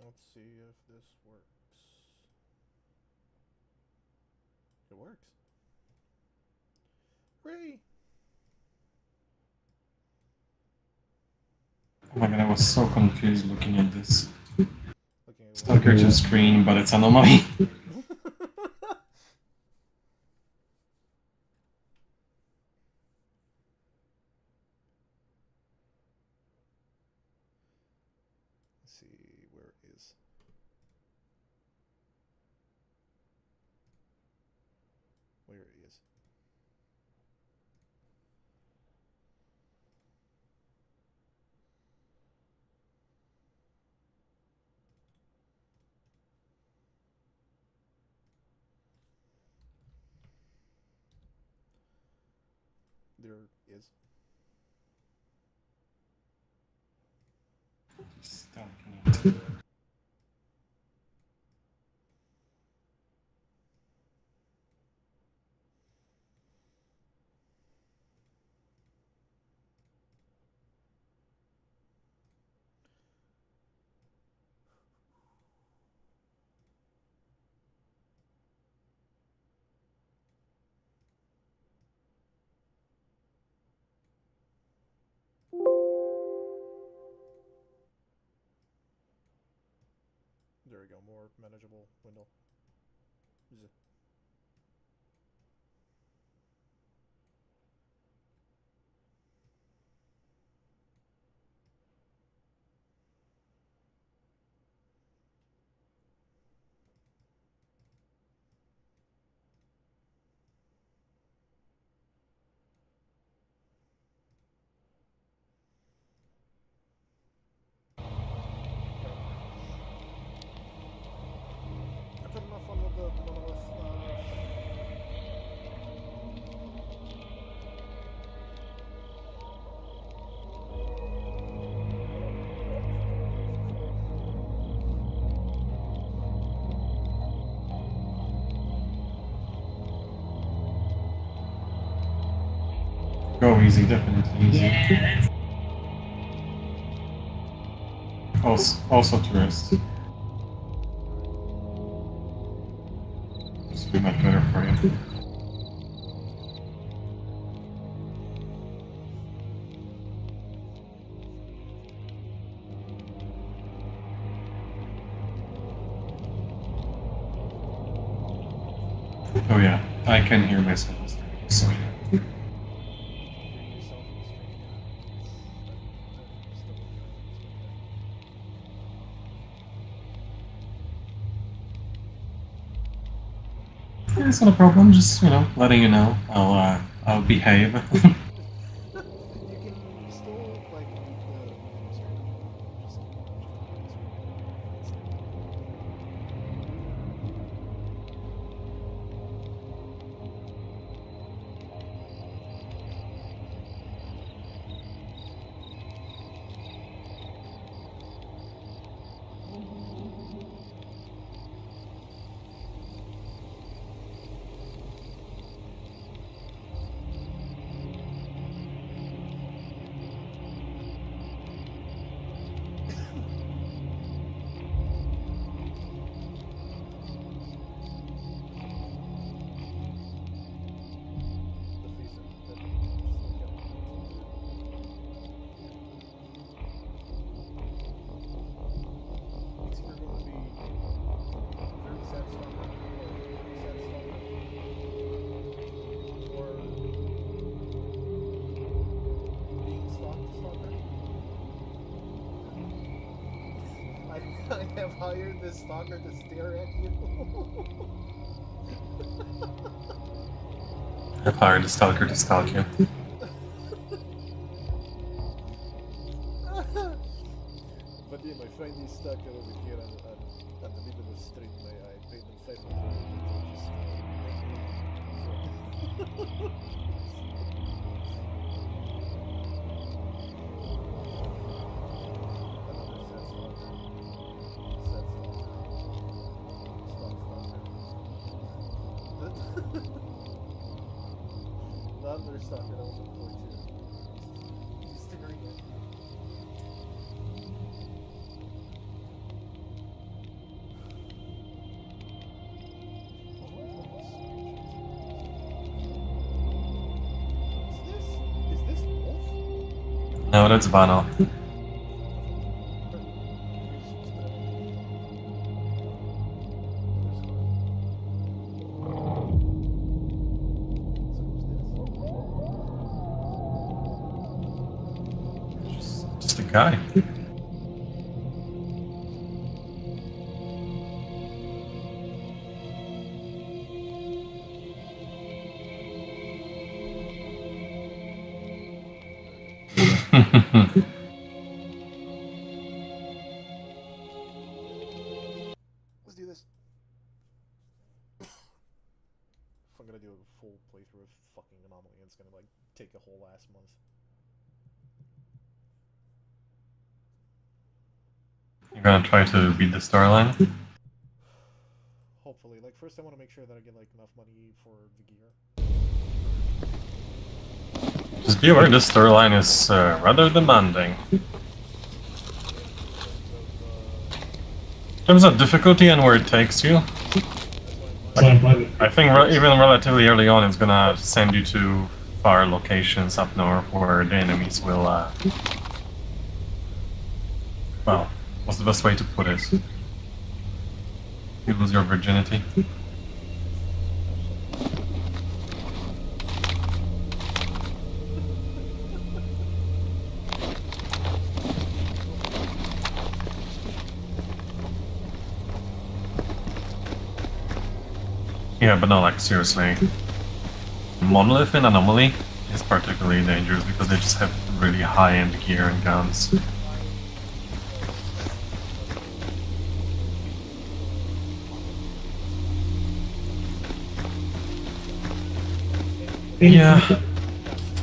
Let's see if this works. It works. Hooray! Oh my god, I was so confused looking at this. Looking at Stalker to screen, but it's anomaly. Let's see, where is... Where is... There is... Stalking. There we go, more manageable window. I've had enough fun with the monolith. Go easy, definitely easy. Yeah. Also tourist. This will be much better for you. Oh yeah, I can hear myself. So yeah. It's not a problem. Just letting you know. I'll behave. You can still like mute the stream if you want. Just keep the stream stable. The face that still kept noticing. It's either going to be very sad stalker or very sad stalker, or being stalked stalker. I have hired this stalker to stare at you. I've hired a stalker to stalk you. But yeah, my friend is stuck over here on the middle of the street. I paid them 500 rubles to just make him leave. So. Another sad stalker. Sad stalker. Stalk stalker. The other stalker that was on floor 2. He's staring at me. No, that's Vano. Just a guy. Let's do this. If I'm gonna do a full playthrough of fucking Anomaly, it's gonna like take a whole last month. You're gonna try to beat the storyline? Hopefully, like first I want to make sure that I get like enough money for the gear. Just be aware this storyline is rather demanding. In terms of difficulty and where it takes you, I think even relatively early on it's gonna send you to far locations up north where the enemies will, well, what's the best way to put it? You lose your virginity. Yeah, but no, like, seriously. Monolith in Anomaly is particularly dangerous because they just have really high-end gear and guns. Yeah.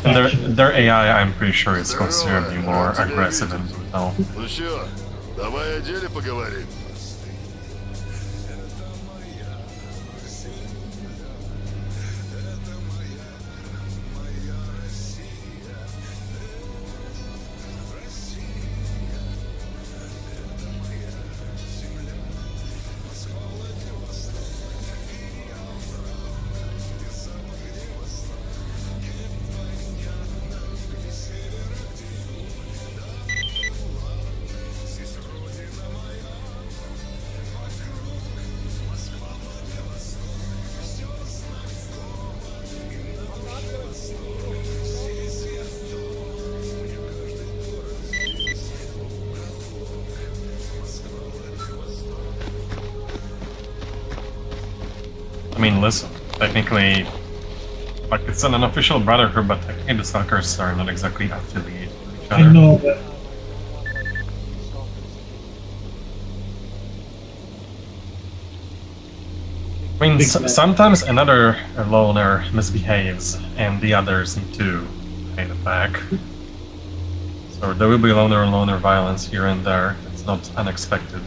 And their AI, I'm pretty sure, is considerably more aggressive and brutal. Ну чё, давай о деле поговорим. I mean, listen, technically, like, it's an unofficial brotherhood, but technically the Stalkers are not exactly affiliated with each other. I know that. I mean, sometimes another loner misbehaves, and the others need to pay it back. So there will be loner violence here and there. It's not unexpected.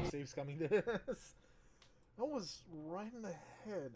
Saves coming there. That was right in the head.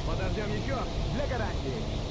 Подождем еще для гарантии.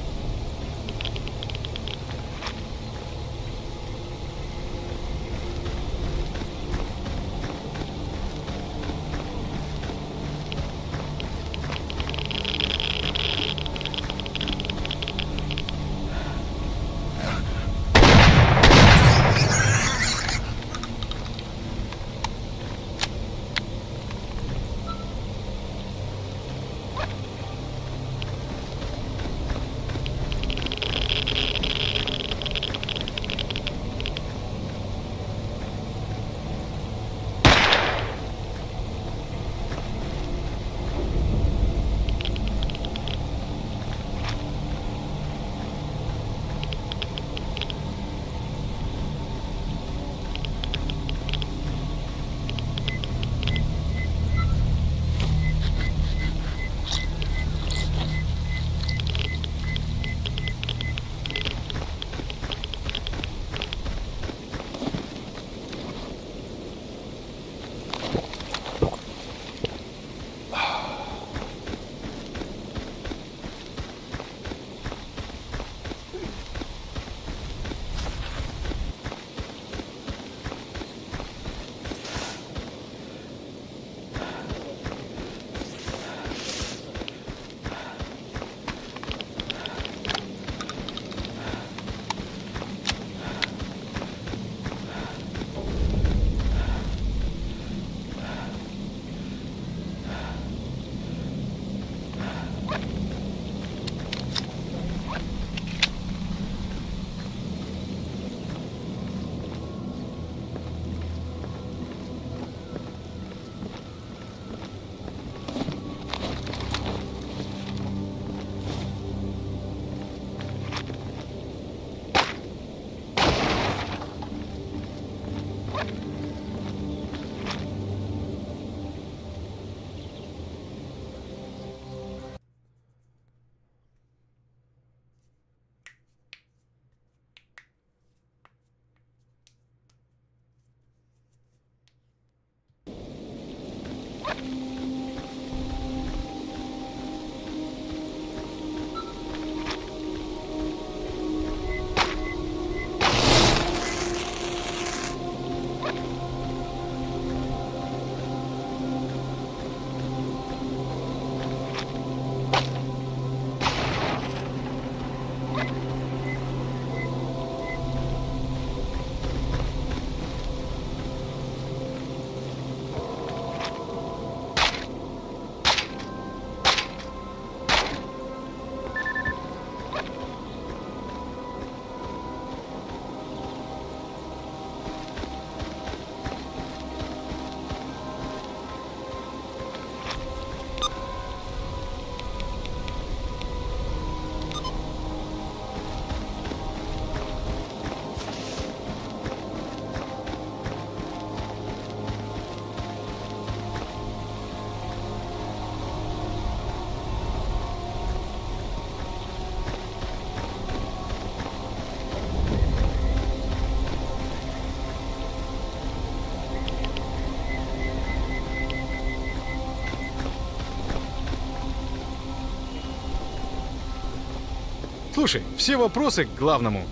Слушай, все вопросы к главному.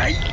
Ай!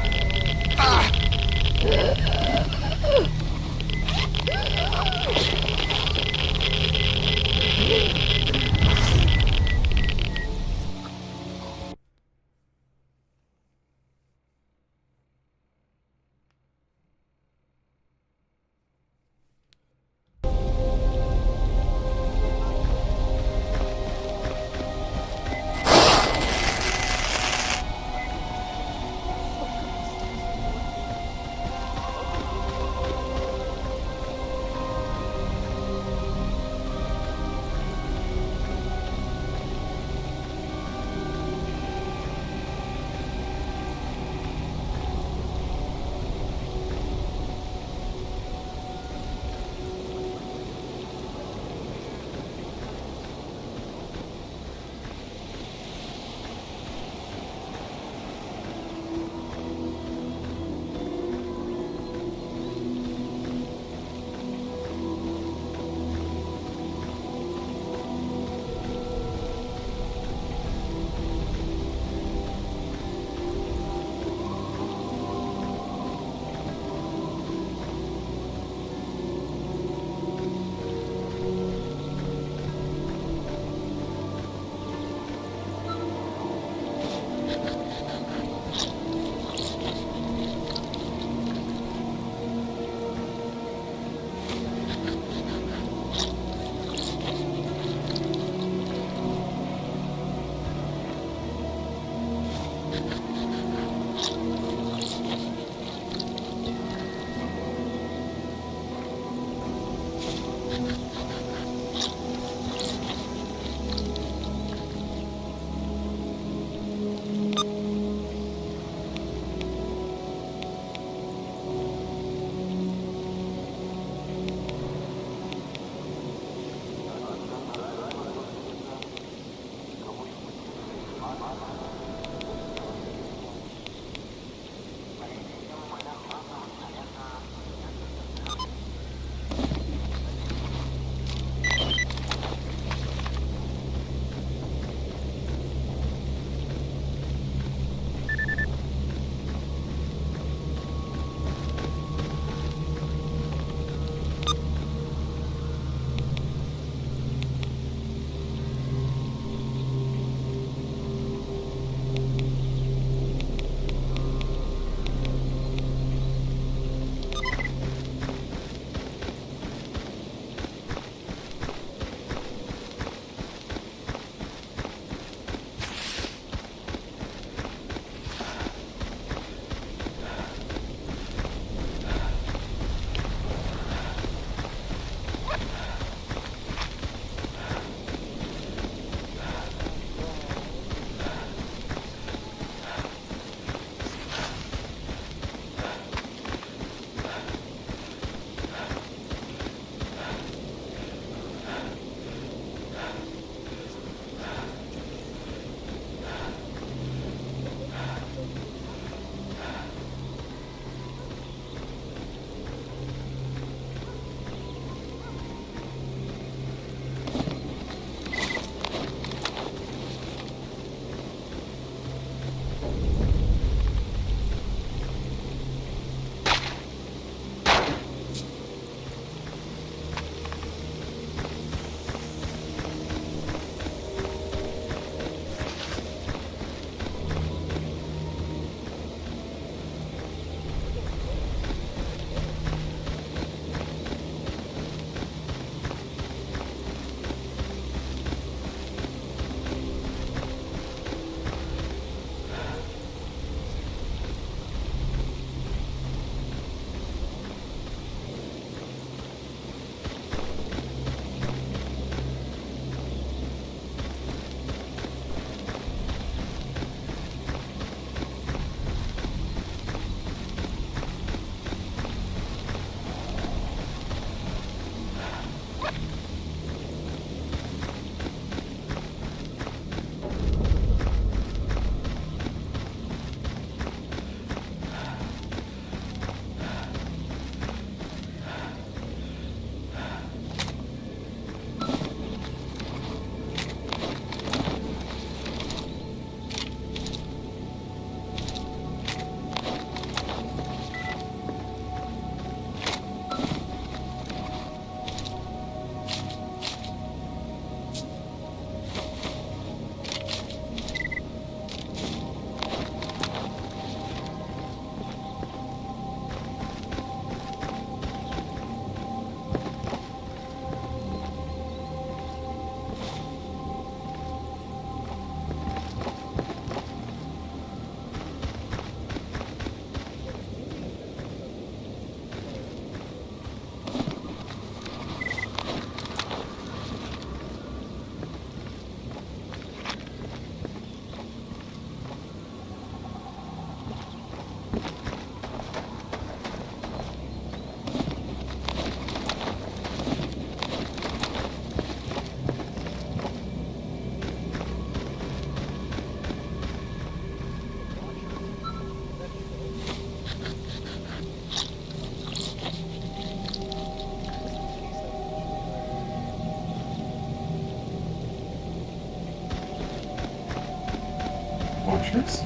launchers?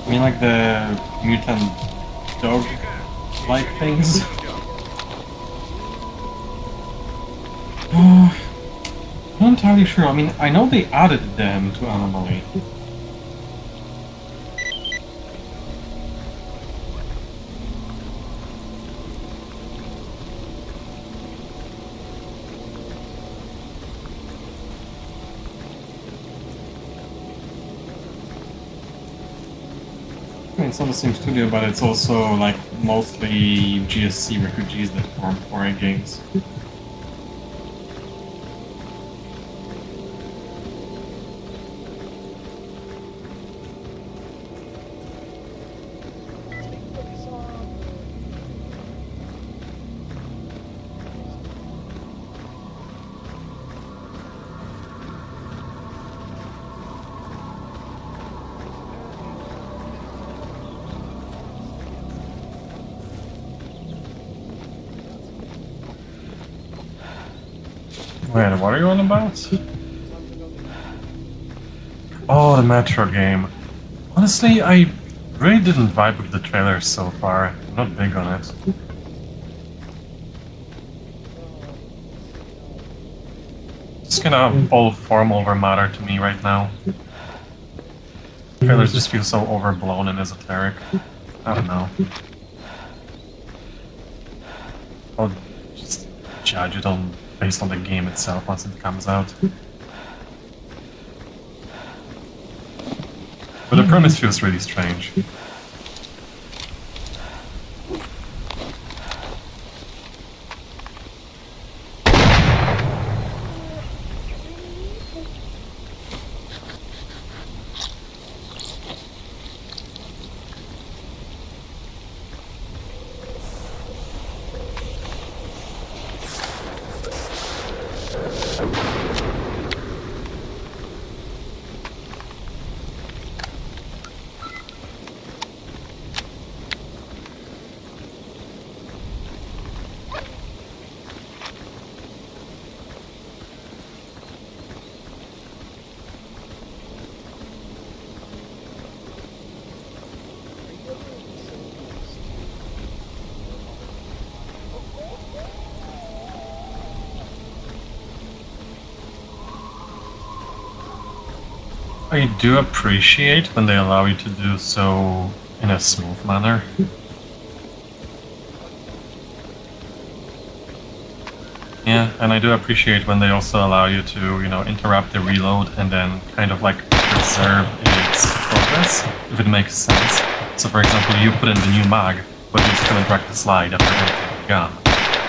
I mean, like the mutant dog-like things. I'm not entirely sure. I mean, I know they added them to Anomaly. I mean, it's not the same studio, but it's also like mostly GSC refugees that form 4A games. Wait, what are you on about? Oh, the Metro game. Honestly, I really didn't vibe with the trailer so far. I'm not big on it. It's kind of all form over matter to me right now. Trailers just feel so overblown and esoteric. I don't know. I'll just judge it based on the game itself once it comes out. But the premise feels really strange. I do appreciate when they allow you to do so in a smooth manner. Yeah, and I do appreciate when they also allow you to, interrupt the reload and then kind of like preserve its progress, if it makes sense. So for example, you put in the new mag, but you just couldn't drag the slide after emptying the gun.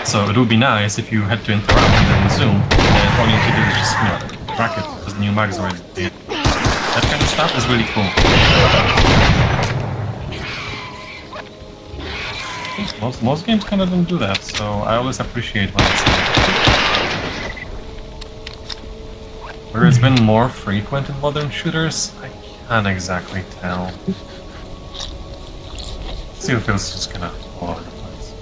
So it would be nice if you had to interrupt and then resume, and all you need to do is just, track it, because the new mag is already in. That kind of stuff is really cool. Most games kind of don't do that, so I always appreciate when it's where it's been more frequent in modern shooters, I can't exactly tell. See if it's just kind of all over the place.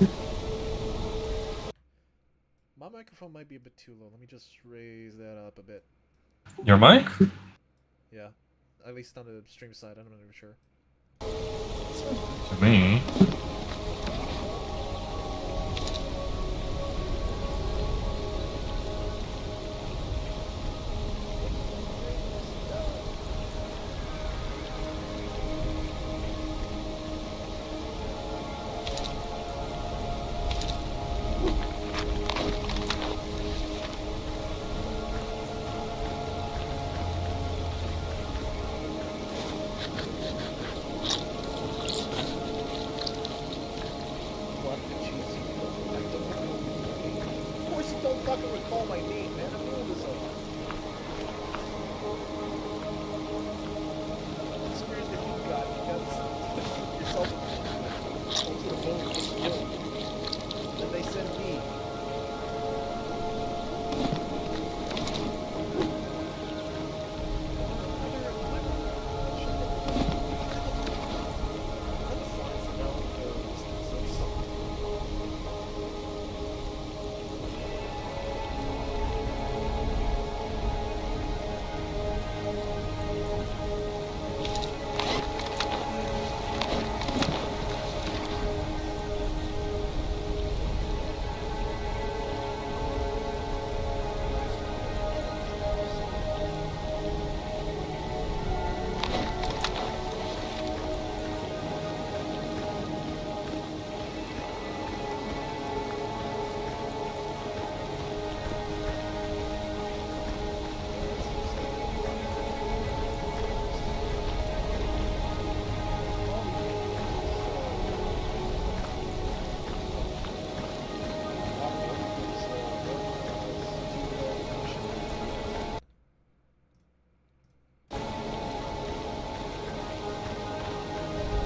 My microphone might be a bit too low. Let me just raise that up a bit. Your mic? Yeah, at least on the stream side. I'm not even sure. To me.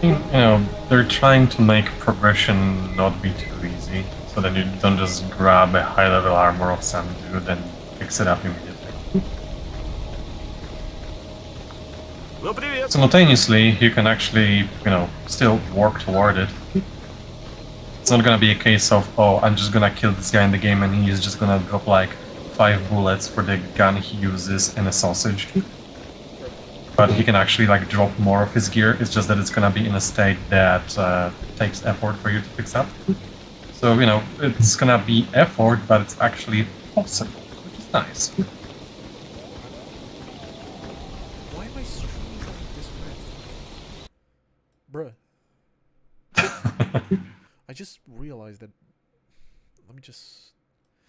You know, they're trying to make progression not be too easy, so that you don't just grab a high-level armor of some dude and fix it up immediately. Ну привет. Simultaneously, you can actually, you know, still work toward it. It's not gonna be a case of, oh, I'm just gonna kill this guy in the game and he's just gonna drop like 5 bullets for the gun he uses and a sausage. But he can actually like drop more of his gear, it's just that it's gonna be in a state that takes effort for you to fix up. So, you know, it's gonna be effort, but it's actually possible, which is nice. Why am I streaming like this, bruh? I just realized that. Let me just.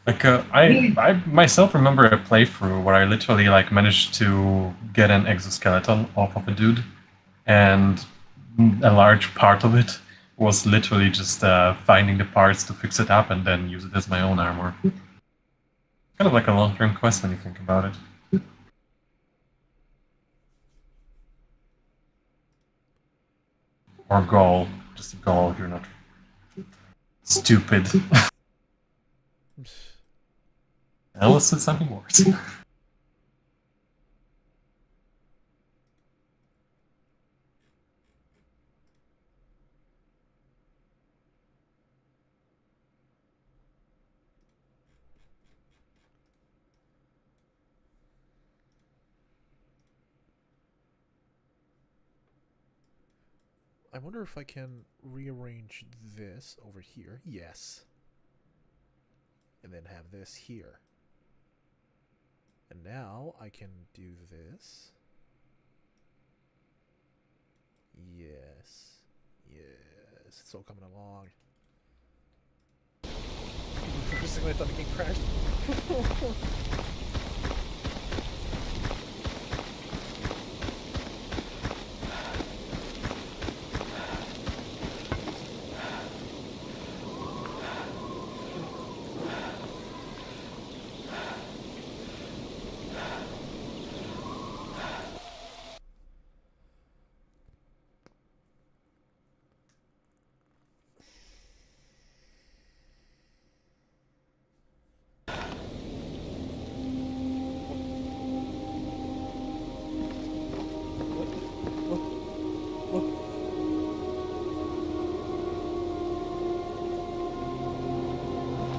Like, I myself remember a playthrough where I literally like managed to get an exoskeleton off of a dude, and a large part of it was literally just finding the parts to fix it up and then use it as my own armor. Kind of like a long-term quest when you think about it. Or goal. Just a goal if you're not stupid. Alice said something worse. I wonder if I can rearrange this over here. Yes. And then have this here. And now I can do this. Yes. Yes. It's all coming along. For a second I thought the game crashed.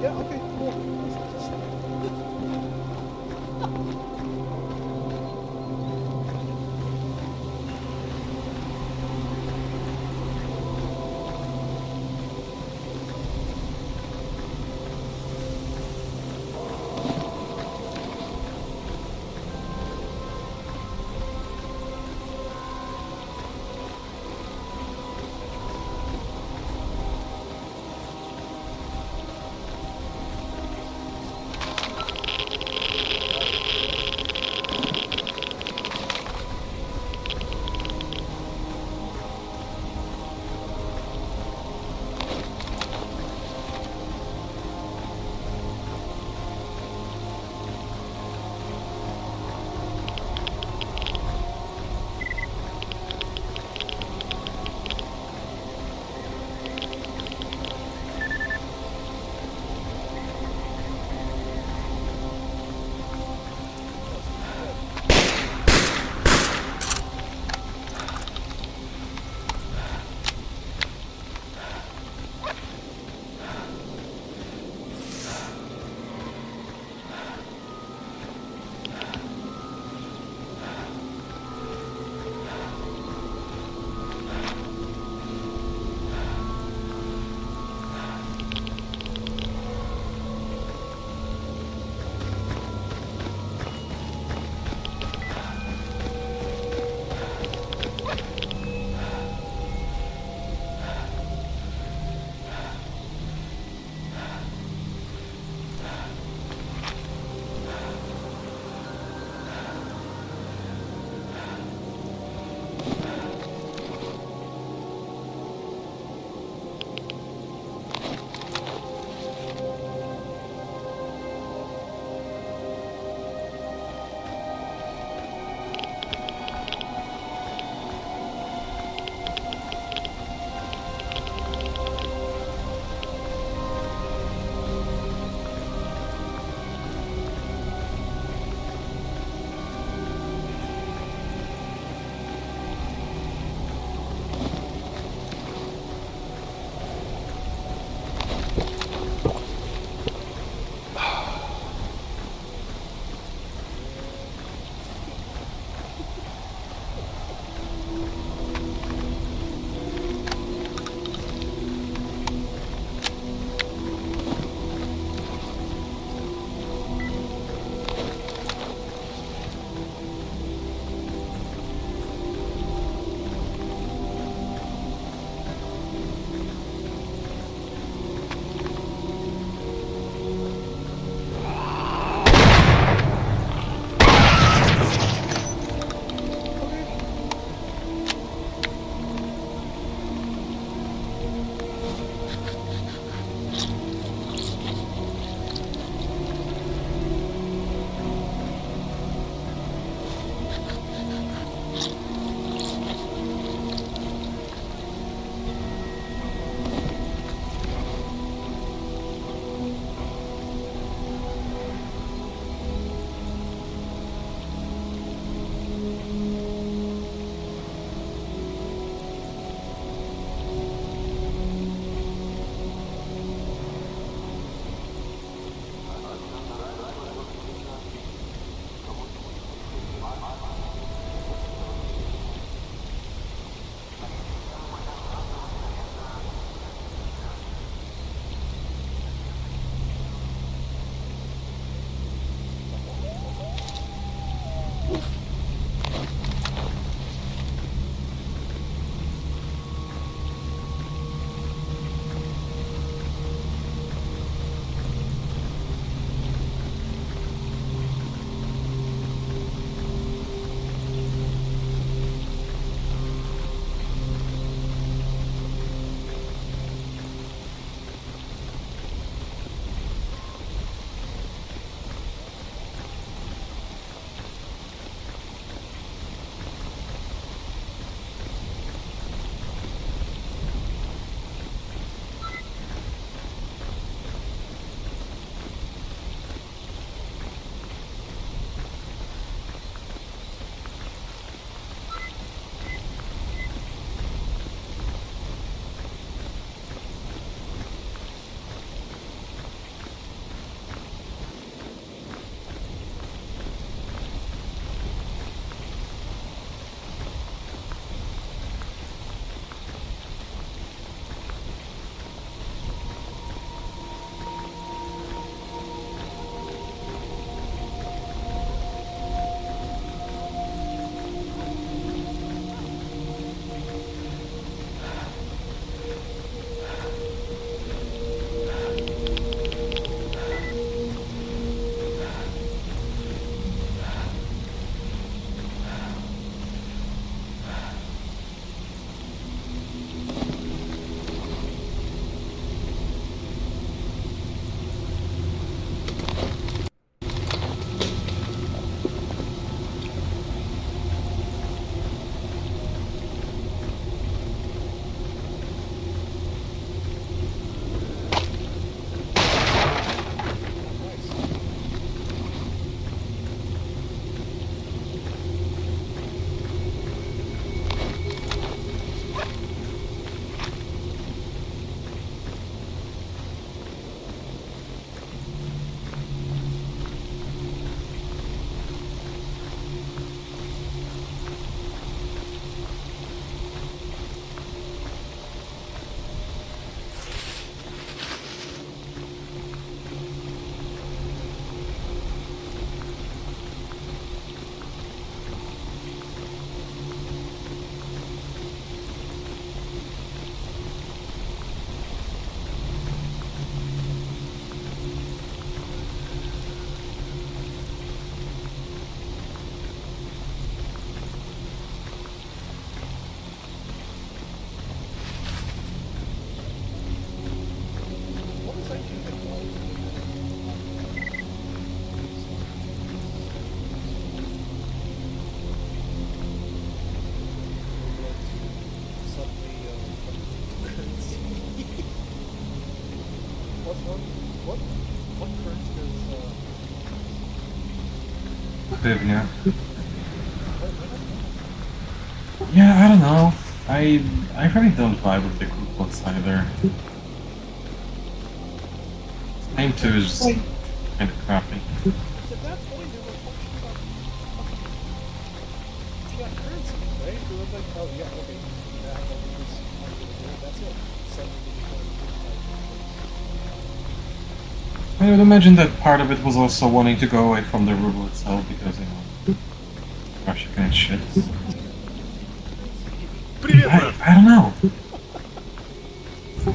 Yeah, okay, cool. What currency does Hryvnia. what? Yeah, I don't know. I really don't vibe with the coupons either. Name 2 is just kind of crappy. At that point, they were fucking about fiat currency, right? They were like, oh yeah, okay, now that we just that's it. Suddenly they just wanted to I would imagine that part of it was also wanting to go away from the ruble itself because, you know, Russia can eat shit. Привет, брат. I don't know.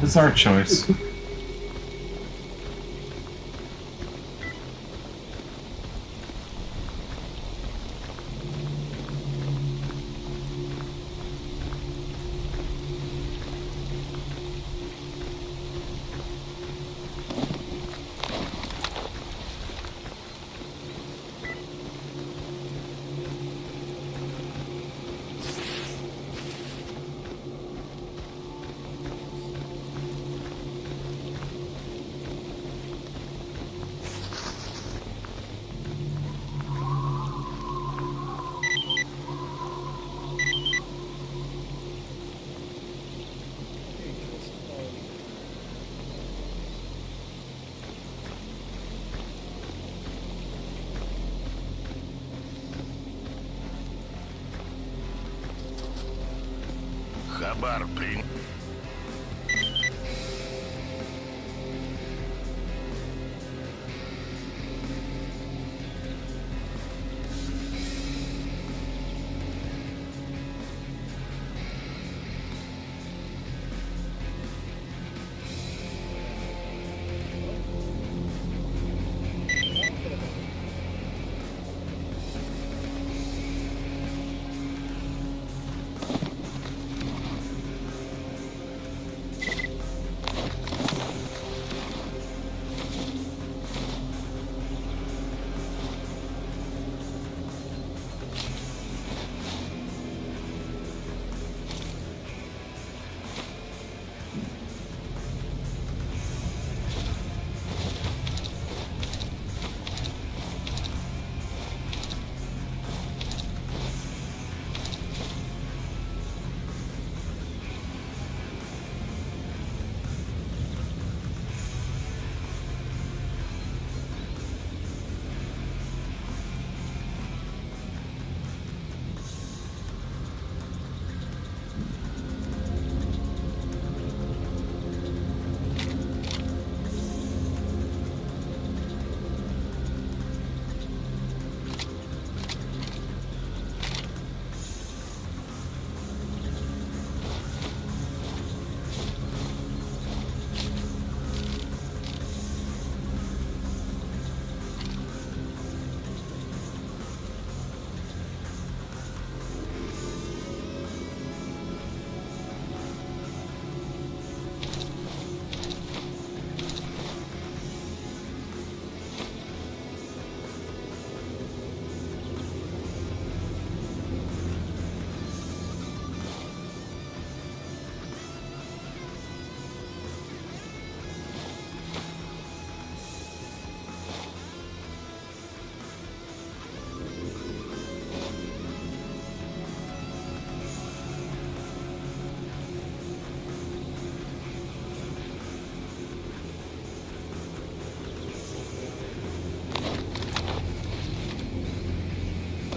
Bizarre choice. Хабар принят.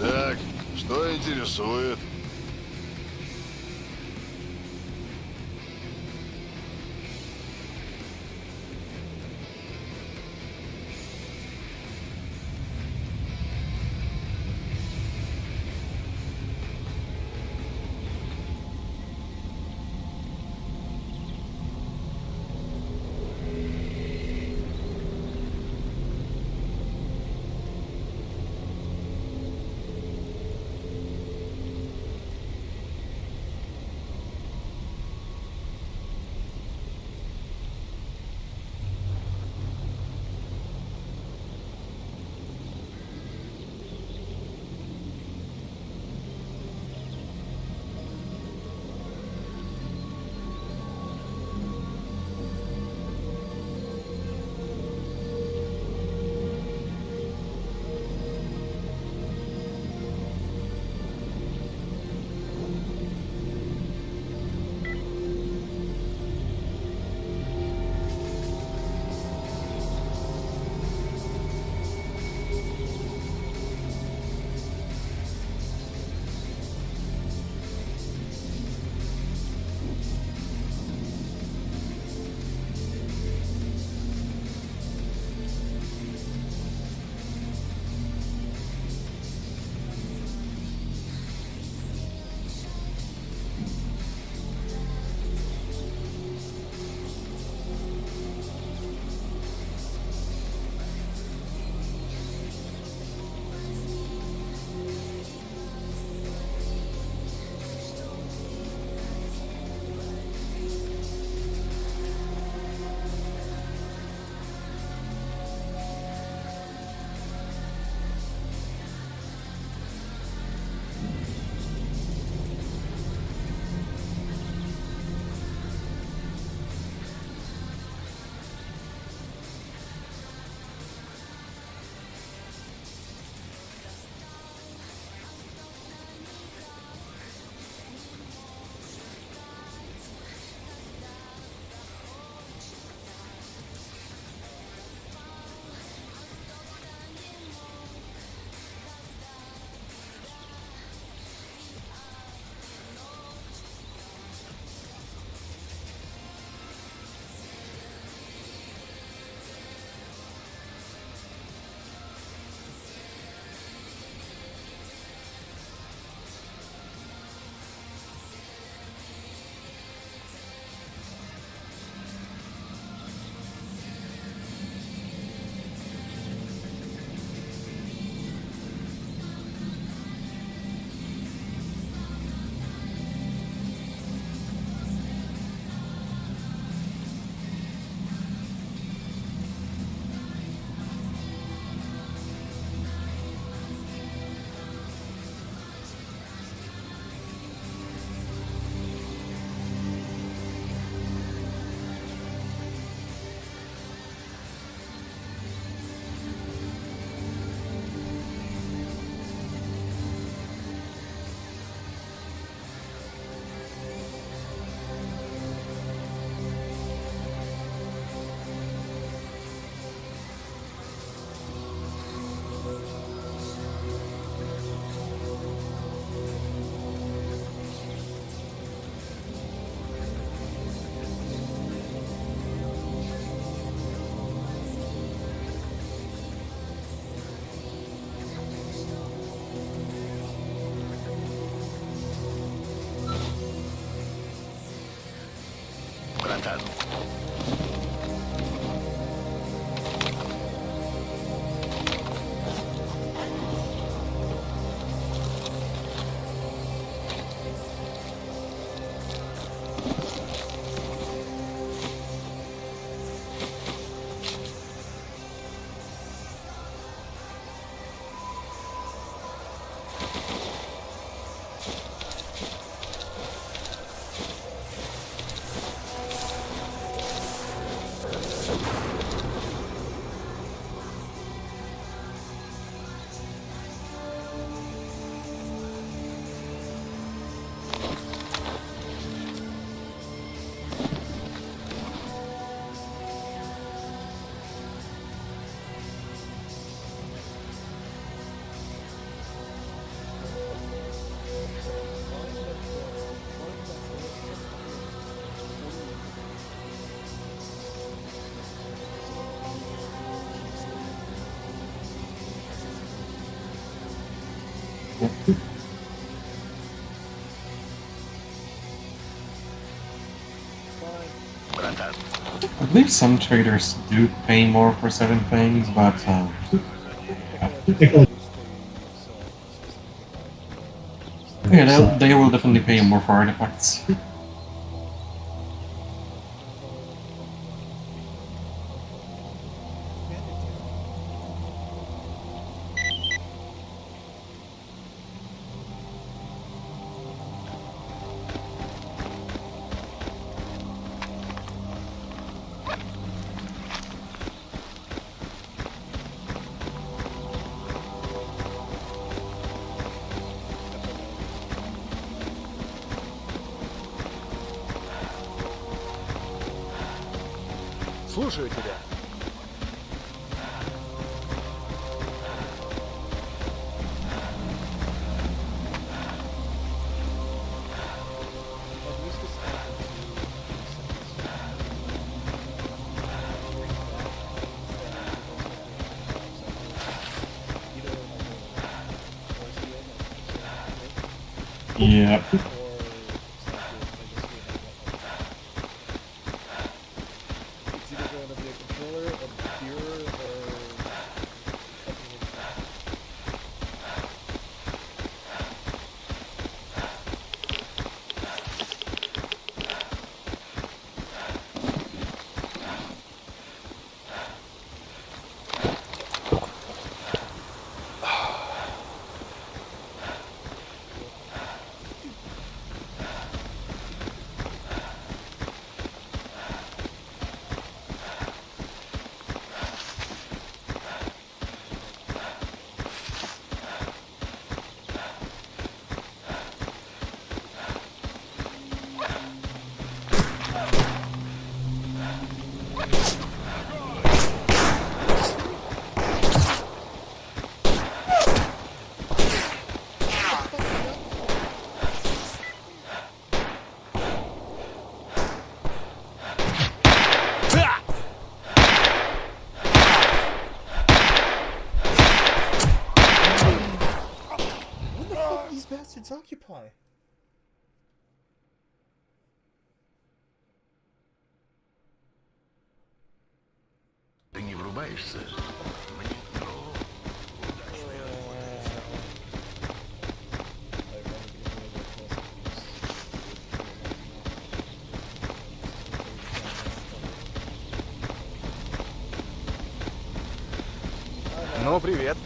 Так, что интересует? Братан. Братан. I believe some traders do pay more for certain things, but yeah, they will definitely pay more for artifacts. Слушаю тебя. Yeah. It's either going to be a controller, a computer, or what the fuck these bastards occupy? Ты не врубаешься? Мне, ну, удачной охоты. Ну, привет.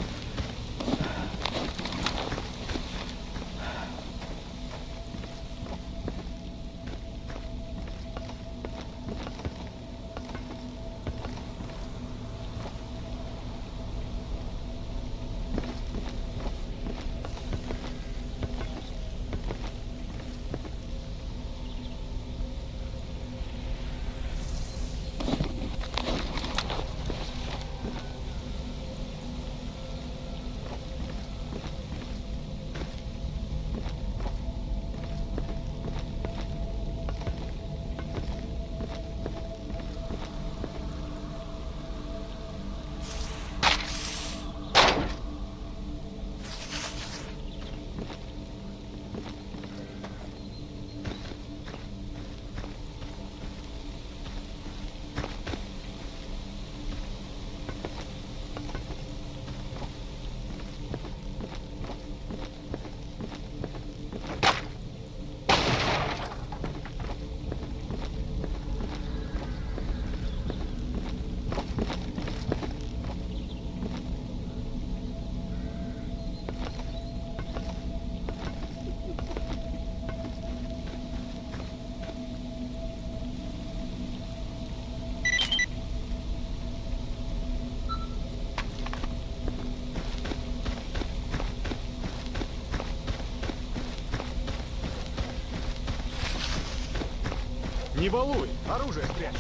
Не балуй, оружие спрячь.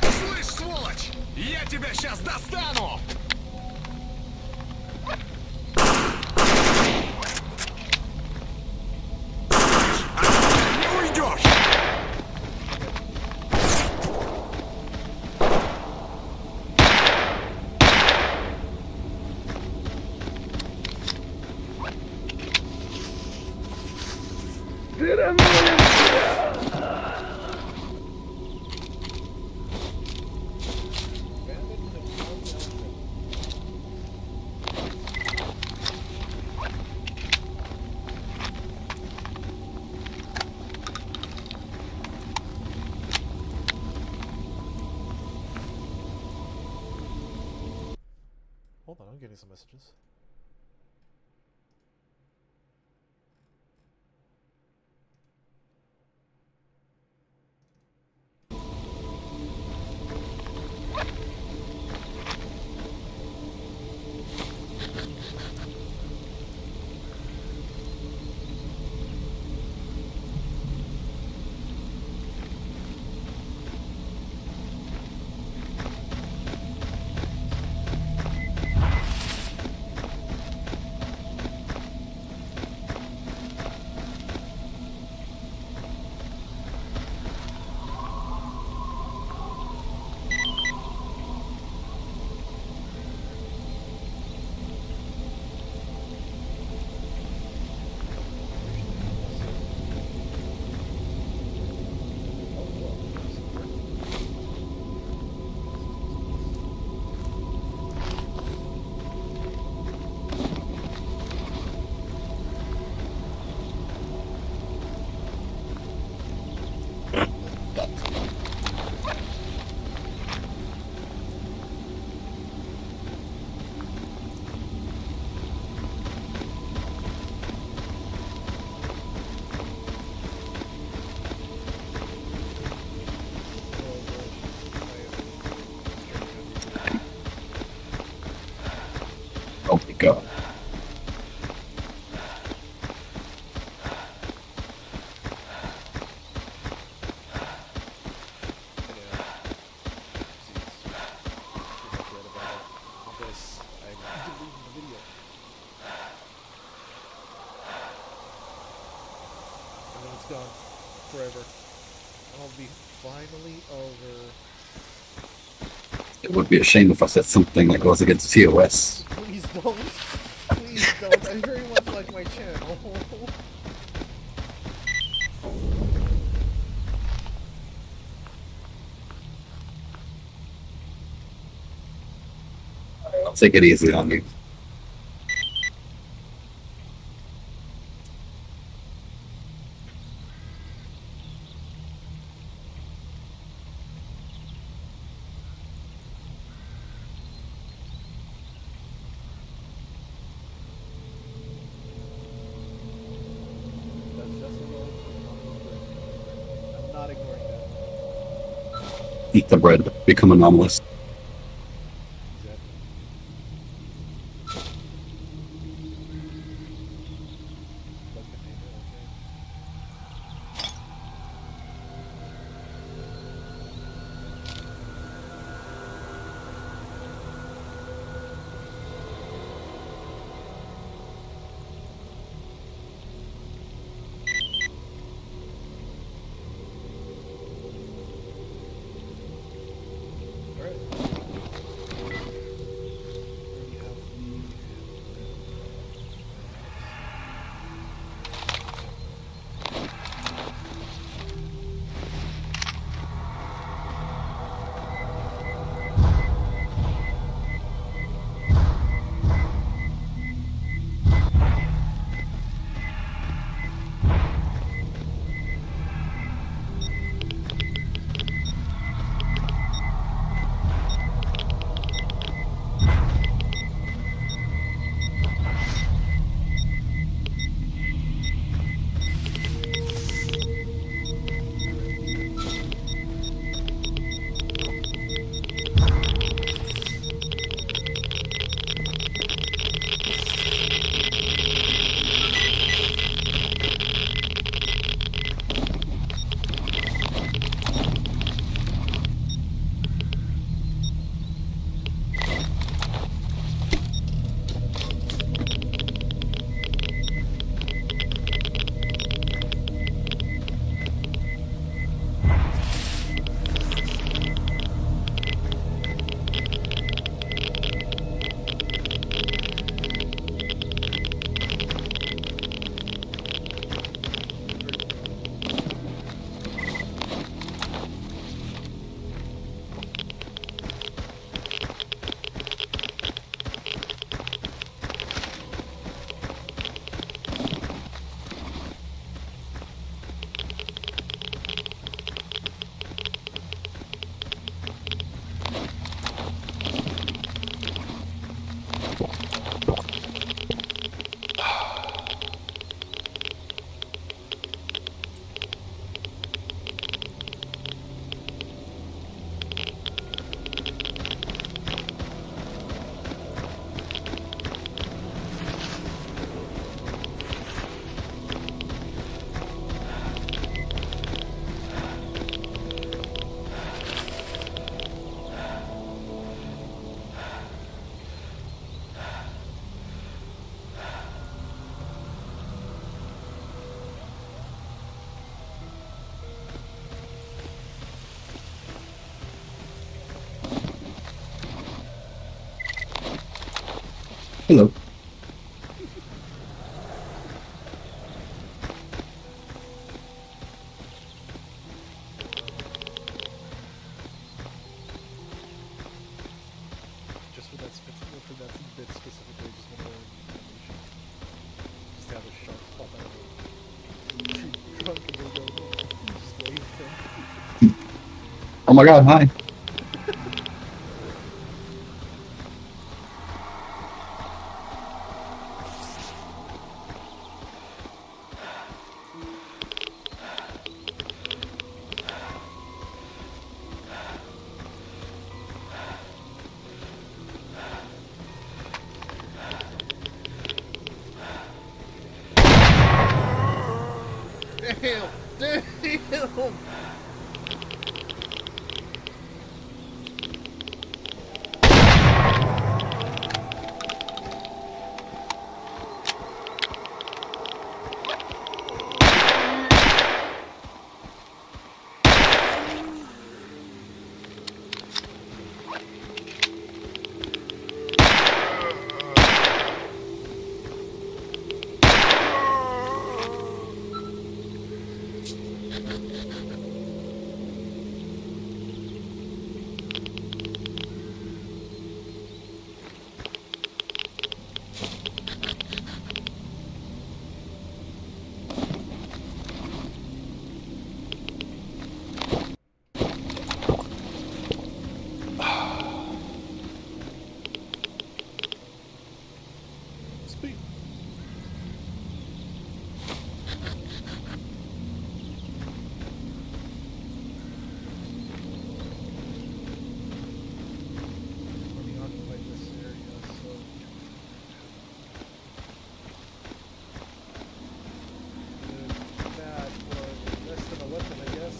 Слышь, сволочь! Я тебя сейчас достану! Не уйдешь! Hold on, I'm getting some messages. Oh my god. Gone forever. I'll be finally over. It would be a shame if I said something that goes against TOS. Please don't. Please don't. I very much like my channel. I'll take it easy on you. That's just a road. I'm not ignoring that. Eat the bread, become anomalous. Exactly. Bug container, okay. Alright. Hello. Just for that bit specifically, I just want to learn animation. Just have a shark pop out of a tree trunk and then go, just wave thing. Oh my god, hi. Damn! Damn! Speak. Let me occupy this area, so... That was less than a weapon, I guess.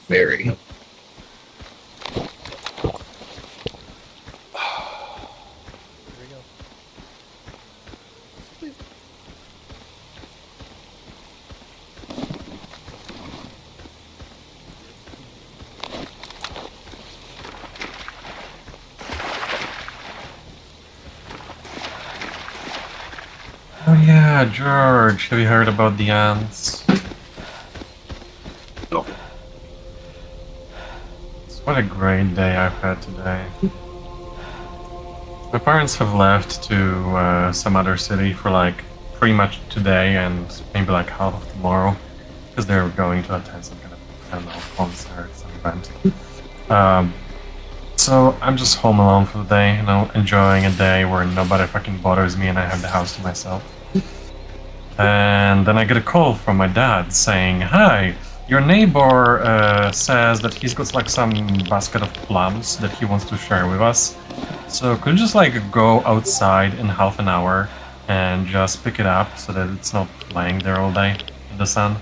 Very. Here we go. Sleep. Oh yeah, George, have you heard about the ants? Oh. What a great day I've had today. My parents have left to some other city for like pretty much today and maybe like half of tomorrow, because they're going to attend some kind of, I don't know, concert, some event. So I'm just home alone for the day, you know, enjoying a day where nobody fucking bothers me and I have the house to myself. And then I get a call from my dad saying, "Hi, your neighbor says that he's got like some basket of plums that he wants to share with us. So could you just like go outside in half an hour and just pick it up so that it's not laying there all day in the sun?"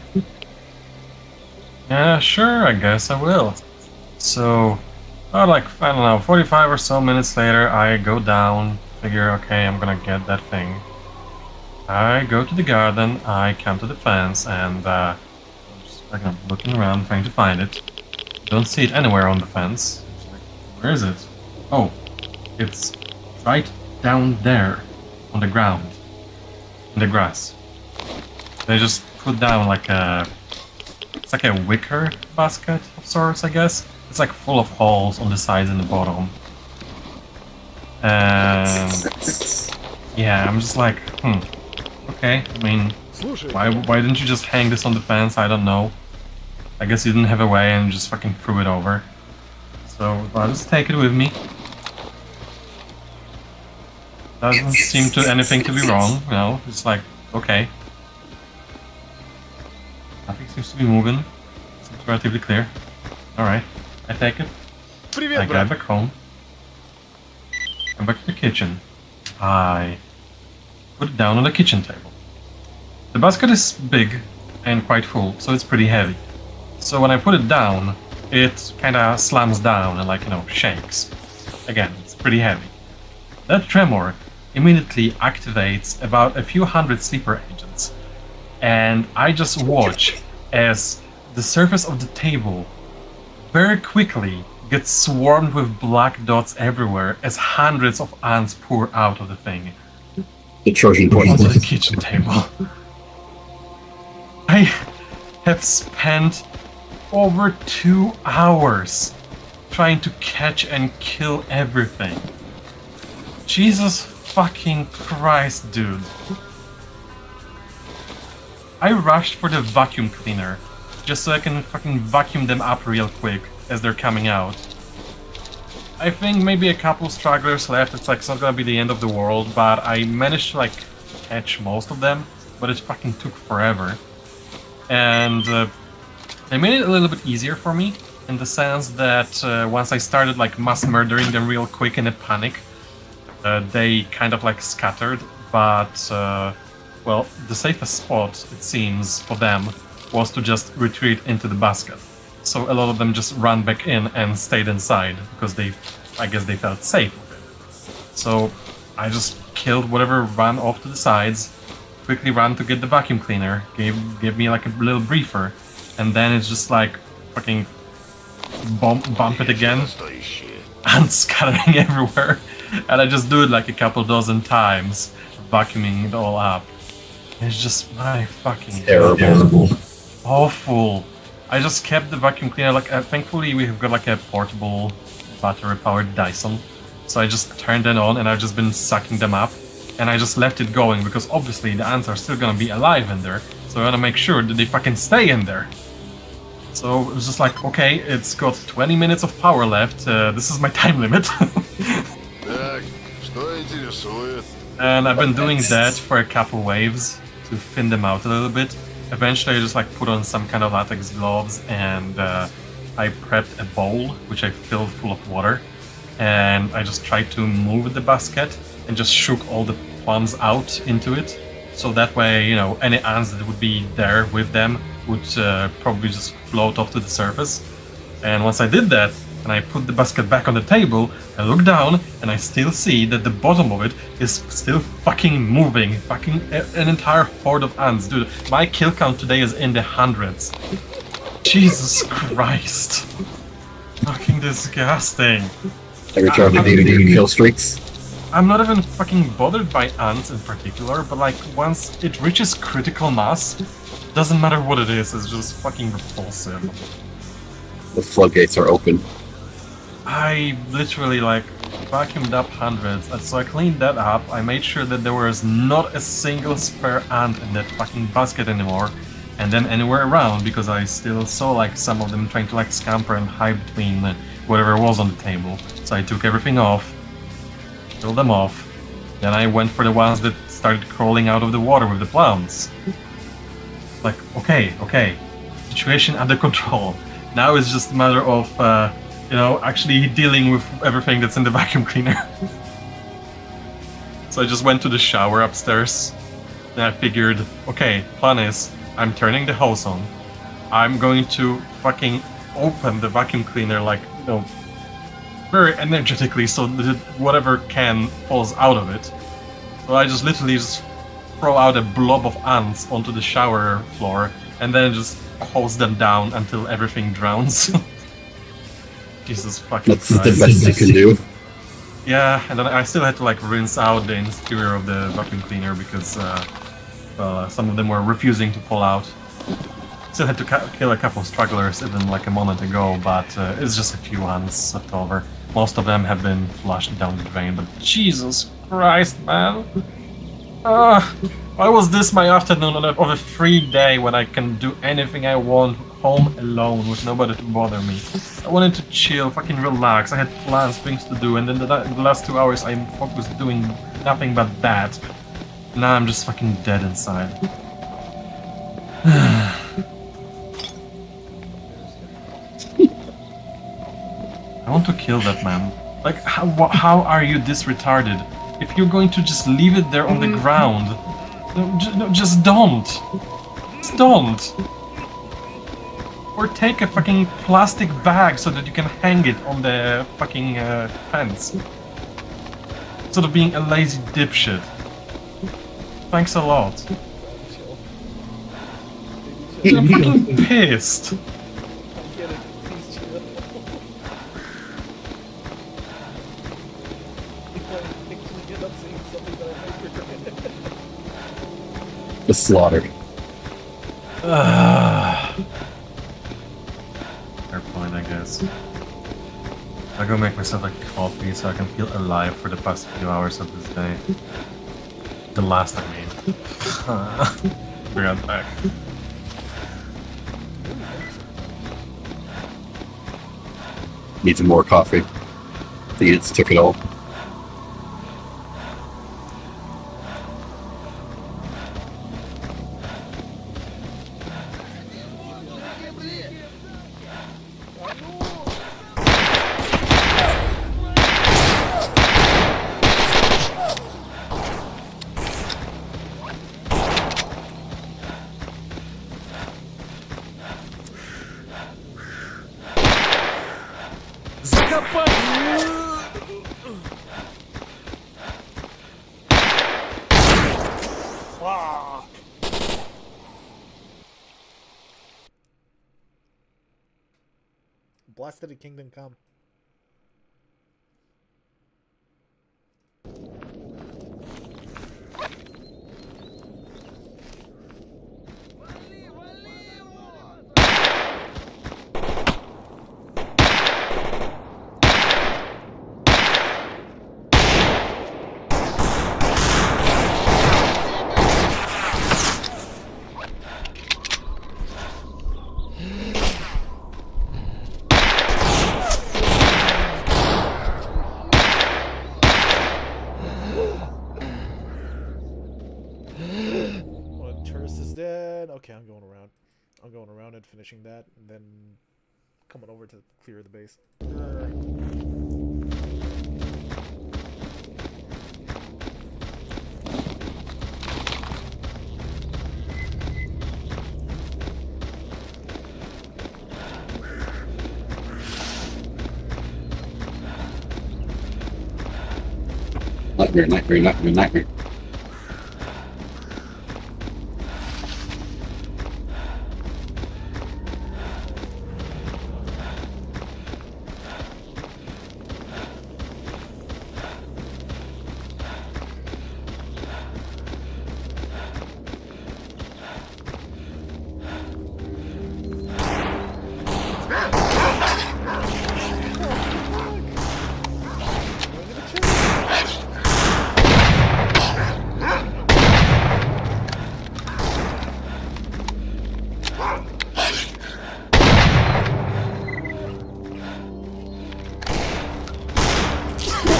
Yeah, sure, I guess I will. So, like, I don't know, 45 or so minutes later, I go down, figure, okay, I'm gonna get that thing. I go to the garden, I come to the fence, and I'm just like, looking around, trying to find it. Don't see it anywhere on the fence. It's like, where is it? Oh, it's right down there, on the ground, in the grass. They just put down like it's like a wicker basket of sorts, I guess. It's like full of holes on the sides and the bottom. And yeah, I'm just like, okay, I mean, why didn't you just hang this on the fence? I don't know. I guess you didn't have a way and just fucking threw it over. So I'll just take it with me. Doesn't seem to anything to be wrong, you know, it's like, okay. Nothing seems to be moving. Seems relatively clear. Alright. I take it. Привет, I брат. get back home. Come back to the kitchen. I put it down on the kitchen table. The basket is big and quite full, so it's pretty heavy. So when I put it down, it kinda slams down and, like, you know, shakes. Again, it's pretty heavy. That tremor immediately activates about a few hundred sleeper agents, and I just watch as the surface of the table very quickly gets swarmed with black dots everywhere as hundreds of ants pour out of the thing The Trojan onto the horse. kitchen table. I have spent over 2 hours trying to catch and kill everything. Jesus fucking Christ, dude. I rushed for the vacuum cleaner just so I can fucking vacuum them up real quick as they're coming out. I think maybe a couple stragglers left. It's like, it's not gonna be the end of the world, but I managed to, like, catch most of them, but it fucking took forever. And they made it a little bit easier for me in the sense that once I started, like, mass murdering them real quick in a panic, they kind of, like, scattered, but well, the safest spot, it seems, for them was to just retreat into the basket. So a lot of them just ran back in and stayed inside because I guess they felt safe with it. So I just killed whatever ran off to the sides, quickly ran to get the vacuum cleaner, gave me like a little briefer, and then it's just like fucking bump it again, Настоящие. and scattering everywhere. And I just do it like a couple dozen times, vacuuming it all up. It's just my fucking Terrible. awful. I just kept the vacuum cleaner, like, thankfully we have got like a portable battery-powered Dyson, so I just turned it on and I've just been sucking them up, and I just left it going because obviously the ants are still gonna be alive in there, so I wanna make sure that they fucking stay in there. So it was just like, okay, it's got 20 minutes of power left, this is my time limit. Так, что интересует? And I've been doing that for a couple waves to thin them out a little bit. Eventually I just like put on some kind of latex gloves, and I prepped a bowl which I filled full of water, and I just tried to move the basket and just shook all the plums out into it, so that way, you know, any ants that would be there with them would probably just float off to the surface. And once I did that, and I put the basket back on the table, I look down and I still see that the bottom of it is still fucking moving. Fucking an entire horde of ants. Dude, my kill count today is in the hundreds. Jesus Christ. Fucking disgusting. Every time they do kill streaks. I'm not even fucking bothered by ants in particular, but like once it reaches critical mass, doesn't matter what it is, it's just fucking repulsive. The floodgates are open. I literally like vacuumed up hundreds, and so I cleaned that up. I made sure that there was not a single spare ant in that fucking basket anymore, and then anywhere around, because I still saw like some of them trying to like scamper and hide between whatever was on the table. So I took everything off, killed them off, then I went for the ones that started crawling out of the water with the plants. Like, okay, situation under control. Now it's just a matter of you know, actually dealing with everything that's in the vacuum cleaner. So I just went to the shower upstairs, and I figured, okay, plan is, I'm turning the hose on, I'm going to fucking open the vacuum cleaner, like, you know, very energetically, so that whatever can falls out of it. So I just literally just throw out a blob of ants onto the shower floor, and then just hose them down until everything drowns. Jesus fucking That's Christ. the best you can do. Yeah, and then I still had to like rinse out the interior of the vacuum cleaner because well, some of them were refusing to fall out. Still had to kill a couple of stragglers even like a moment ago, but it's just a few ants left over. Most of them have been flushed down the drain, but Jesus Christ, man! Why was this my afternoon of a free day when I can do anything I want home alone with nobody to bother me? I wanted to chill, fucking relax, I had plans, things to do, and then the last 2 hours I'm focused doing nothing but that. Now I'm just fucking dead inside. I want to kill that man. Like, how are you this retarded? If you're going to just leave it there on the ground, no, just don't. Just don't. Or take a fucking plastic bag so that you can hang it on the fucking fence. Instead of being a lazy dipshit. Thanks a lot. Chill. I'm fucking pissed. I get it. Please chill. If I end up saying something that I might regret. The slaughter. Fair point, I guess. I'll go make myself a coffee so I can feel alive for the past few hours of this day. The last, I mean. Bring it back. Need some more coffee. The ants took it all. Blasted a kingdom come. Okay, I'm going around. I'm going around and finishing that, and then coming over to clear the base. Nightmare, nightmare, nightmare, nightmare.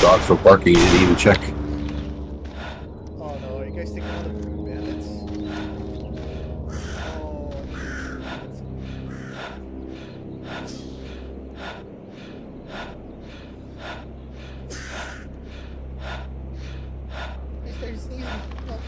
Dogs were barking, you didn't even check. Oh no, are you guys taking out the bandits? Oh. They started sneezing. Oh.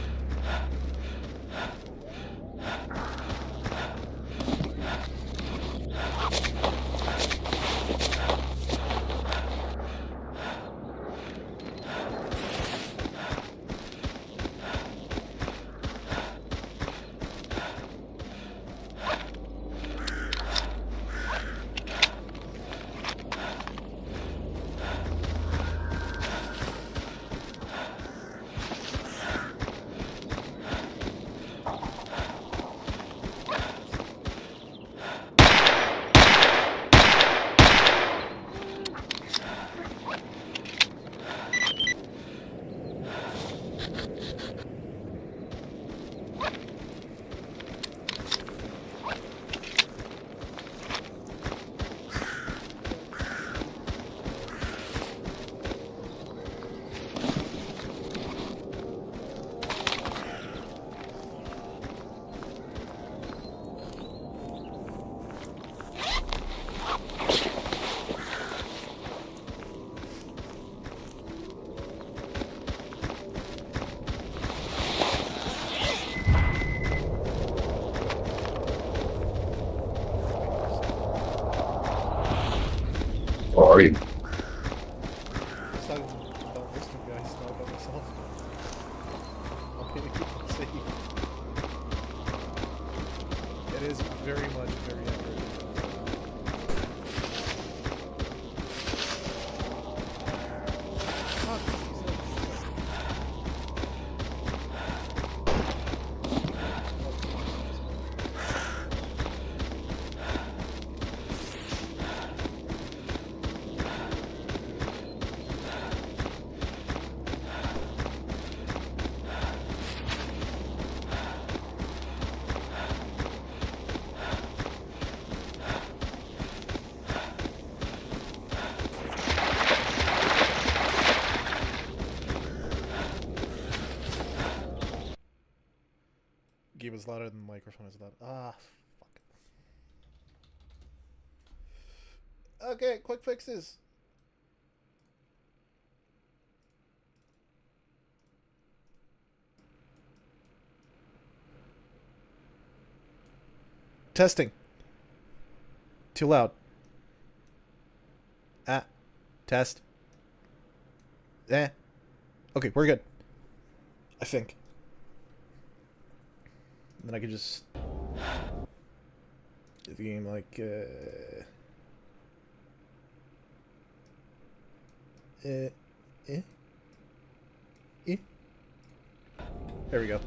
are you? I was talking about this two guys, not about myself. I'm gonna keep them safe. It is very much very accurate. Fuck, Game is louder than the microphone is loud. Ah, fuck. Okay, quick fixes. Testing. Too loud. Test. Okay, we're good. I think. Then I could just do the game like there we go.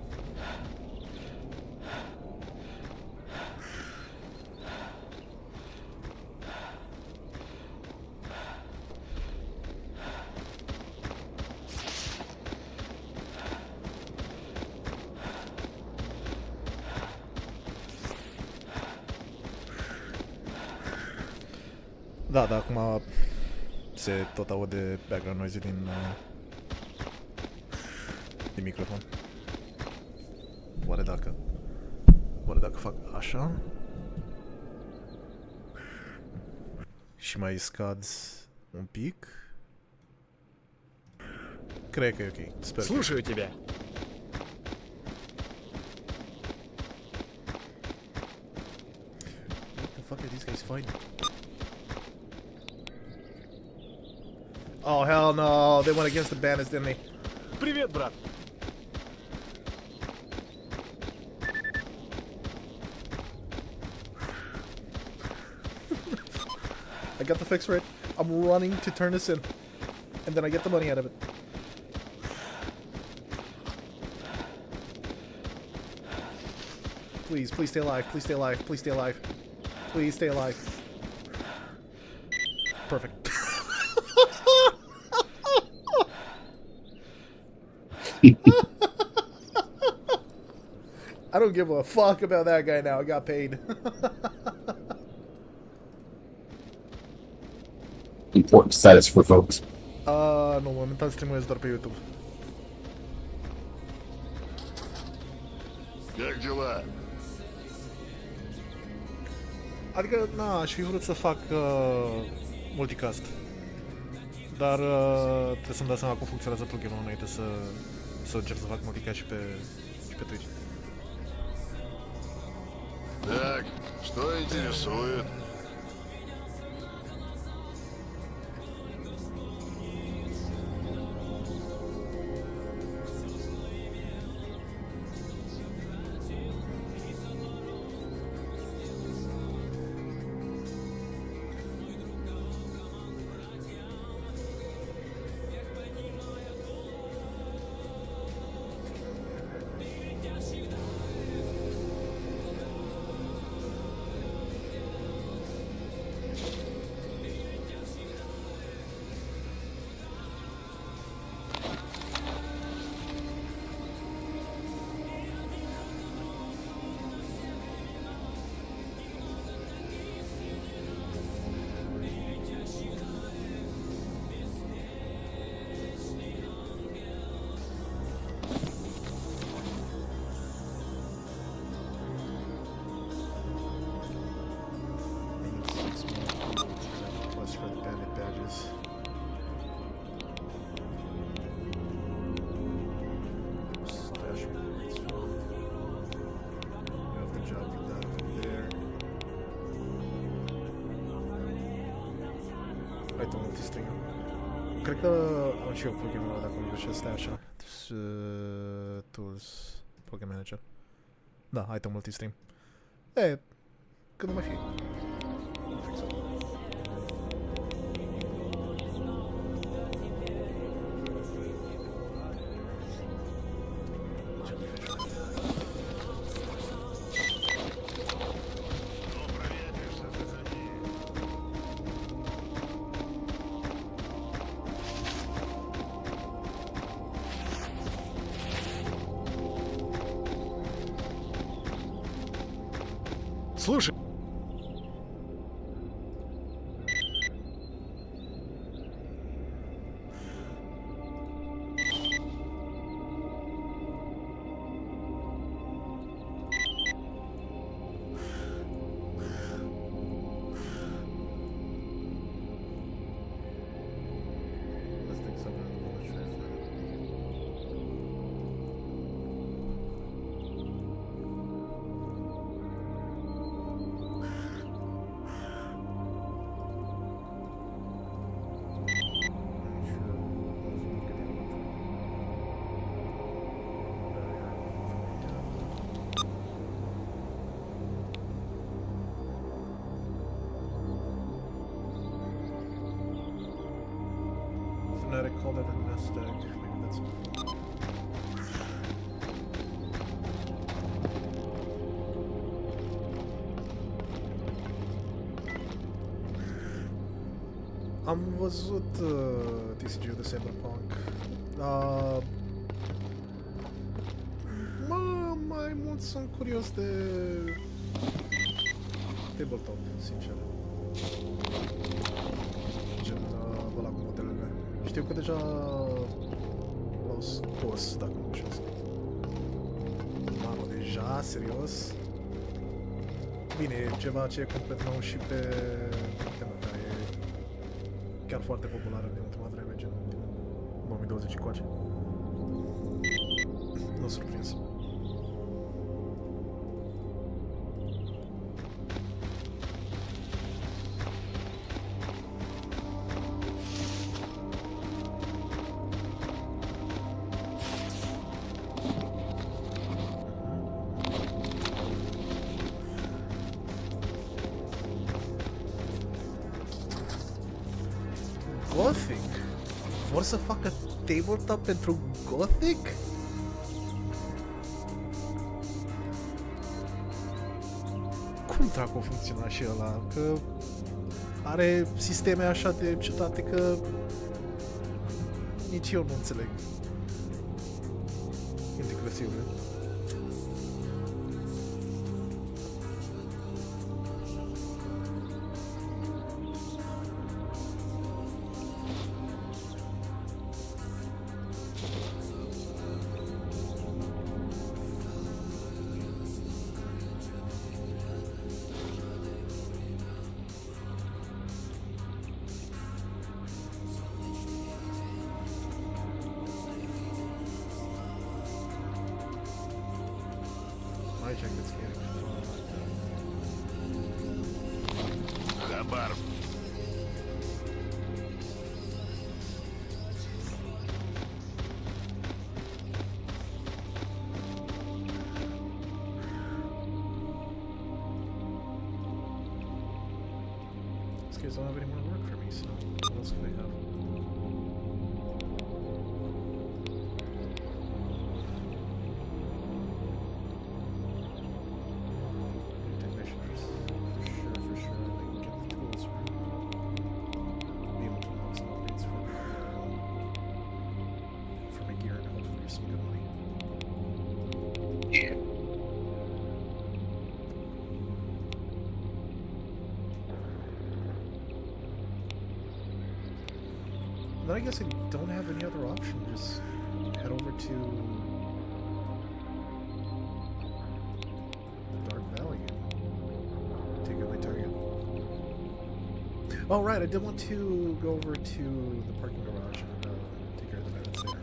Da, acum se tot aude background noise din microfon. Oare dacă fac așa și mai scad un pic? Cred că e ok. Sper. Слушаю тебя. What the fuck are these guys fighting? Oh hell no, they went against the bandits, didn't they? Привет, брат. I got the fix for it. I'm running to turn this in. And then I get the money out of it. Please, please stay alive. Please stay alive. Please stay alive. Please stay alive. Perfect. I don't give a fuck about that guy now. I got paid. Important status for folks. Nu, momentan streamuiesc doar pe YouTube. Как дела? Adică, na, aș fi vrut să fac multicast. Dar trebuie să-mi dau seama cum funcționează plugin-ul înainte să încerc să fac multicast și pe Twitch. Так, что интересует? tu multistream. Cred că am și eu plugin-ul ăla de acolo și ăsta e așa. Tools, Program Manager. Da, ai tu multistream. E, când nu mai fi. Fix-o. Слушай, Let's take something in the village right now. Fnatic called it a nest egg. Maybe that's Am văzut TCG-ul de Cyberpunk. Mai mult sunt curios de tabletop, sincer. Gen ăla cu modelele. Știu că deja l-au scos, dacă nu greșesc. Mamă, deja? Serios? Bine, e ceva ce e complet nou și pe temă care e chiar foarte populară din ultima vreme, gen din 2020 încoace. Nu surprins. Gothic? Vor să facă tabletop pentru Gothic? Cum dracu funcționa și ăla? Că are sisteme așa de ciutate că nici eu nu înțeleg integrațiile. Aici cât scrie. Хабар. These guys don't have any more work for me, so what else can they have? Technicians, for sure. They can get the tools for be able to unlock some updates for my gear and hopefully some good money. Yeah. Then I guess I don't have any other option. Just head over to the Dark Valley and take out my target. Oh right, I did want to go over to the parking garage and take care of the bandits there.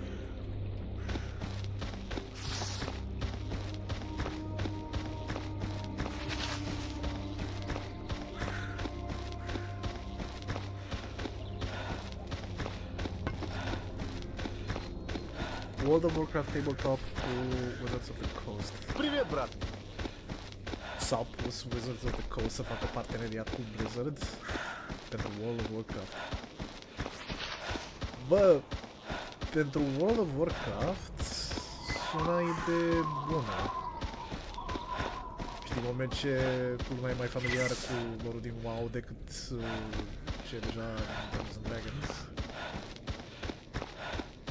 World of Warcraft tabletop cu Wizards of the Coast. Привет, брат. S-au pus Wizards of the Coast să facă parteneriat cu Blizzard pentru World of Warcraft. Bă, pentru World of Warcraft sună idee bună. Și din moment ce lumea e mai familiară cu lore din WoW decât ce e deja Dungeons & Dragons,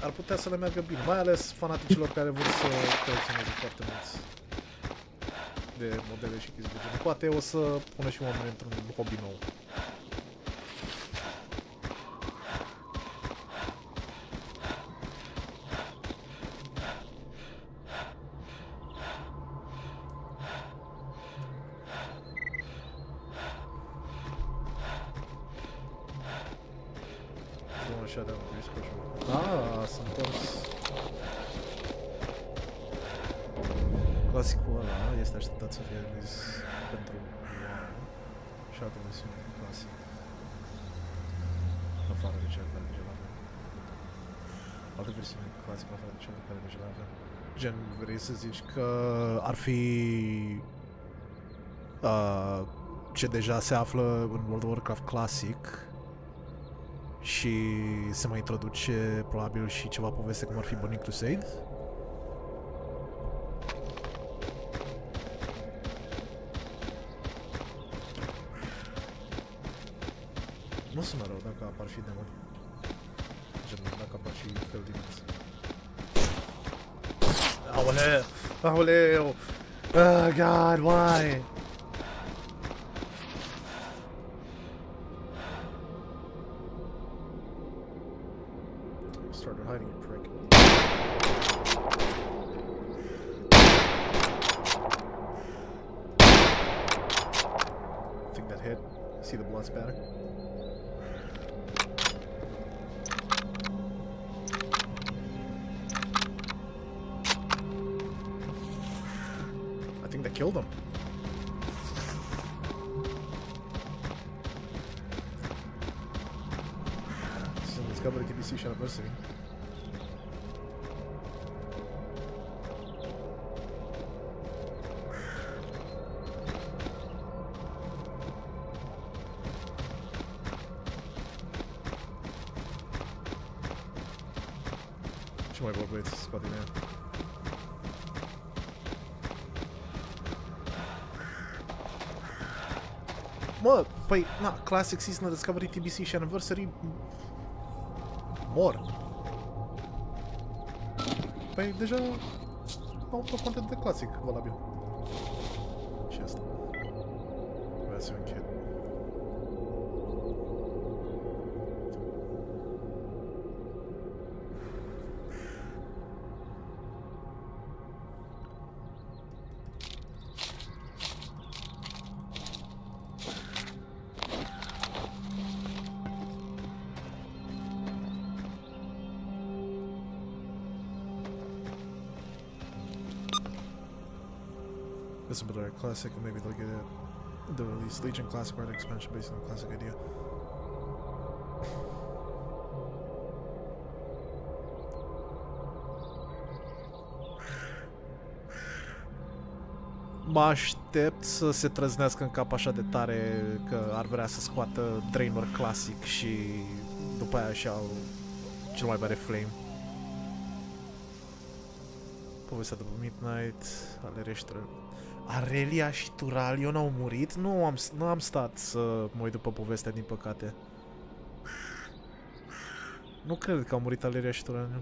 ar putea să le meargă bine, mai ales fanaticilor care vor să colecționeze foarte mulți de modele și chestii de genul. Poate o să pună și oamenii într-un hobby nou. Așa de s-a întors. Clasicul ăla este așteptat să fie release pentru WoW și alte versiuni de clasic. În afară de cele care deja l-avem. Alte versiuni de clasic în afară de cele care deja l-avem. Gen, vrei să zici că ar fi ce deja se află în World of Warcraft Classic și se mai introduce probabil și ceva poveste cum ar fi Burning Crusade? Nu sună rău dacă apar și demoni. Gen, dacă apar și fel din asta. Aoleu! Aoleu! Oh, God, why? Started hiding, you prick. I think that hit. See the blood spatter? I think that killed him. This is discovered at TBC University. Ce mai vorbeți, spate mea? Mă, păi, na, Classic Season, Discovery, TBC și Anniversary mor. Păi, deja au tot content de Classic valabil. Și asta. Vreau să închid. This will be like Classic, and maybe they'll get it. The release Legion Classic Red expansion based on the Classic idea. Mă aștept să se trăznească în cap așa de tare că ar vrea să scoată Draenor Classic și după aia și au cel mai mare flame. Povestea după Midnight, Arelia și Turalio n-au murit? Nu am stat să mă uit după povestea, din păcate. Nu cred că au murit Arelia și Turalio.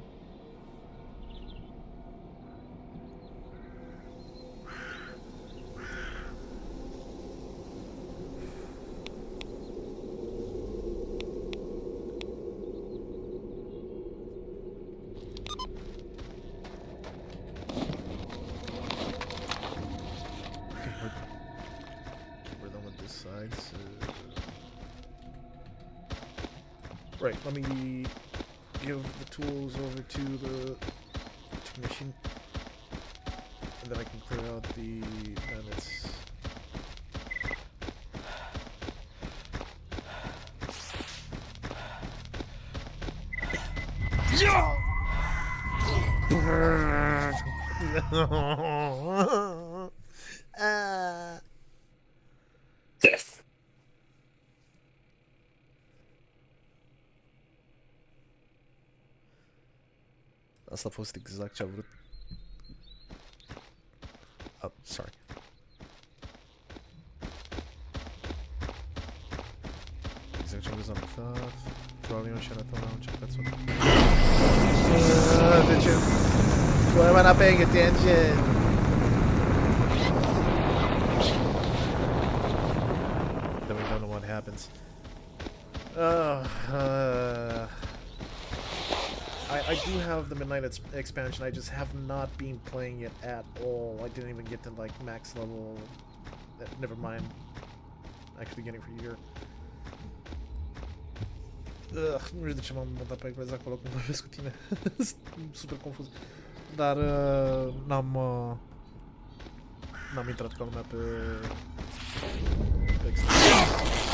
Right, let me give the tools over to the technician, and then I can clear out the bandits. Death. Asta a fost exact ce a vrut. Oh, sorry. Exact ce am vrut să am uitat. Probabil nu și arătat la început să... De ce? Why am I not paying attention? Then we don't know what happens. I do have the Midnight expansion, I just have not been playing it at all. I didn't even get to like max level. Never mind. Actually getting for here. Nu știu de ce m-am mutat pe exact acolo cum vorbesc cu tine. Sunt super confuz. Dar n-am intrat ca lumea pe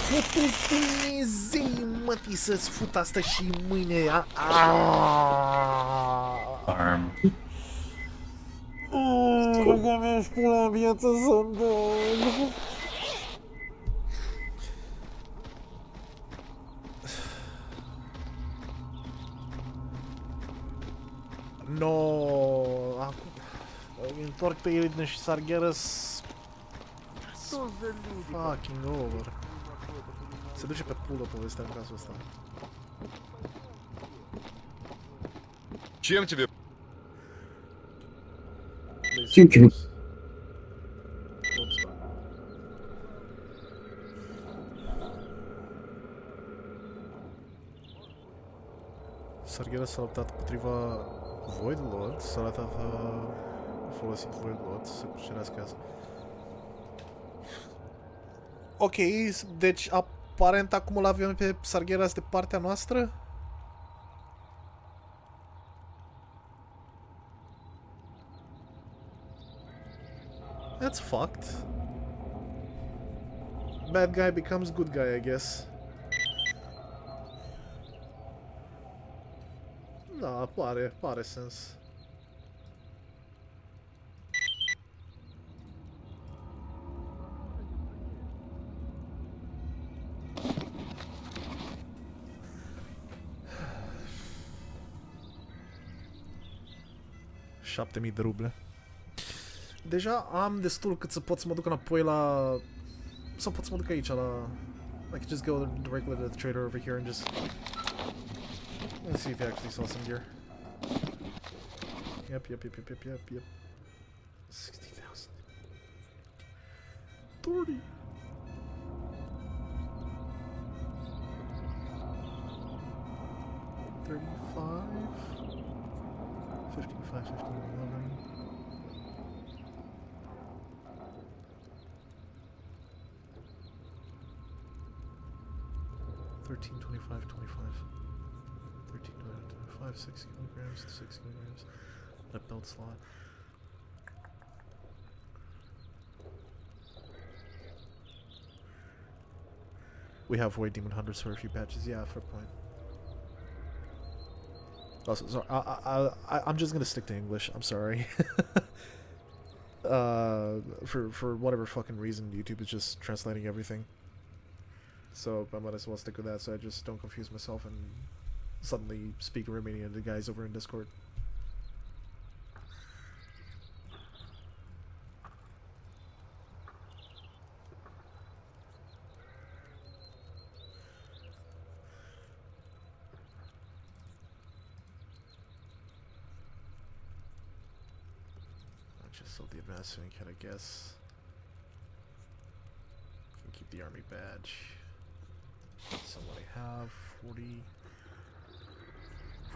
Putul Dumnezei, mătii, să-ți fut asta și mâine. Arm. Băga mea și pula în viață să-mi dă. No, acum îi întorc pe Iridian și Sargeras. Fucking over. Se duce pe pulă povestea în cazul ăsta. Чем тебе? Чим-чим. Sargeras s-a luptat împotriva Void Lord, s-a arătat folosind Void Lord să cucerească asta. Ok, deci aparent acum îl avem pe Sargeras de partea noastră? That's fucked. Bad guy becomes good guy, I guess. Da, pare sens. $7,000 de ruble. Deja am destul cât să pot să mă duc înapoi la... Sau pot să mă duc aici la... I could just go directly to the trader over here and just... Let's see if he actually saw some gear. Yep. 60,000. 30. $35. 15, 11. 13, 25, 25. 13, 25, 6 kilograms to 6 kilograms. A belt slot. We have Void Demon Hunters for a few patches. Yeah, fair point. Also, sorry, I'm just gonna stick to English. I'm sorry. For whatever fucking reason, YouTube is just translating everything. So I might as well stick with that, so I just don't confuse myself and suddenly speak Romanian to the guys over in Discord. Just sold the advanced swing kit, I guess. Can keep the army badge. So what I have,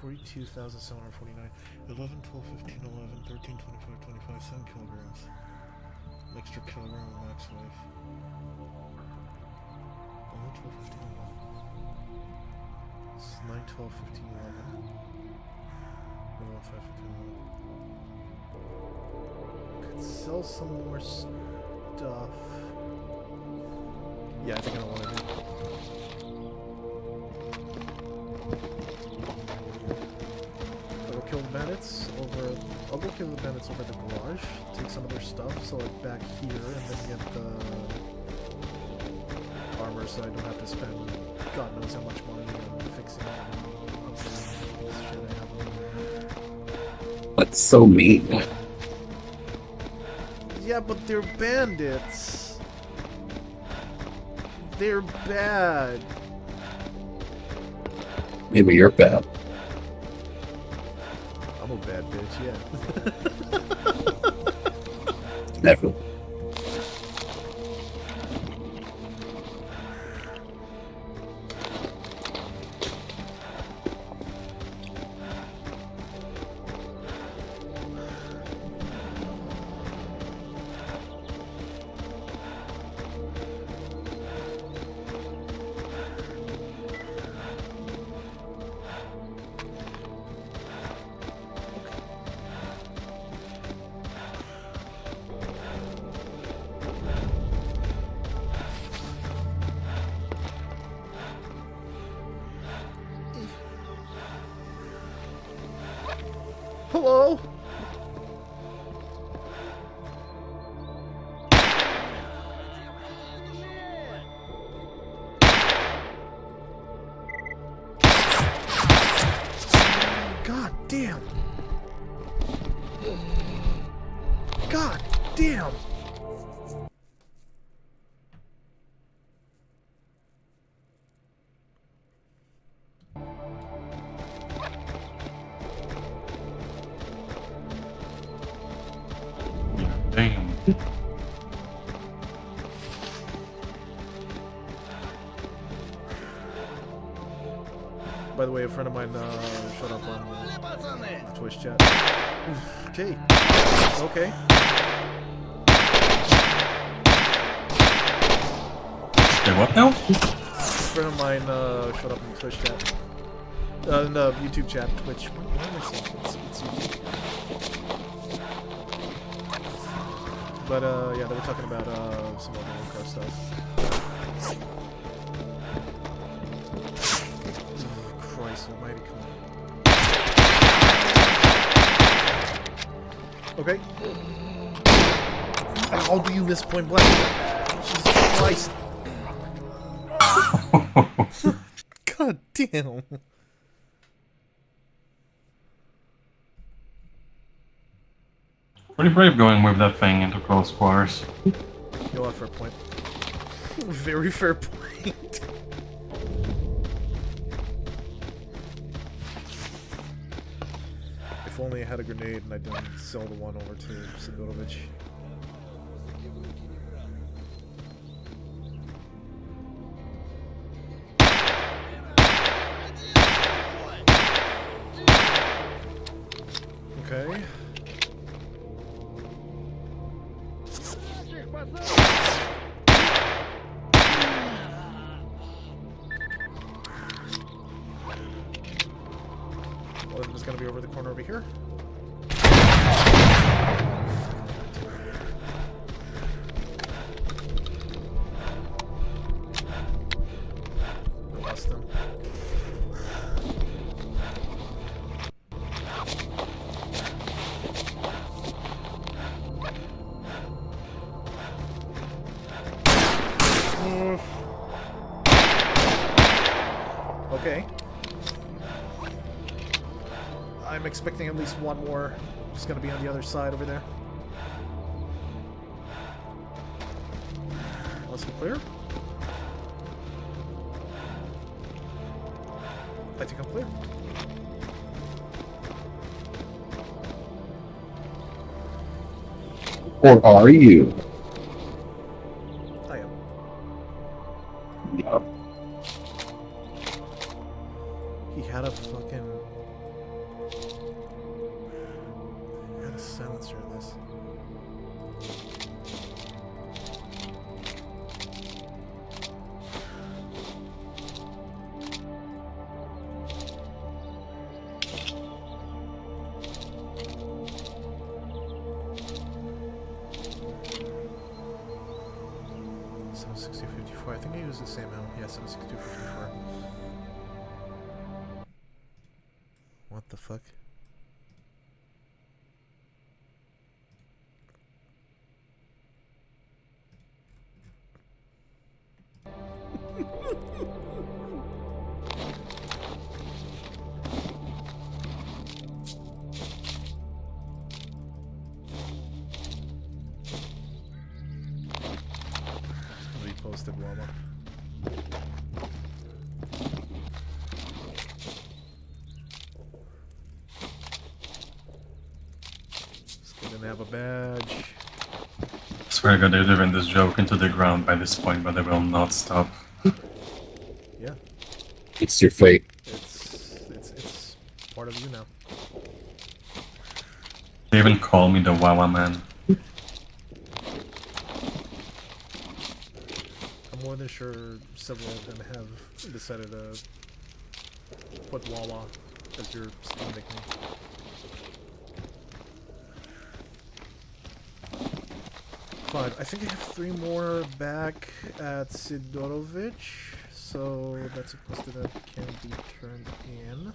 42,749. 11, 12, 15, 11, 13, 25, 25, 7 kilograms. An extra kilogram of max life. 11, 12, 15, 11. This is 9, 12, 15, 11. 11, 5, 15, 11. Could sell some more stuff. Yeah, I think I know what I do. Kill the bandit. bandits over. I'll go kill the bandits over the garage, take some of their stuff, so like back here, and then get the armor so I don't have to spend God knows how much money on fixing it and upgrading this shit I have over there. That's so mean. Yeah, but they're bandits. They're bad. Maybe you're bad. I'm a bad bitch, yeah. Never. Hello? God damn. God damn. Damn. By the way, a friend of mine showed up on the Twitch chat. Okay. Okay. Okay, what now? A friend of mine showed up in the Twitch chat. In the YouTube chat, Twitch. Why am I saying it's YouTube? But yeah, they were talking about some other Minecraft stuff. Oh, Christ almighty, come on. Okay. How do you miss point blank? Jesus Christ. God damn. Pretty brave going with that thing into close quarters. You'll have fair point. Very fair point. If only I had a grenade and I didn't sell the one over to Sidorovich. Okay. One of them is going to be over the corner over here. I lost him. Okay. I'm expecting at least one more. Just gonna be on the other side over there. Let's clear. I think I'm clear. Or are you? I am. No. He had a fucking... He had a silencer in this. I think I used the same ammo. Yeah, 76254. What the fuck? toasted Wawa. Still didn't have a badge. Swear to God, they're driving this joke into the ground by this point, but they will not stop. Yeah, It's your fate. it's part of you now. They even call me the Wawa Man. I'm more than sure several of them have decided to put Wawa as your Steam nickname. Fine, I think I have 3 more back at Sidorovich, so that's a poster that can be turned in.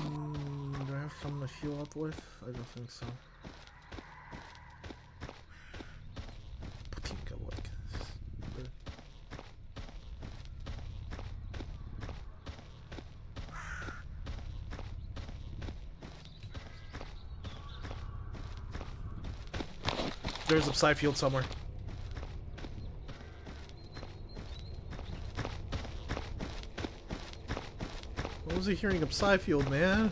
Do I have some to heal up with? I don't think so. Putinka, like. There's a Psy field somewhere. What was he hearing of Psy field, man?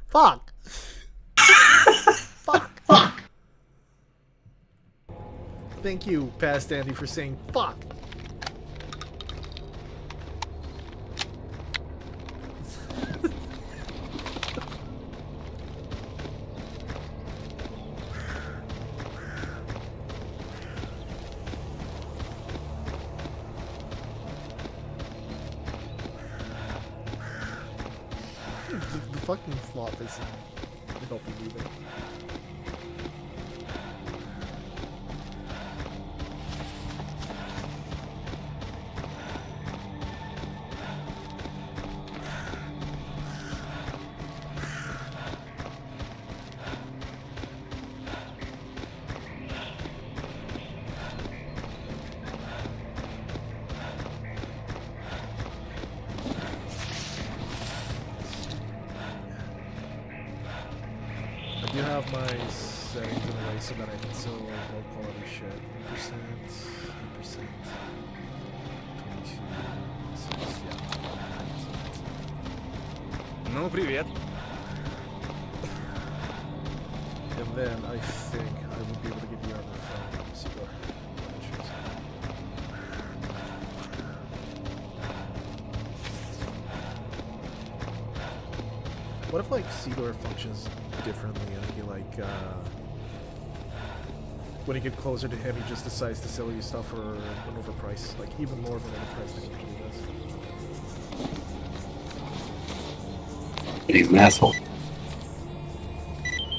Fuck! Fuck! Thank you, Past Andy, for saying fuck! The fucking flop isn't helping either. I do have my settings in a way so that I can still low quality shit. 8%, 8%, 22, 6, yeah. Ну, привет. And then I think I would be able to get the armor from Sigor. What if like Sigor functions differently and he like when you get closer to him he just decides to sell you stuff for an overprice, like even more of an overprice than he usually does. He's an asshole.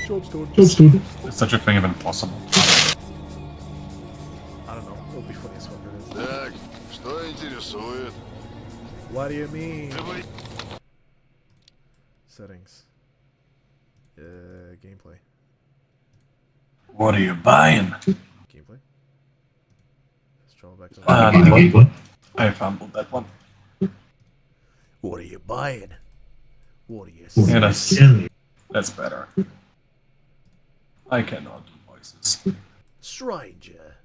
Job's done. Is such a thing even possible? I don't know. It'll be funny as fuck it is. Так, что интересует? What do you mean? Давай. Settings. Gameplay. What are you buying? Gameplay. Let's travel back to No. I fumbled that one. What are you buying? What are you Yeah, selling? that's better. I cannot do voices. Stranger.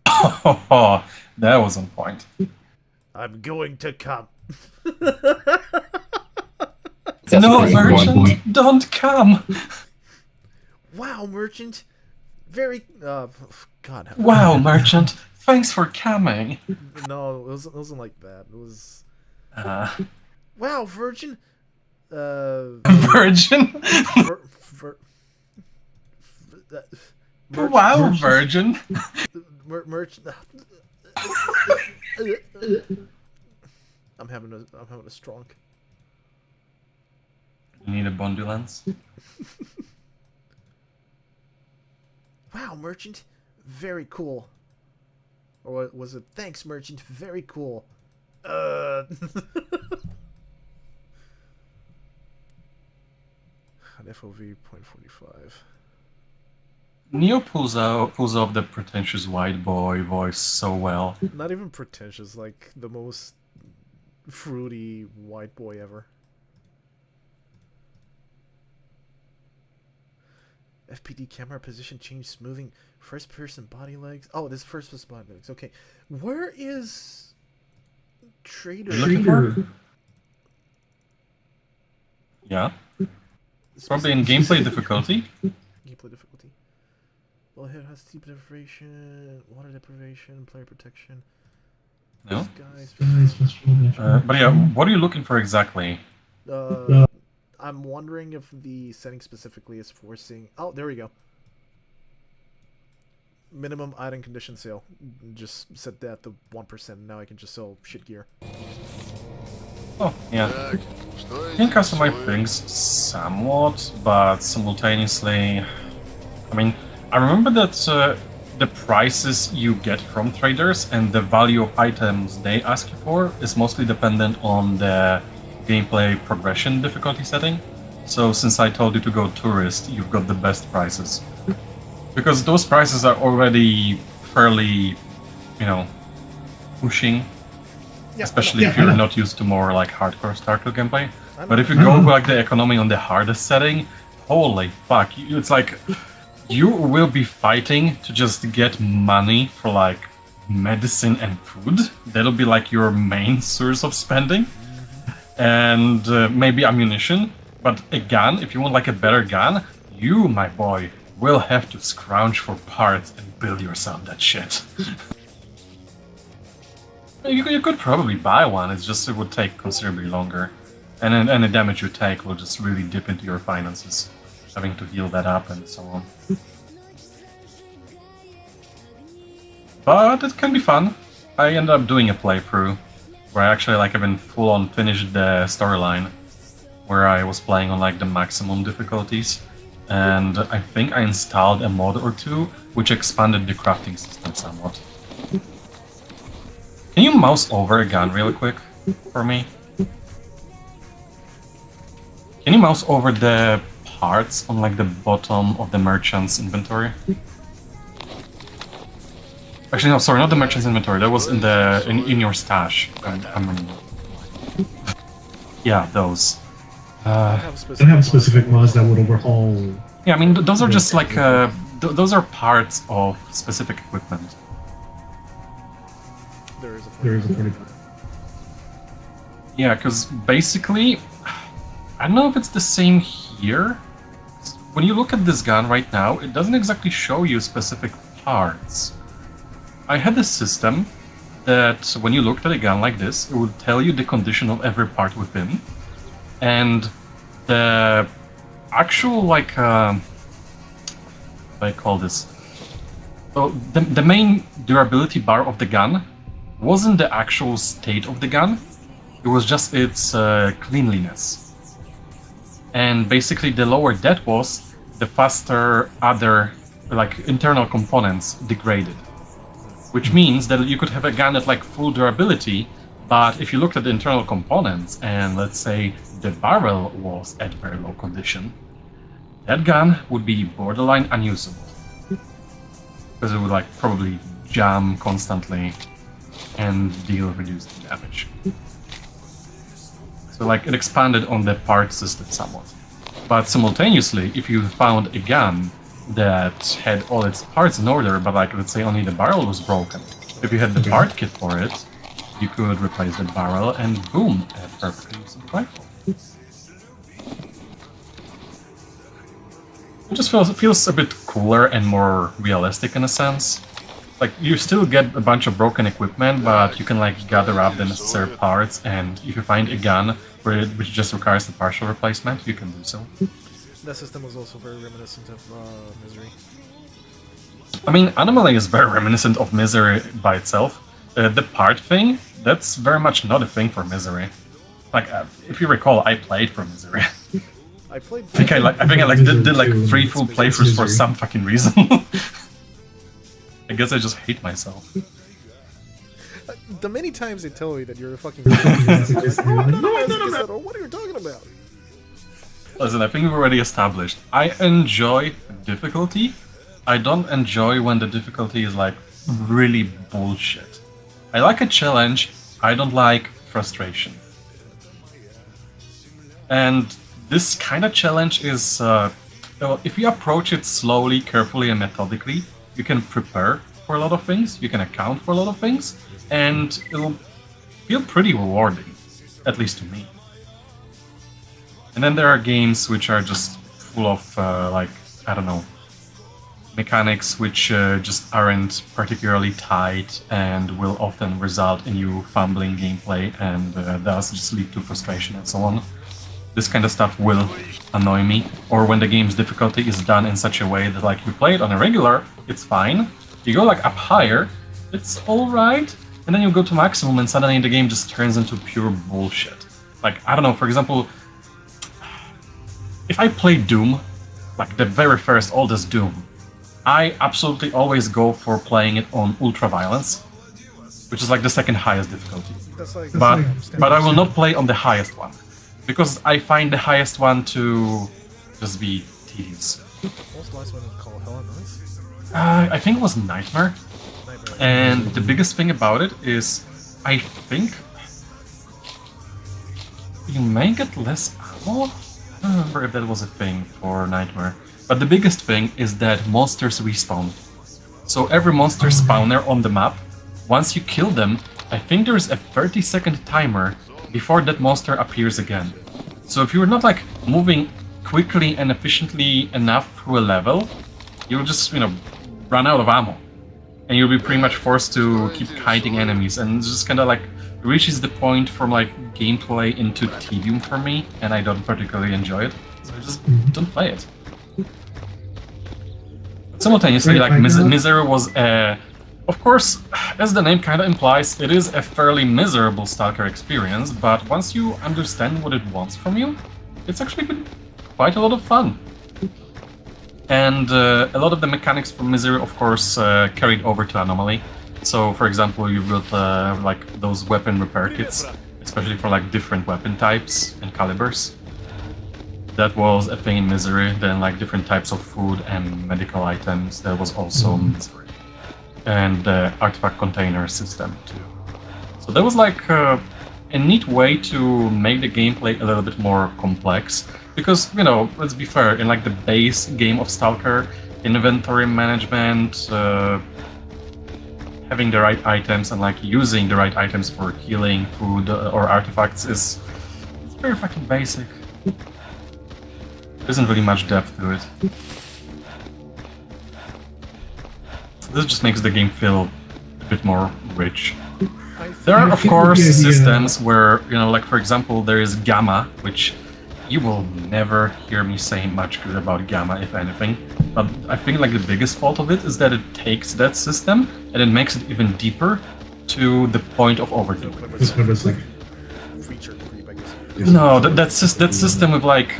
Oh, that was on point. I'm going to come. That's No, a pretty good merchant, don't come. Wow, merchant. Very God. Wow, merchant, thanks for coming. No, it wasn't like that. It was Uh, wow, virgin. virgin? Vir, vir, merch- Wow, virgin. merchant. I'm having a strong. You need a bondulance? Wow, merchant. Very cool. Or was it, thanks, merchant, very cool. An FOV 0.45. Neo pulls off the pretentious white boy voice so well. Not even pretentious, like the most fruity white boy ever. FPD camera position change, smoothing, first person body legs. Oh, this is first person body legs. Okay, where is Trader? Yeah. Probably in gameplay difficulty. Gameplay difficulty. Well, it has steep deprivation, water deprivation, player protection. No. Guys, But yeah, what are you looking for exactly? I'm wondering if the setting specifically is forcing. Oh, there we go. Minimum item condition sale. Just set that to 1%. Now I can just sell shit gear. Oh, yeah. Так, что You can customize интересует? things somewhat, but simultaneously... I mean, I remember that the prices you get from traders and the value of items they ask you for is mostly dependent on the gameplay progression difficulty setting. So since I told you to go tourist, you've got the best prices. Because those prices are already fairly, you know, pushing. Especially if you're not used to more like hardcore Startle gameplay. But if you go with like the economy on the hardest setting, holy fuck, it's like you will be fighting to just get money for like medicine and food. That'll be like your main source of spending. And maybe ammunition. But a gun, if you want like a better gun, you, my boy, will have to scrounge for parts and build yourself that shit. You could probably buy one, it's just it would take considerably longer. And the damage you take will just really dip into your finances, having to heal that up and so on. But it can be fun. I ended up doing a playthrough where I actually like even full on finished the storyline, where I was playing on like the maximum difficulties, and I think I installed a mod or two which expanded the crafting system somewhat. Can you mouse over a gun really quick for me? Can you mouse over the parts on like the bottom of the merchant's inventory? Actually, no, sorry, not the merchant's inventory. That was in the in your stash. Yeah, those. I don't have specific mods that would overhaul. Yeah, I mean those are just like those are parts of specific equipment. There is a There is a pretty. Yeah, because basically, I don't know if it's the same here. When you look at this gun right now, it doesn't exactly show you specific parts. I had this system that when you looked at a gun like this, it would tell you the condition of every part within, and the actual like what do I call this? So the main durability bar of the gun wasn't the actual state of the gun, it was just its cleanliness. And basically the lower that was, the faster other like internal components degraded. Which means that you could have a gun at like full durability, but if you looked at the internal components and let's say the barrel was at very low condition, that gun would be borderline unusable. Because it would like probably jam constantly and deal reduced damage. So like it expanded on the part system somewhat. But simultaneously, if you found a gun that had all its parts in order, but like let's say only the barrel was broken, if you had the part kit for it, you could replace the barrel and boom, a perfectly usable rifle. It just feels a bit cooler and more realistic in a sense. Like, you still get a bunch of broken equipment, but you can like gather up the necessary parts, and if you find a gun which just requires a partial replacement, you can do so. That system was also very reminiscent of Misery. I mean, Anomaly is very reminiscent of Misery by itself. The part thing, that's very much not a thing for Misery. Like, if you recall, I played for Misery. I played. I think I did like 3 full playthroughs for some fucking reason. I guess I just hate myself. the many times they tell me that you're a fucking masochist, like, oh, I'm not a masochist at all. What are you talking about? Listen, I think we've already established. I enjoy difficulty. I don't enjoy when the difficulty is like really bullshit. I like a challenge. I don't like frustration. And this kind of challenge is, if you approach it slowly, carefully, and methodically, you can prepare for a lot of things, you can account for a lot of things, and it'll feel pretty rewarding, at least to me. And then there are games which are just full of, like, I don't know, mechanics which just aren't particularly tight and will often result in you fumbling gameplay and thus just lead to frustration and so on. This kind of stuff will annoy me. Or when the game's difficulty is done in such a way that, like, you play it on a regular, it's fine. You go, like, up higher, it's alright. And then you go to maximum and suddenly the game just turns into pure bullshit. Like, I don't know, for example, if I play Doom, like the very first oldest Doom, I absolutely always go for playing it on ultra violence, which is like the second highest difficulty. That's like, But I will not play on the highest one, because I find the highest one to just be tedious. what was the last one called? Hell on Noise? I think it was Nightmare, and the biggest thing about it is, I think you may get less ammo. I don't remember if that was a thing for Nightmare. But the biggest thing is that monsters respawn. So every monster spawner on the map, once you kill them, I think there's a 30-second timer before that monster appears again. So if you're not like moving quickly and efficiently enough through a level, you'll just, you know, run out of ammo. And you'll be pretty much forced to keep kiting enemies, and it's just kind of like reaches the point from like gameplay into tedium for me, and I don't particularly enjoy it. So I just don't play it. Simultaneously, like Misery was a, of course, as the name kind of implies, it is a fairly miserable Stalker experience, but once you understand what it wants from you, it's actually been quite a lot of fun. And a lot of the mechanics from Misery, of course, carried over to Anomaly. So, for example, you've got like those weapon repair kits, especially for like different weapon types and calibers. That was a thing in Misery. Then like different types of food and medical items, that was also Misery. And the artifact container system too. So that was like a neat way to make the gameplay a little bit more complex. Because, you know, let's be fair, in like the base game of Stalker, inventory management, having the right items and like using the right items for healing, food, or artifacts it's very fucking basic. There isn't really much depth to it. This just makes the game feel a bit more rich. There are, of course, systems where, you know, like for example, there is Gamma, which you will never hear me say much good about Gamma, if anything. But I think like the biggest fault of it is that it takes that system and it makes it even deeper to the point of overdoing it. Feature creep, I guess. No, that system with like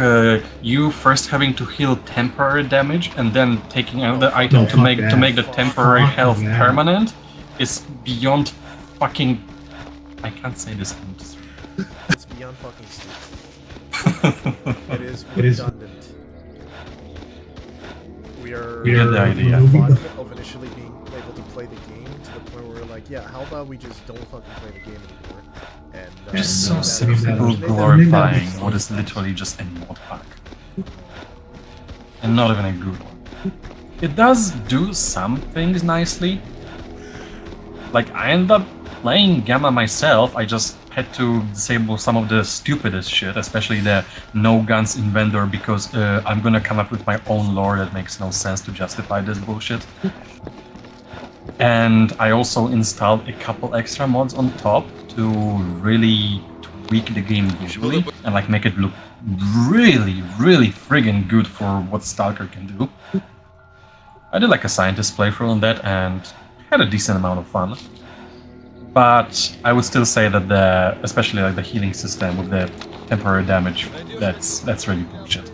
you first having to heal temporary damage and then taking another item to make the temporary health permanent is beyond fucking. I can't say this. It's beyond fucking stupid. It is redundant. We are the idea. fond of initially being able to play the game to the point where we're like, yeah, how about we just don't fucking play the game anymore? And I'm just so sick of people glorifying what is literally just a mod pack. And not even a good one. It does do some things nicely. Like, I ended up playing Gamma myself, I just had to disable some of the stupidest shit, especially the no guns in vendor, because I'm gonna come up with my own lore that makes no sense to justify this bullshit. And I also installed a couple extra mods on top to really tweak the game visually and like make it look really, really friggin' good for what Stalker can do. I did like a scientist playthrough on that and had a decent amount of fun. But I would still say that especially like the healing system with the temporary damage, that's really bullshit.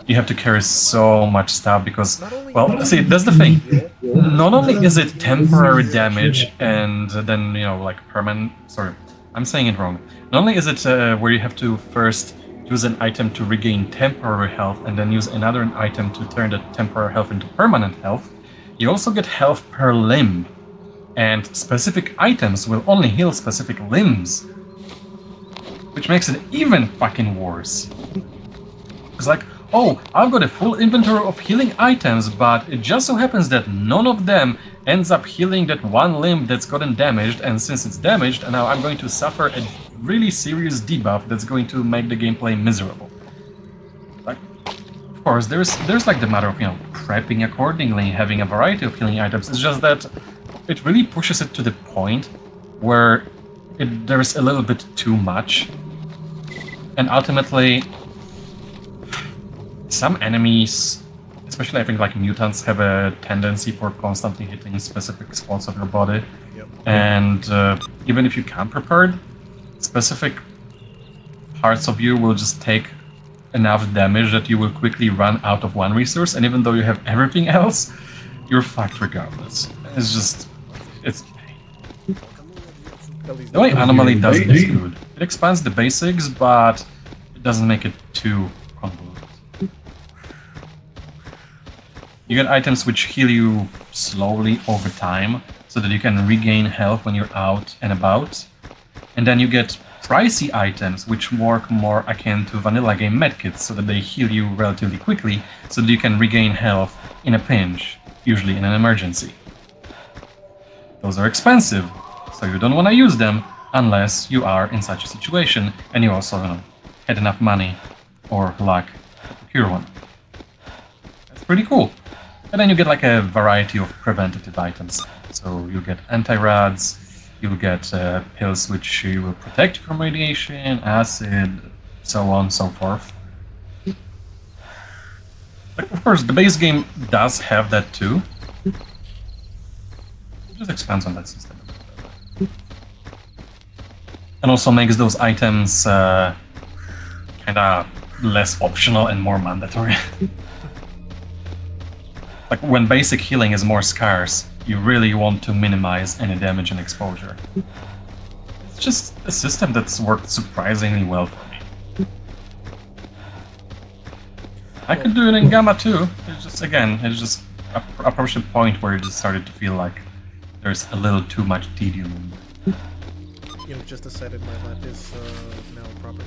you have to carry so much stuff because, Not only well, see, that's the thing. heal, Not only is it temporary damage and then, you know, like permanent. Sorry, I'm saying it wrong. Not only is it where you have to first use an item to regain temporary health and then use another item to turn the temporary health into permanent health, you also get health per limb. And specific items will only heal specific limbs. Which makes it even fucking worse. It's like, oh, I've got a full inventory of healing items, but it just so happens that none of them ends up healing that one limb that's gotten damaged, and since it's damaged, now I'm going to suffer a really serious debuff that's going to make the gameplay miserable. Like, of course, there's like the matter of, you know, prepping accordingly, having a variety of healing items. It's just that it really pushes it to the point where there's a little bit too much. And ultimately, some enemies, especially I think like mutants, have a tendency for constantly hitting specific spots of your body. Yep. And even if you come prepared, specific parts of you will just take enough damage that you will quickly run out of one resource, and even though you have everything else, you're fucked regardless. It's just... it's... The way Anomaly does it is good. It expands the basics, but it doesn't make it too convoluted. You get items which heal you slowly over time, so that you can regain health when you're out and about. And then you get pricey items which work more akin to vanilla game medkits, so that they heal you relatively quickly, so that you can regain health in a pinch, usually in an emergency. Those are expensive, so you don't want to use them unless you are in such a situation and you also, you know, had enough money or luck to procure one. That's pretty cool. And then you get like a variety of preventative items. So you'll get anti-rads, you'll get pills which will protect you from radiation, acid, so on and so forth. Like, of course, the base game does have that too. It just expands on that system. And also makes those items kinda less optional and more mandatory. Like when basic healing is more scarce, you really want to minimize any damage and exposure. It's just a system that's worked surprisingly well for me. I could do it in Gamma too. It's just, again, it's just approached a point where it just started to feel like there's a little too much tedium in it. You know, just decided my lap is now proper.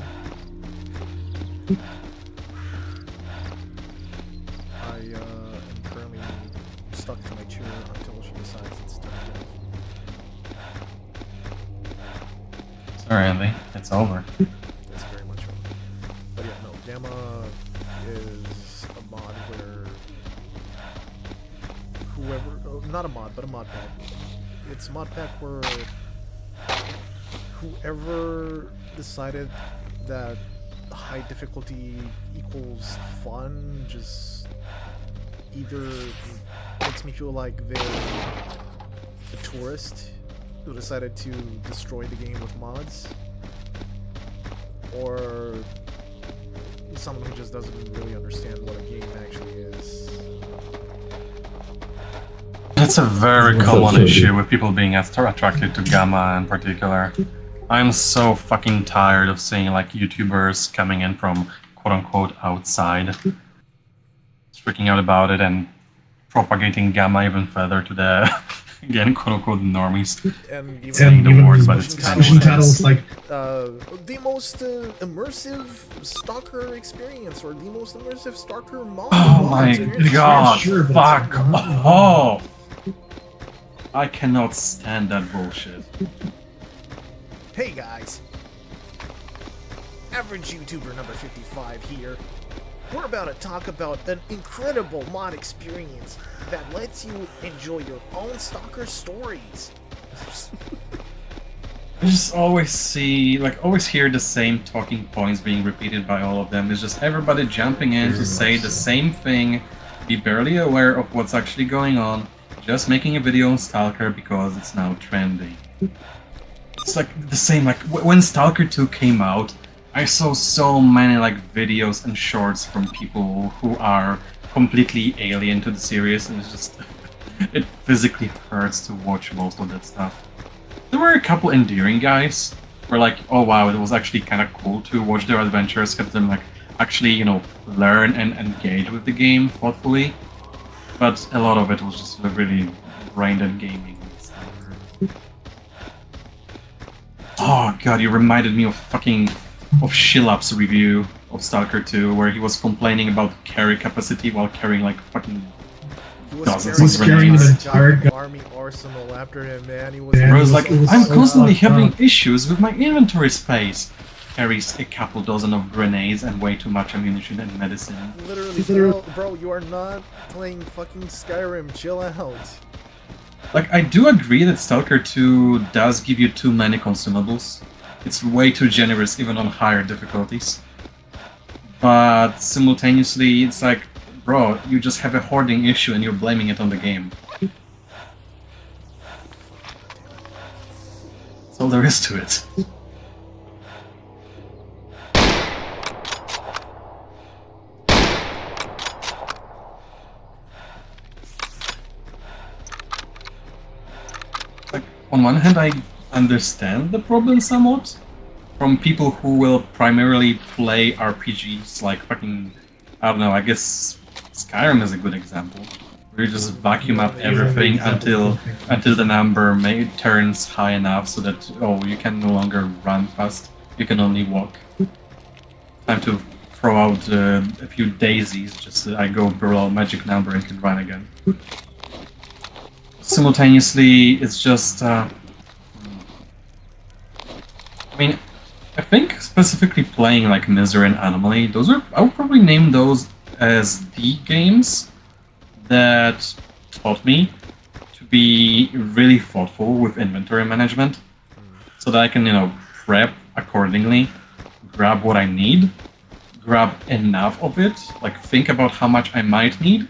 I am currently stuck to my chair until she decides it's time to. Sorry, Andy. It's over. It's very much over. But yeah, no, Gamma is a mod where whoever, not a mod, but a mod pack. It's a mod pack where whoever decided that high difficulty equals fun just either makes me feel like they're a tourist who decided to destroy the game with mods, or someone who just doesn't really understand what a game actually is. It's a very common issue with people being attracted to Gamma in particular. I'm so fucking tired of seeing like YouTubers coming in from quote-unquote outside, freaking out about it and propagating Gamma even further to the, again, quote-unquote normies. And even Saying the even word, but it's kind of titles like the most immersive Stalker experience, or the most immersive Stalker mod. Oh my experience. god, Sure, but it's fuck off! I cannot stand that bullshit. Hey guys, average YouTuber number 55 here. We're about to talk about an incredible mod experience that lets you enjoy your own Stalker stories. I just always see, like, always hear the same talking points being repeated by all of them. It's just everybody jumping in to say the same thing, be barely aware of what's actually going on, just making a video on Stalker because it's now trendy. It's like the same, like, when Stalker 2 came out, I saw so many like videos and shorts from people who are completely alien to the series, and it's just it physically hurts to watch most of that stuff. There were a couple endearing guys where like, oh wow, it was actually kind of cool to watch their adventures, have them like actually, you know, learn and engage with the game thoughtfully. But a lot of it was just really brain-dead gaming. Oh god, you reminded me of Shilap's review of Stalker 2, where he was complaining about carry capacity while carrying like fucking He was dozens of carrying grenades. an entire an army arsenal after him, man. He was. Yeah, Where I was it like, was I'm so constantly fucked having up. issues with my inventory space. Carries a couple dozen of grenades and way too much ammunition and medicine. Literally, bro, you are not playing fucking Skyrim. Chill out. Like, I do agree that Stalker 2 does give you too many consumables. It's way too generous even on higher difficulties. But simultaneously, it's like, bro, you just have a hoarding issue and you're blaming it on the game. That's all there is to it. Like, on one hand, I understand the problem somewhat. From people who will primarily play RPGs like fucking, I don't know, I guess Skyrim is a good example. Where you just vacuum up everything until the number turns high enough so that, oh, you can no longer run fast, you can only walk. Time to throw out a few daisies just so I go below magic number and can run again. Simultaneously, it's just, I mean, I think specifically playing like Misery and Anomaly, I would probably name those as the games that taught me to be really thoughtful with inventory management, so that I can, you know, prep accordingly, grab what I need, grab enough of it, like think about how much I might need,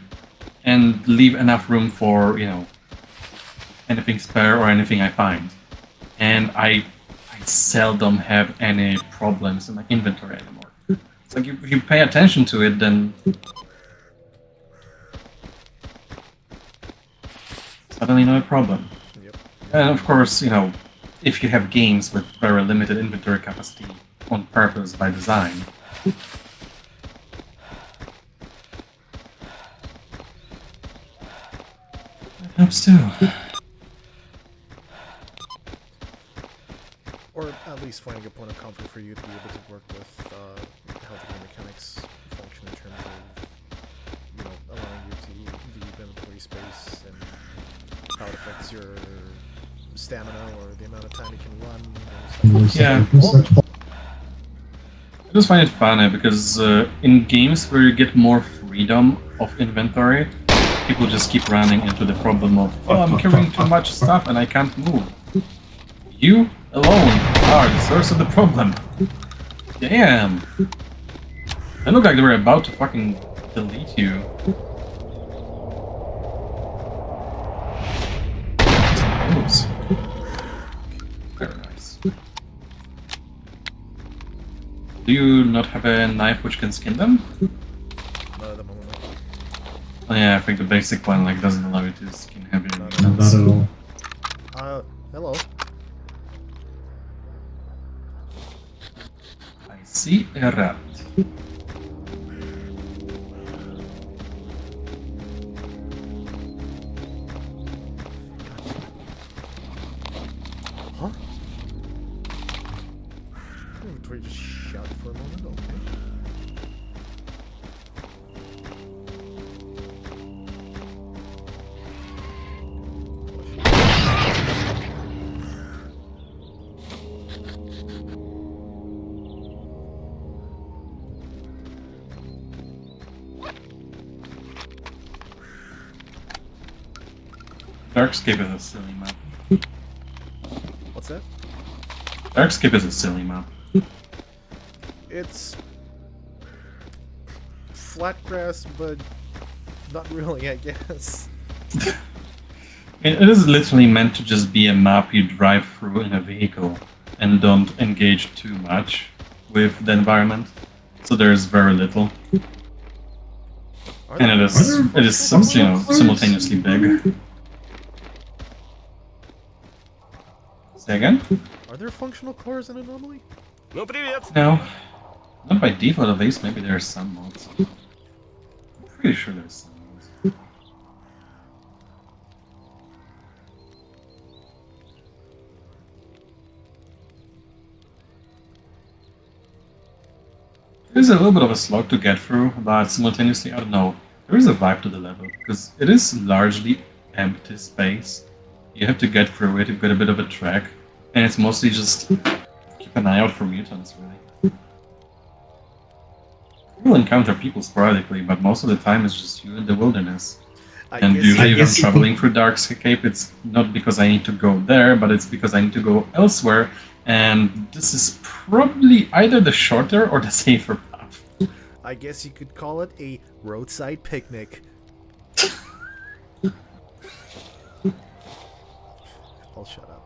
and leave enough room for, you know, anything spare or anything I find. And I seldom have any problems in my inventory anymore. It's like if you pay attention to it, then suddenly not a problem. Yep. And of course, you know, if you have games with very limited inventory capacity on purpose by design, that helps too. Or at least finding a point of comfort for you to be able to work with how the game mechanics function in terms of, you know, allowing you to leave inventory space and how it affects your stamina or the amount of time you can run. Or stuff. Yeah. I just find it funny because in games where you get more freedom of inventory, people just keep running into the problem of, oh, I'm carrying too much stuff and I can't move. You alone are the source of the problem. Damn. They look like they were about to fucking delete you. Oops. Very nice. Do you not have a knife which can skin them? Not at the moment. Oh yeah, I think the basic one like doesn't allow you to skin heavy. Not at all. Hello. I see a rat. Huh? Inventory just shut for a moment. Okay. Darkscape is a silly map. What's that? Darkscape is a silly map. It's flat grass, but not really, I guess. It is literally meant to just be a map you drive through in a vehicle and don't engage too much with the environment, so there's very little, Are and there it is simultaneously big. Say again? Are there functional cores in Anomaly? Ну привет. No, not by default at least. Maybe there are some mods. I'm pretty sure there's some mods. There's a little bit of a slog to get through, but simultaneously, I don't know. There is a vibe to the level, because it is largely empty space. You have to get through it, you've got a bit of a track, and it's mostly just keep an eye out for mutants, really. You'll encounter people sporadically, but most of the time it's just you in the wilderness. And usually if I'm traveling through Darkscape, it's not because I need to go there, but it's because I need to go elsewhere, and this is probably either the shorter or the safer path. I guess you could call it a roadside picnic. I'll shut up.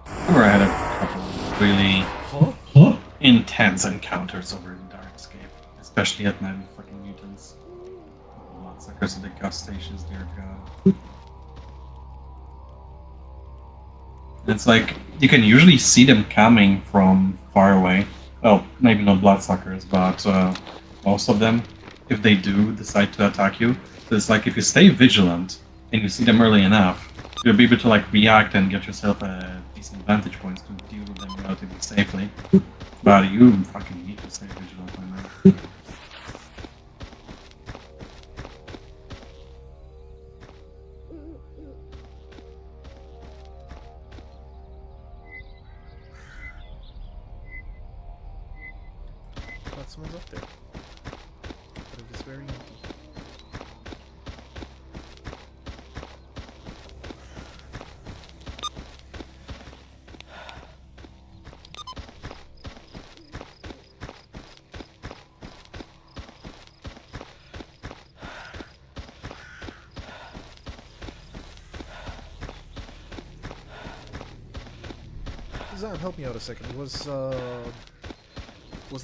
Remember I had a couple of really intense encounters over in Darkscape, especially at night with fucking mutants. Bloodsuckers at the gas stations, dear god. It's like, you can usually see them coming from far away. Well, maybe not bloodsuckers, but most of them, if they do decide to attack you. So it's like, if you stay vigilant and you see them early enough, you'll be able to like react and get yourself a decent vantage point to deal with them relatively safely. But you fucking need to stay vigilant right now. Thought someone's up there. But it is very empty. Zan, help me out a second. Was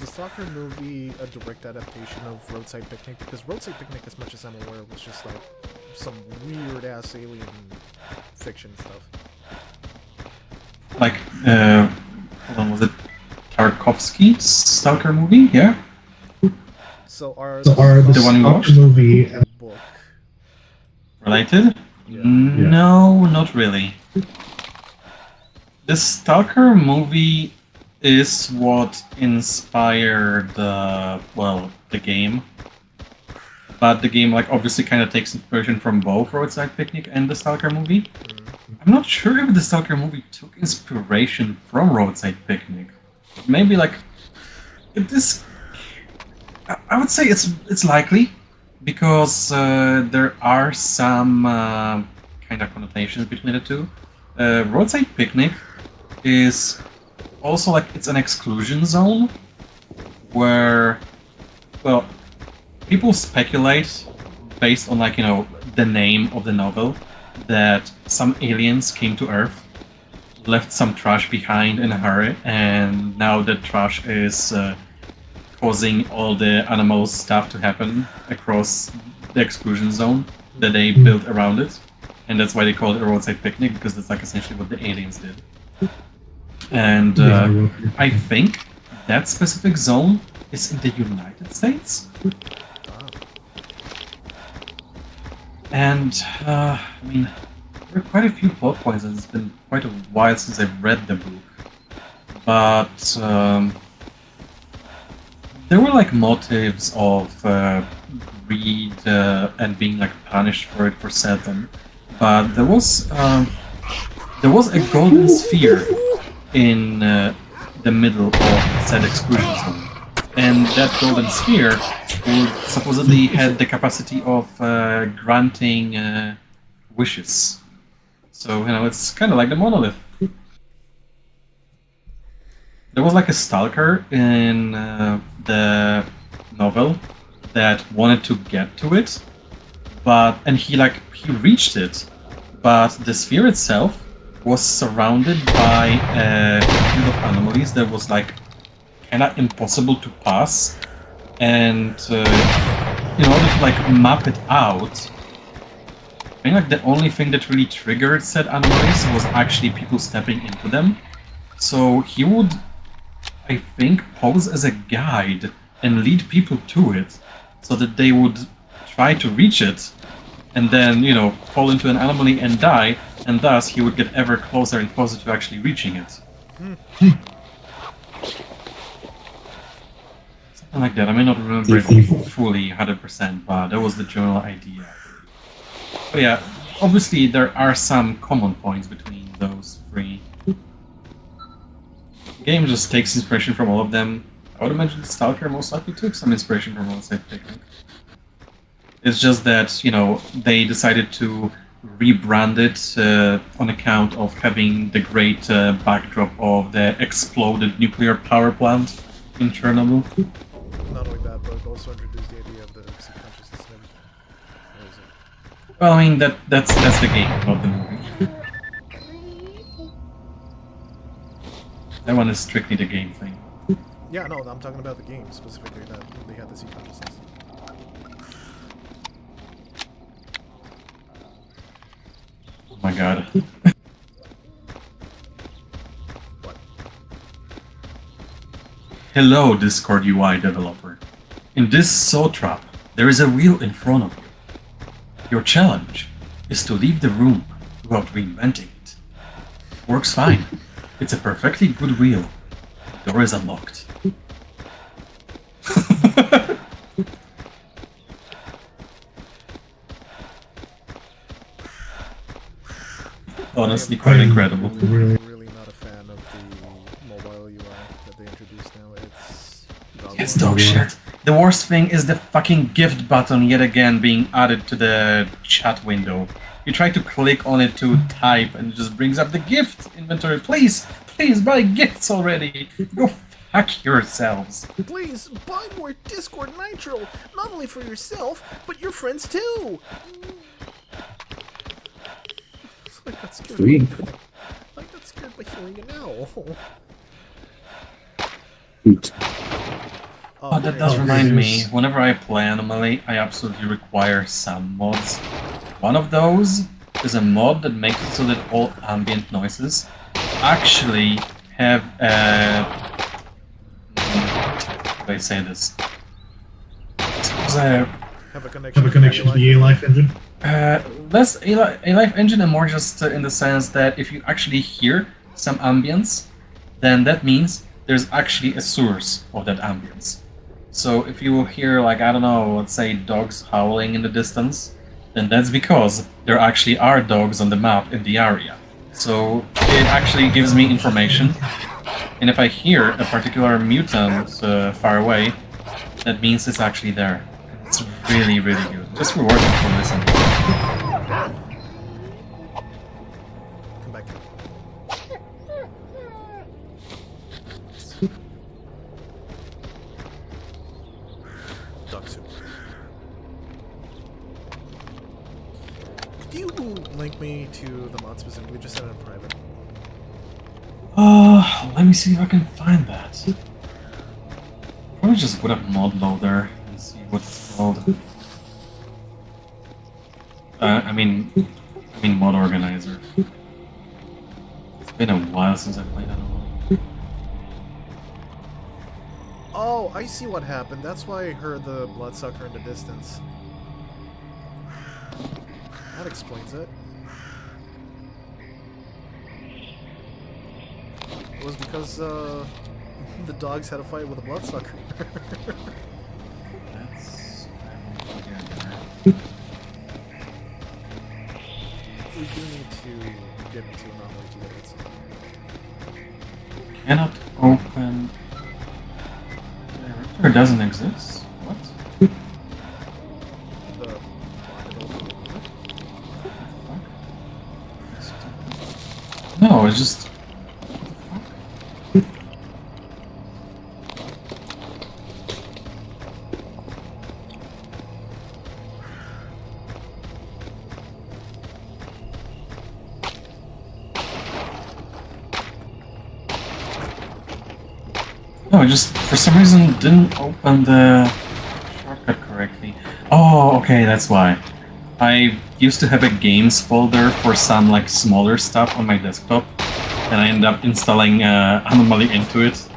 the Stalker movie a direct adaptation of Roadside Picnic? Because Roadside Picnic, as much as I'm aware, was just like some weird-ass alien fiction stuff. Like, hold on, was it Tarkovsky's Stalker movie? Yeah? So are the one you watched? movie and book Related? Yeah. No, not really. The Stalker movie is what inspired, well, the game. But the game, like, obviously kind of takes inspiration from both Roadside Picnic and the Stalker movie. I'm not sure if the Stalker movie took inspiration from Roadside Picnic. Maybe, like, this... I would say it's likely, because there are some kind of connotations between the two. Roadside Picnic is also like, it's an exclusion zone where, well, people speculate based on, like, you know, the name of the novel, that some aliens came to Earth, left some trash behind in a hurry, and now the trash is causing all the animal stuff to happen across the exclusion zone that they built around it. And that's why they call it a roadside picnic, because that's like essentially what the aliens did. And I think that specific zone is in the United States. And, I mean, there are quite a few plot points, and it's been quite a while since I've read the book. But, there were, like, motives of greed and being, like, punished for it for certain. But there was a golden sphere in the middle of said exclusion zone. And that golden sphere supposedly had the capacity of granting wishes. So, you know, it's kind of like the monolith. There was like a stalker in the novel that wanted to get to it, and he reached it, but the sphere itself was surrounded by a field of anomalies that was like kind of impossible to pass, and in order to like map it out, I think like the only thing that really triggered said anomalies was actually people stepping into them. So he would, I think, pose as a guide and lead people to it, so that they would try to reach it, and then, you know, fall into an anomaly and die, and thus he would get ever closer and closer to actually reaching it. Something like that. I may not remember it fully 100%, but that was the general idea. But yeah, obviously there are some common points between those three. The game just takes inspiration from all of them. I would imagine Stalker most likely took some inspiration from all of them. It's just that, you know, they decided to rebrand it on account of having the great backdrop of the exploded nuclear power plant in Chernobyl. Not only that, but also introduced the idea of the MC consciousness and everything. What is it? Well, I mean, that's the game, not the movie. That one is strictly the game thing. Yeah, no, I'm talking about the game specifically, that they had the C consciousness. Oh my god. What? Hello, Discord UI developer. In this saw trap, there is a wheel in front of you. Your challenge is to leave the room without reinventing it. Works fine. It's a perfectly good wheel. The door is unlocked. Honestly, quite incredible. Really? Really not a fan of the mobile UI that they introduced now. It's dog shit. The worst thing is the fucking gift button yet again being added to the chat window. You try to click on it to type and it just brings up the gift inventory. Please buy gifts already. Go fuck yourselves. Please buy more Discord Nitro, not only for yourself, but your friends too. I got scared. Sweet. I got scared by hearing an owl. Hoot. Oh, that does remind me, whenever I play Anomaly, I absolutely require some mods. One of those is a mod that makes it so that all ambient noises actually have a... How do I say this? Have a connection. Have a connection to the A-Life engine? Less a life engine and more just in the sense that if you actually hear some ambience, then that means there's actually a source of that ambience. So if you hear, like, I don't know, let's say dogs howling in the distance, then that's because there actually are dogs on the map in the area. So it actually gives me information, and if I hear a particular mutant far away, that means it's actually there. It's really, really good. Just reward me for listening. Come back. Dog soup. Could you link me to the mod specifically? Just send it in private. Let me see if I can find that. Probably just put up mod loader and see what it's called. I mean mod organizer. It's been a while since I played Anomaly. Oh, I see what happened. That's why I heard the bloodsucker in the distance. That explains it. It was because the dogs had a fight with a bloodsucker. That's... We do need to get into Anomaly to get it. Cannot open... The director doesn't exist? What? The No, it's just... No, it just for some reason didn't open the shortcut correctly. Oh, okay, that's why. I used to have a games folder for some like smaller stuff on my desktop, and I ended up installing Anomaly into it.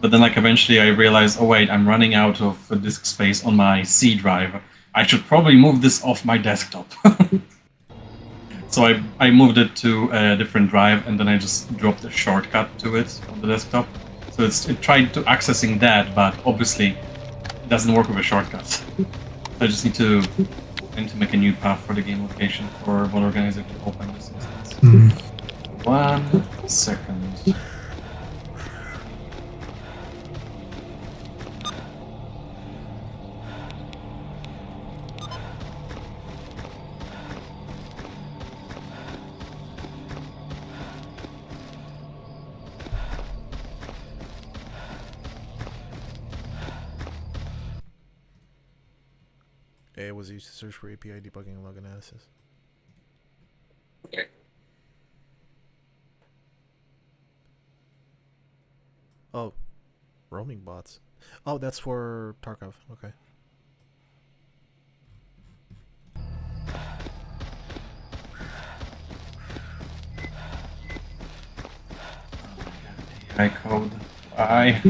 But then like eventually I realized, oh wait, I'm running out of disk space on my C drive. I should probably move this off my desktop. So I moved it to a different drive, and then I just dropped a shortcut to it on the desktop. So it tried to accessing that, but obviously it doesn't work with a shortcut. So I just need to make a new path for the game location for Mod Organizer to open this instance. 1 second. A was used to search for API debugging and log analysis. Okay. Oh, roaming bots. Oh, that's for Tarkov. Okay. AI code. Bye.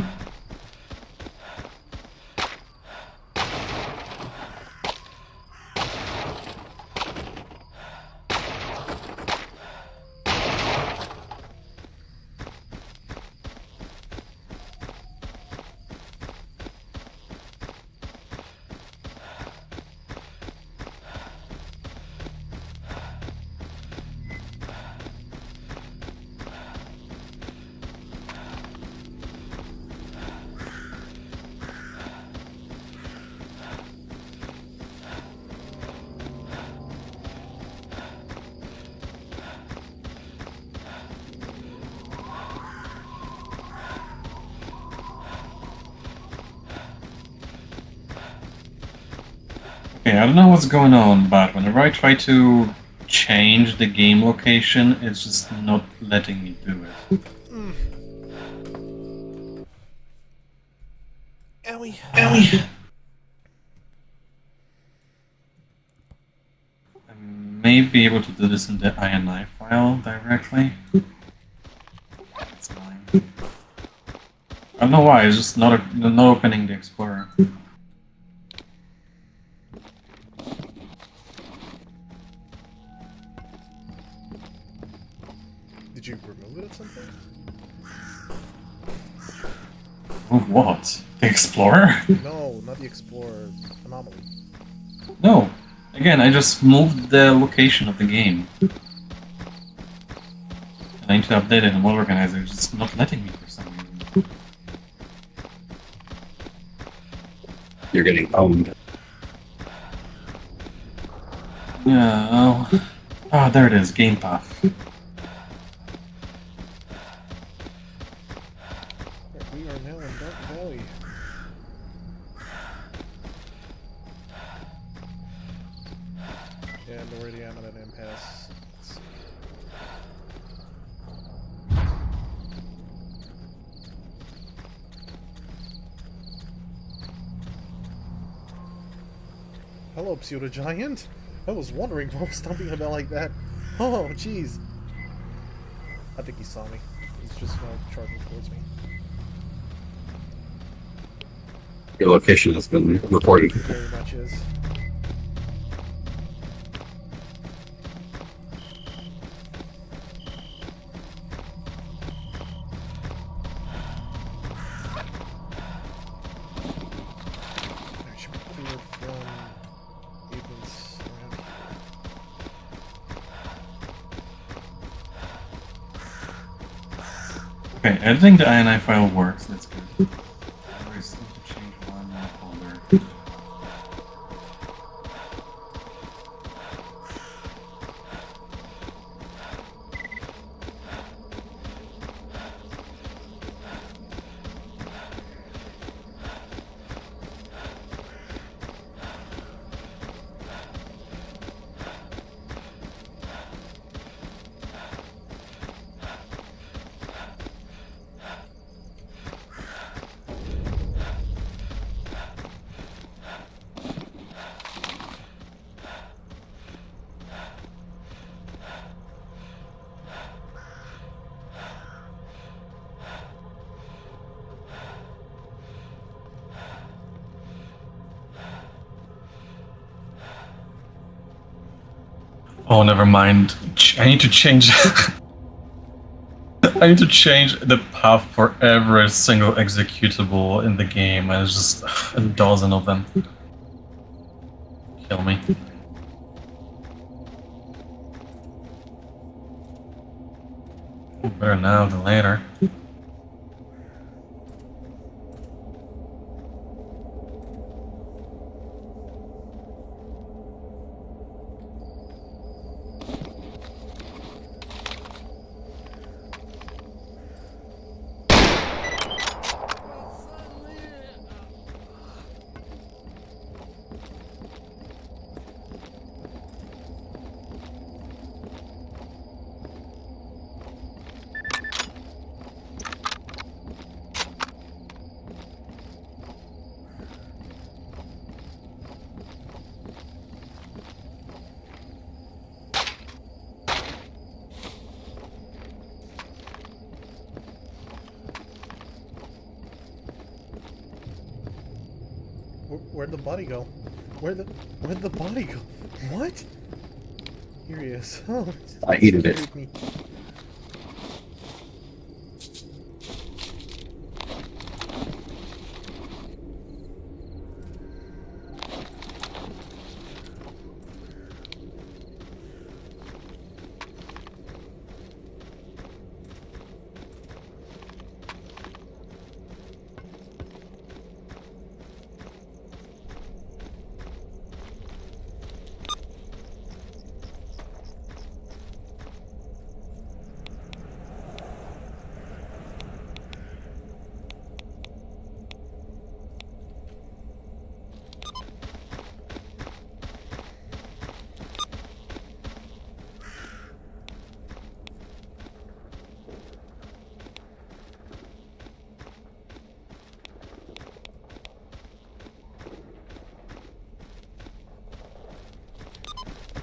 Okay, I don't know what's going on, but whenever I try to change the game location, it's just not letting me do it. Owie. I may be able to do this in the INI file directly. That's fine. I don't know why, it's just not opening the Explorer. Did you remove it at some point? Move what? The Explorer? No, not the Explorer. Anomaly. No. Again, I just moved the location of the game. And I need to update it in Mod Organizer, it's just not letting me for some reason. You're getting owned. Yeah, oh. Ah, there it is, game path. We are now in Dark Valley. And already I'm at an impasse. Let's see. Hello, Pseudo Giant. I was wondering why I was stomping about like that. Oh, jeez. I think he saw me. He's just now charging towards me. Your location has been reported. He very much is. I should be cleared from Even's around here. Okay, editing the INI file works, that's good. I just need to change one folder. Oh, never mind. I need to change. I need to change the path for every single executable in the game. There's just a dozen of them. Kill me. Better now than later. Where'd the body go? Where'd the body go? What? Here he is. Oh, I hated it. scared me.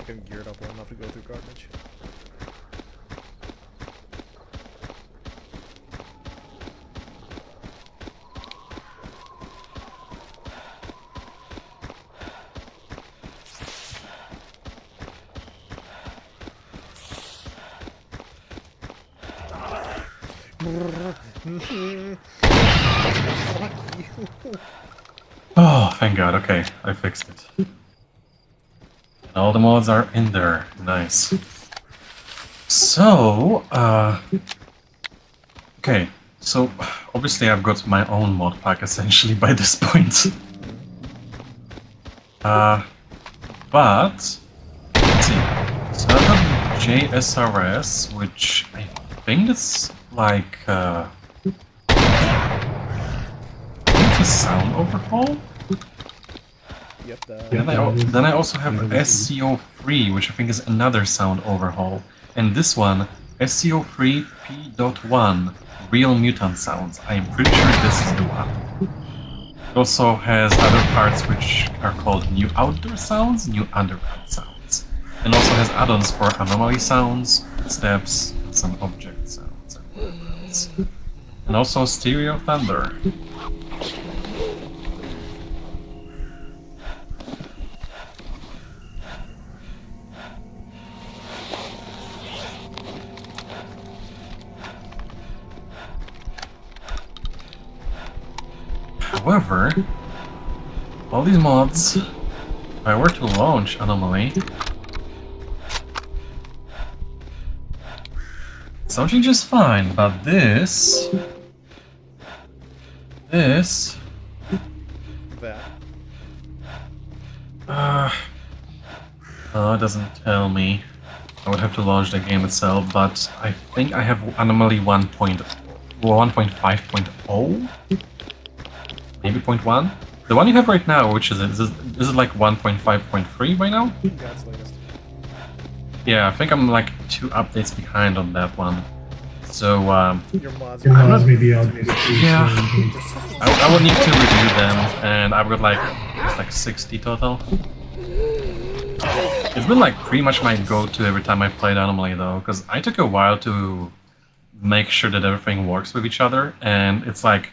I'm geared up well enough to go through garbage. Fuck you. Oh, thank God. Okay, I fixed it. And all the mods are in there. Nice. So, okay. So, obviously I've got my own mod pack essentially by this point. But, let's see. So I've got JSRS, which I think is like, it's a sound overhaul? Yep, Then I also have SCO3, which I think is another sound overhaul. And this one, SCO3 P.1, Real Mutant Sounds. I am pretty sure this is the one. It also has other parts which are called New Outdoor Sounds, New Underground Sounds. And also has add-ons for anomaly sounds, footsteps, and some object sounds. And also Stereo Thunder. However, all these mods, if I were to launch Anomaly, it's launching just fine, but this... Oh, it doesn't tell me. I would have to launch the game itself, but I think I have Anomaly 1.5.0? Maybe 0.1? The one you have right now, which is it? Is it like 1.5.3 by now? That's latest. Yeah, I think I'm like 2 updates behind on that one. So, Your mods Your mods may be to outdated. yeah. I would need to review them, and I've got like, it's like 60 total. It's been like pretty much my go-to every time I played Anomaly though, because I took a while to make sure that everything works with each other, and it's like,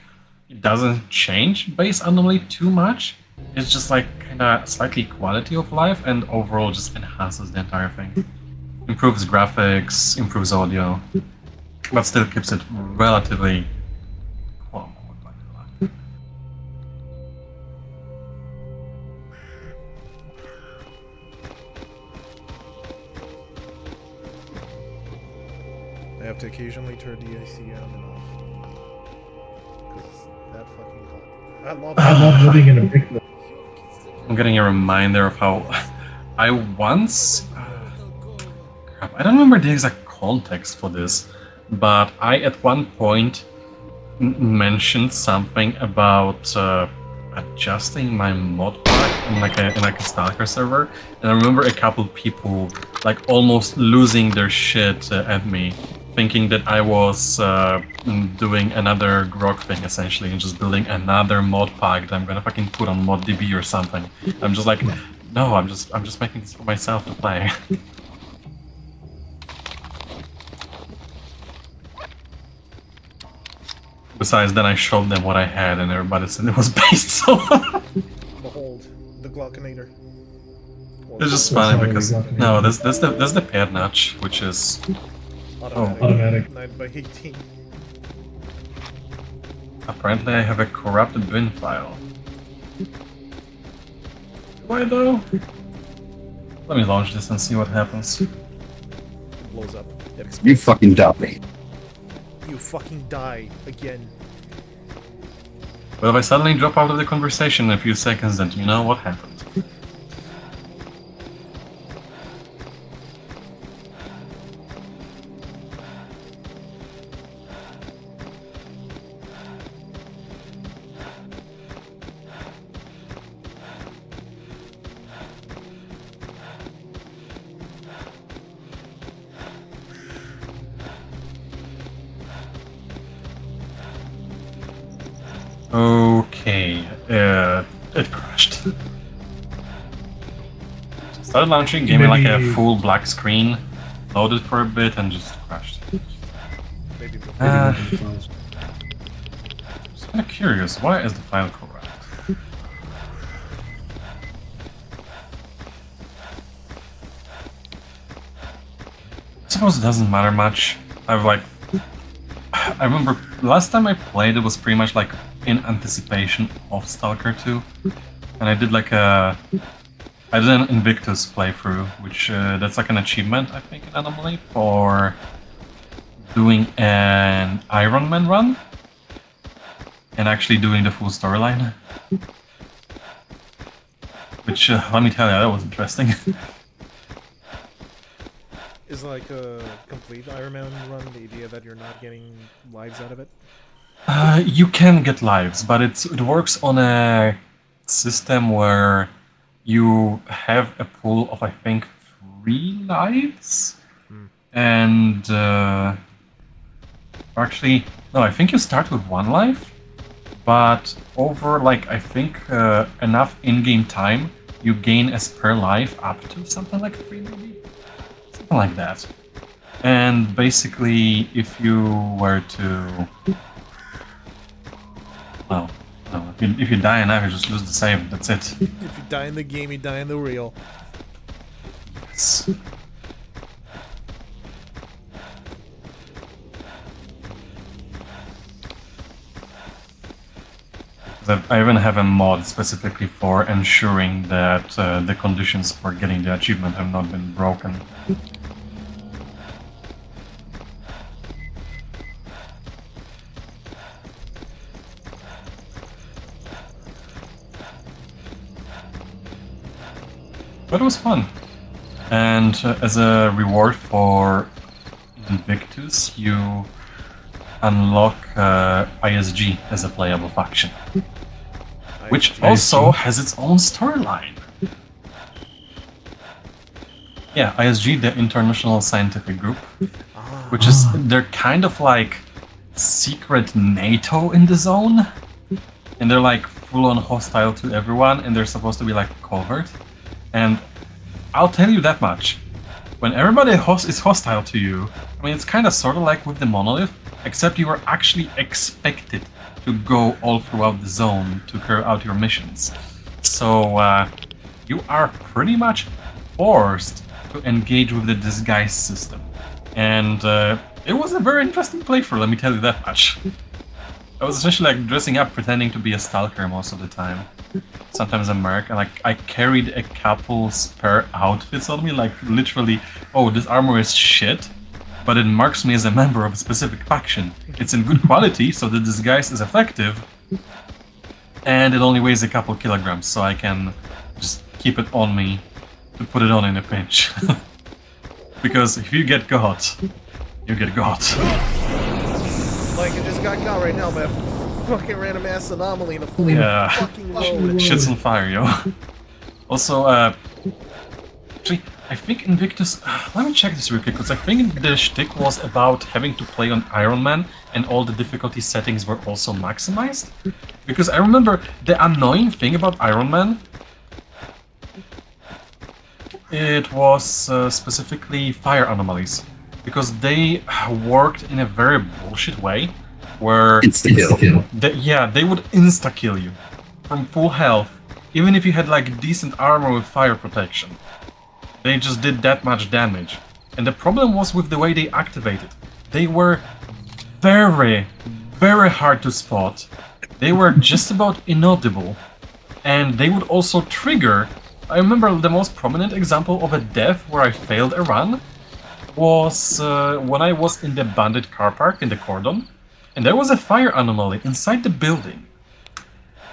it doesn't change base Anomaly too much. It's just like kinda slightly quality of life and overall just enhances the entire thing. Improves graphics, improves audio, but still keeps it relatively. Well, I have to occasionally turn the AC on and off. Because it's that fucking hot. I love living in a big. I'm getting a reminder of how I once. Crap, I don't remember the exact context for this, but I at one point mentioned something about adjusting my mod pack in like a Stalker server, and I remember a couple people like almost losing their shit at me, thinking that I was doing another grok thing essentially and just building another mod pack that I'm gonna fucking put on ModDB or something. I'm just like, no, I'm just making this for myself to play. Besides, then I showed them what I had, and everybody said it was based. So Behold, the Glockinator. it's just funny because no, that's the pair notch, which is Automatic. 9x18. apparently I have a corrupted bin file. Why though? Let me launch this and see what happens. It blows up. It explodes. You fucking dummy. You fucking die again. But if I suddenly drop out of the conversation in a few seconds, then you know what happened. Okay, it crashed. Started launching, gave me like a full black screen, loaded for a bit, and just crashed. Maybe before. Just kind of curious, why is the file corrupt? I suppose it doesn't matter much. I remember last time I played, it was pretty much like in anticipation of Stalker 2, and I did an Invictus playthrough, which that's like an achievement, I think, in Anomaly for doing an Iron Man run and actually doing the full storyline. Which, let me tell you, that was interesting. Is like a complete Iron Man run the idea that you're not getting lives out of it? You can get lives, but it works on a system where you have a pool of, I think, 3 lives, and actually, no, I think you start with 1 life, but over, like, I think enough in-game time, you gain as per life up to something like 3 maybe? Something like that. And basically, if you were to... Well, no, if you die enough, you just lose the save, that's it. If you die in the game, you die in the real. Yes. I even have a mod specifically for ensuring that the conditions for getting the achievement have not been broken. But it was fun. And as a reward for Invictus, you unlock ISG as a playable faction. Which also has its own storyline. Yeah, ISG, the International Scientific Group, which is, they're kind of like secret NATO in the zone. And they're like full-on hostile to everyone, and they're supposed to be like covert. And I'll tell you that much. When everybody is hostile to you, I mean, it's kind of sort of like with the Monolith, except you are actually expected to go all throughout the zone to carry out your missions. So you are pretty much forced to engage with the disguise system. And it was a very interesting playthrough, let me tell you that much. I was essentially like dressing up, pretending to be a stalker most of the time. Sometimes a merc, and like I carried a couple spare outfits on me, like literally, oh, this armor is shit, but it marks me as a member of a specific faction. It's in good quality, so the disguise is effective, and it only weighs a couple kilograms, so I can just keep it on me to put it on in a pinch. Because if you get got, you get got. Like, I just got caught right now by a fucking random ass anomaly in a fully Yeah. fucking load. Shit's on fire, yo. Also, actually, I think Invictus... let me check this real quick, because I think the shtick was about having to play on Iron Man, and all the difficulty settings were also maximized. Because I remember the annoying thing about Iron Man, it was specifically fire anomalies. Because they worked in a very bullshit way, where... Insta-kill. they would insta-kill you from full health, even if you had like decent armor with fire protection. They just did that much damage. And the problem was with the way they activated. They were very, very hard to spot. They were just about inaudible. And they would also trigger... I remember the most prominent example of a death where I failed a run was when I was in the bandit car park in the cordon, and there was a fire anomaly inside the building.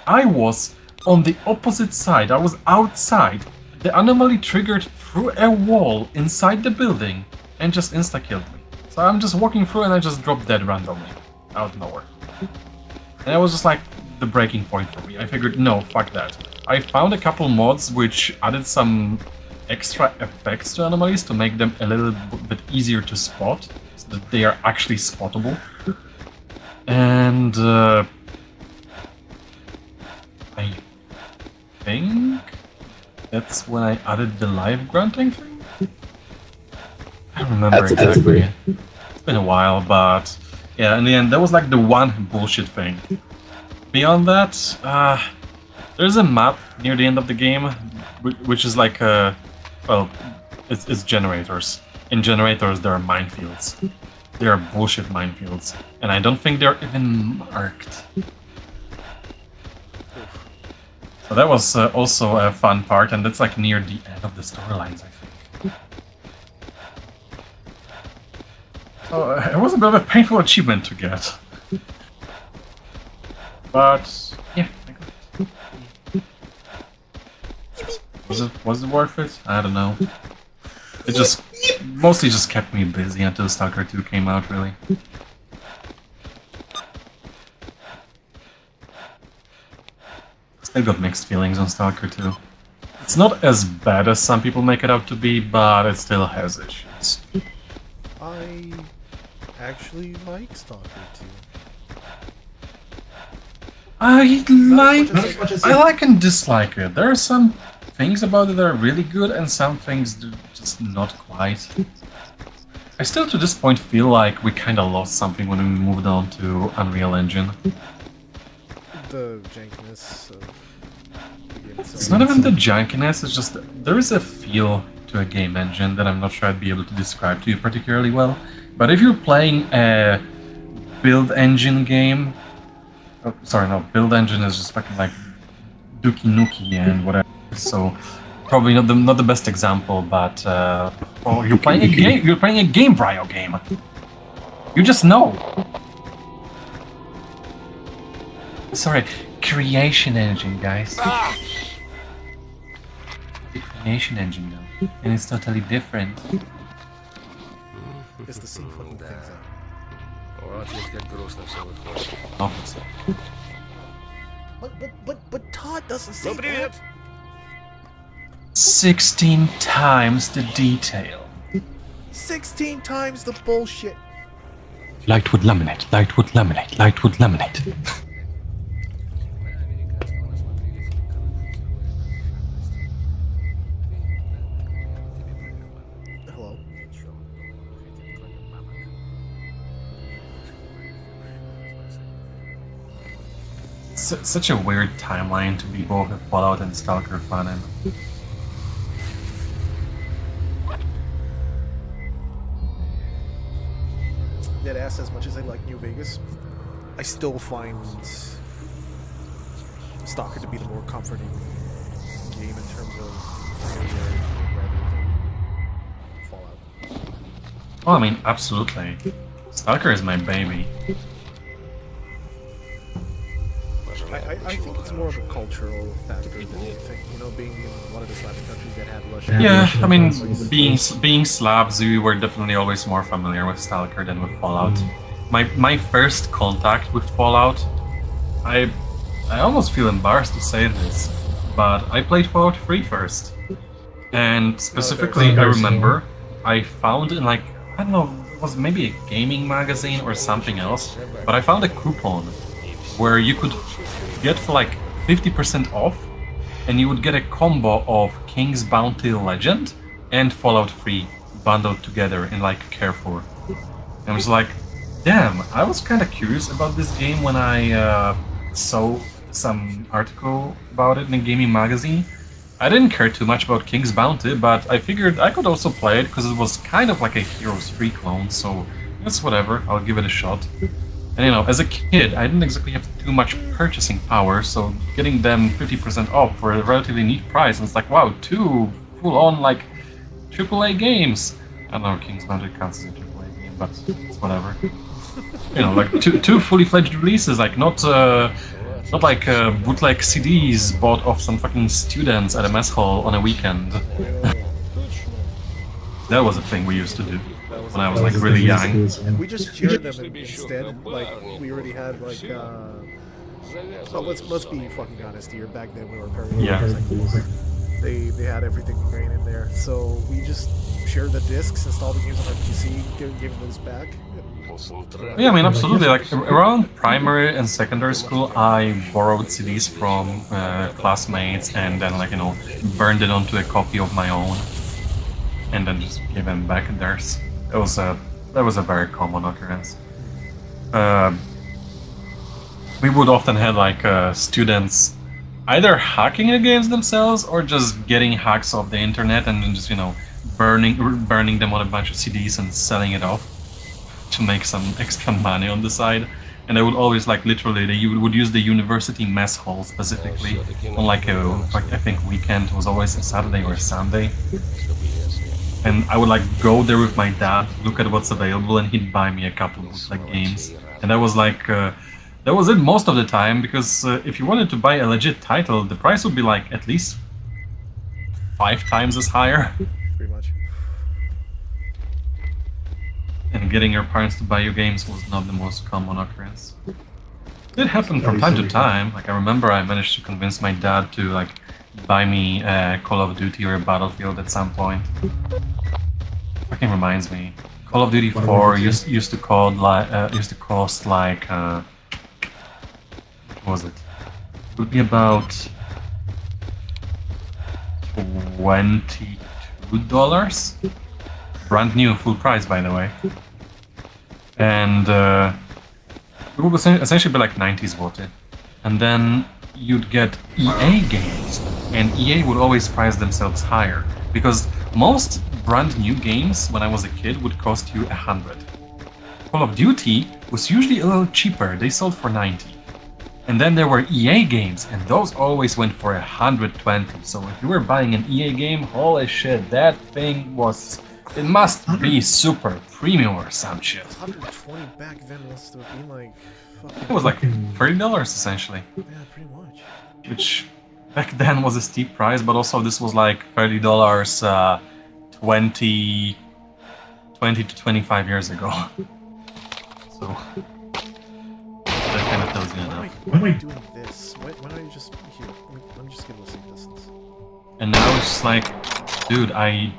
I was on the opposite side, I was outside. The anomaly triggered through a wall inside the building and just insta-killed me. So I'm just walking through and I just dropped dead randomly, out of nowhere. And that was just like the breaking point for me. I figured, no, fuck that. I found a couple mods which added some extra effects to anomalies to make them a little bit easier to spot, so that they are actually spottable. And I think that's when I added the live grunting thing? I don't remember That's exactly. It's been a while, but yeah, in the end, that was like the one bullshit thing. Beyond that, there's a map near the end of the game, which is like a... well, it's generators. In generators, there are minefields. They are bullshit minefields, and I don't think they're even marked. So that was also a fun part, and that's like near the end of the storylines, I think. So it was a bit of a painful achievement to get. But yeah, I got it. Was it worth it? I don't know. It just mostly just kept me busy until Stalker 2 came out, really. Still got mixed feelings on Stalker 2. It's not as bad as some people make it out to be, but it still has issues. I actually like Stalker 2. I much as like and dislike it. There are some things about it that are really good, and some things that are just not quite. I still to this point feel like we kinda lost something when we moved on to Unreal Engine. The jankiness of the game itself. It's not even the jankiness, it's just there is a feel to a game engine that I'm not sure I'd be able to describe to you particularly well. But if you're playing a build engine game... oh, sorry, no, build engine is just fucking like Dookie Nuki and whatever. So probably not the best example, but oh, you're playing a game. You're playing a Game Brio game. You just know. Sorry, creation engine, guys. The creation engine, though, and it's totally different. It's the scene fucking things up. Вот ведь как грустно все выходит. Obviously. But Todd doesn't say Ну привет! 16 times the detail. 16 times the bullshit. Lightwood laminate, lightwood laminate, lightwood laminate. Hello. Such a weird timeline to be both a Fallout and Stalker fan in. deadass as much as I like New Vegas, I still find Stalker to be the more comforting game in terms of familiarity rather than Fallout. Oh, I mean, absolutely. Stalker is my baby. I think it's more of a cultural factor than anything. You know, being in one of the Slavic countries that had Russian. Yeah, I mean, being Slavs, we were definitely always more familiar with Stalker than with Fallout. My first contact with Fallout, I almost feel embarrassed to say this, but I played Fallout 3 first. And specifically, I remember I found in like, I don't know, it was maybe a gaming magazine or something else, but I found a coupon where you could get for like 50% off, and you would get a combo of King's Bounty Legend and Fallout 3 bundled together in like Carrefour. And I was like, damn, I was kind of curious about this game when I saw some article about it in a gaming magazine. I didn't care too much about King's Bounty, but I figured I could also play it because it was kind of like a Heroes 3 clone, so it's whatever, I'll give it a shot. And you know, as a kid, I didn't exactly have too much purchasing power, so getting them 50% off for a relatively neat price, and it's like, wow, 2 full-on, like, AAA games! I don't know, King's Bounty counts as a AAA game, but it's whatever. You know, like, two fully-fledged releases, like, not like bootleg CDs bought off some fucking students at a mess hall on a weekend. That was a thing we used to do when I was like really young. We just cheered them instead. Like we already had like. Well, let's be fucking honest here. Back then we were parents. Yeah. They had everything ingrained in there, so we just shared the discs, installed the games on our PC, gave those back. Yeah, I mean, absolutely. Like around primary and secondary school, I borrowed CDs from classmates and then, like, you know, burned it onto a copy of my own, and then just gave them back theirs. That was a very common occurrence. We would often have like students either hacking the games themselves or just getting hacks off the internet and then just, you know, burning them on a bunch of CDs and selling it off to make some extra money on the side. And they would always, like, literally, they would use the university mess hall specifically on like I think weekend. It was always a Saturday or a Sunday. And I would like go there with my dad, look at what's available, and he'd buy me a couple of like games. And that was like that was it most of the time, because if you wanted to buy a legit title, the price would be like at least 5 times as higher. Pretty much. And getting your parents to buy you games was not the most common occurrence. It happened from time to time. Like, I remember I managed to convince my dad to like buy me a Call of Duty or a Battlefield at some point. Fucking reminds me. Call of Duty 4 used to cost like what was it? It would be about $22. Brand new, full price, by the way. And it would essentially be like 90 zloty. And then you'd get EA games, and EA would always price themselves higher, because most brand new games when I was a kid would cost you 100. Call of Duty was usually a little cheaper, they sold for 90. And then there were EA games, and those always went for 120. So if you were buying an EA game, holy shit, that thing was... It must be super premium or some shit. 120 back then must have been like... It was like $30 essentially. Yeah, pretty much. Which back then was a steep price, but also this was like $30 20 to 25 years ago. So that kind of tells you enough. Why am I doing this? Why don't you just... Here, let me just give this a distance. And now it's just like, dude, I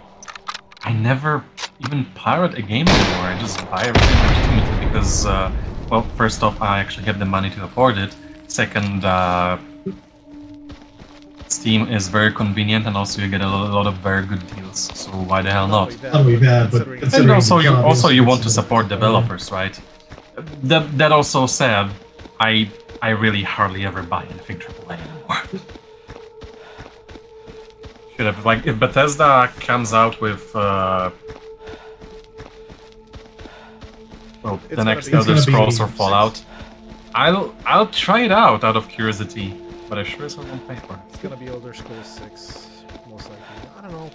never even pirate a game anymore. I just buy everything legitimately because, well, first off, I actually have the money to afford it. Second, Steam is very convenient, and also you get a lot of very good deals. So why the hell not? Not really bad, but And considering also, the job is you want to expensive. support developers, right? That also said, I really hardly ever buy anything AAA anymore. Should have, like, if Bethesda comes out with well, It's the gonna next be- Elder It's gonna Scrolls be or Fallout. I'll try it out of curiosity, but I sure as hell won't pay for it. It's gonna be Elder Scrolls 6, most likely. I don't know.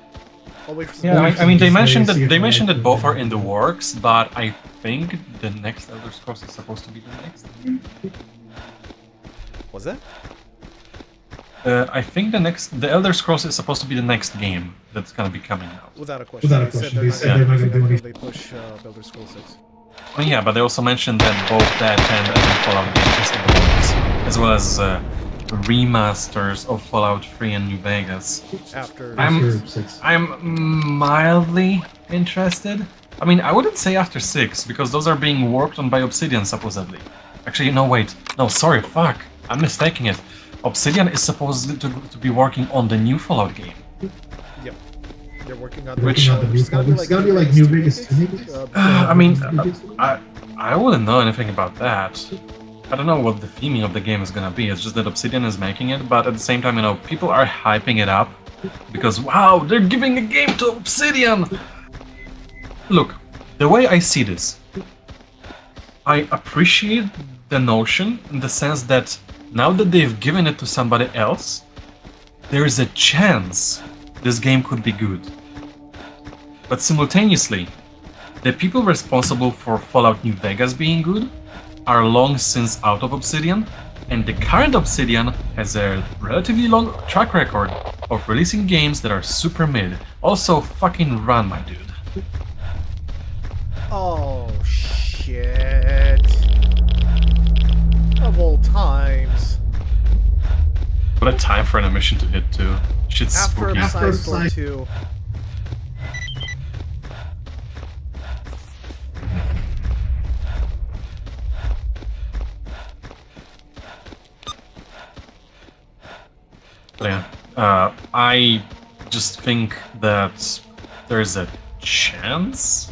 I'll wait for some Yeah, more I mean they Just mentioned see that if they I mentioned like that it. both are in the works, but I think the next Elder Scrolls is supposed to be the next. Was that? I think the Elder Scrolls is supposed to be the next game that's gonna be coming out. Without a question. Without a They said question. they're They not said gonna they're not do gonna do anything anything. until they push Elder Scrolls 6. Oh yeah, but they also mentioned that both that and Fallout game is in the works, as well as remasters of Fallout 3 and New Vegas. After I'm- After 6. I'm mildly interested. I mean, I wouldn't say after 6, because those are being worked on by Obsidian, supposedly. Actually, no, wait. No, sorry, fuck. I'm mistaking it. Obsidian is supposed to be working on the new Fallout game. Yep. They're working on Which- Working on the new Fallout. It's gonna be like New Vegas 2. I mean, I wouldn't know anything about that. I don't know what the theming of the game is gonna be. It's just that Obsidian is making it, but at the same time, you know, people are hyping it up because wow, they're giving a game to Obsidian. Look, the way I see this, I appreciate the notion in the sense that now that they've given it to somebody else, there is a chance this game could be good. But simultaneously, the people responsible for Fallout New Vegas being good are long since out of Obsidian, and the current Obsidian has a relatively long track record of releasing games that are super mid. Also, fucking run, my dude. Oh, shit. Of all times. What a time for an emission to hit, too. Shit's After spooky. Psystorm 2. Yeah. I just think that there's a chance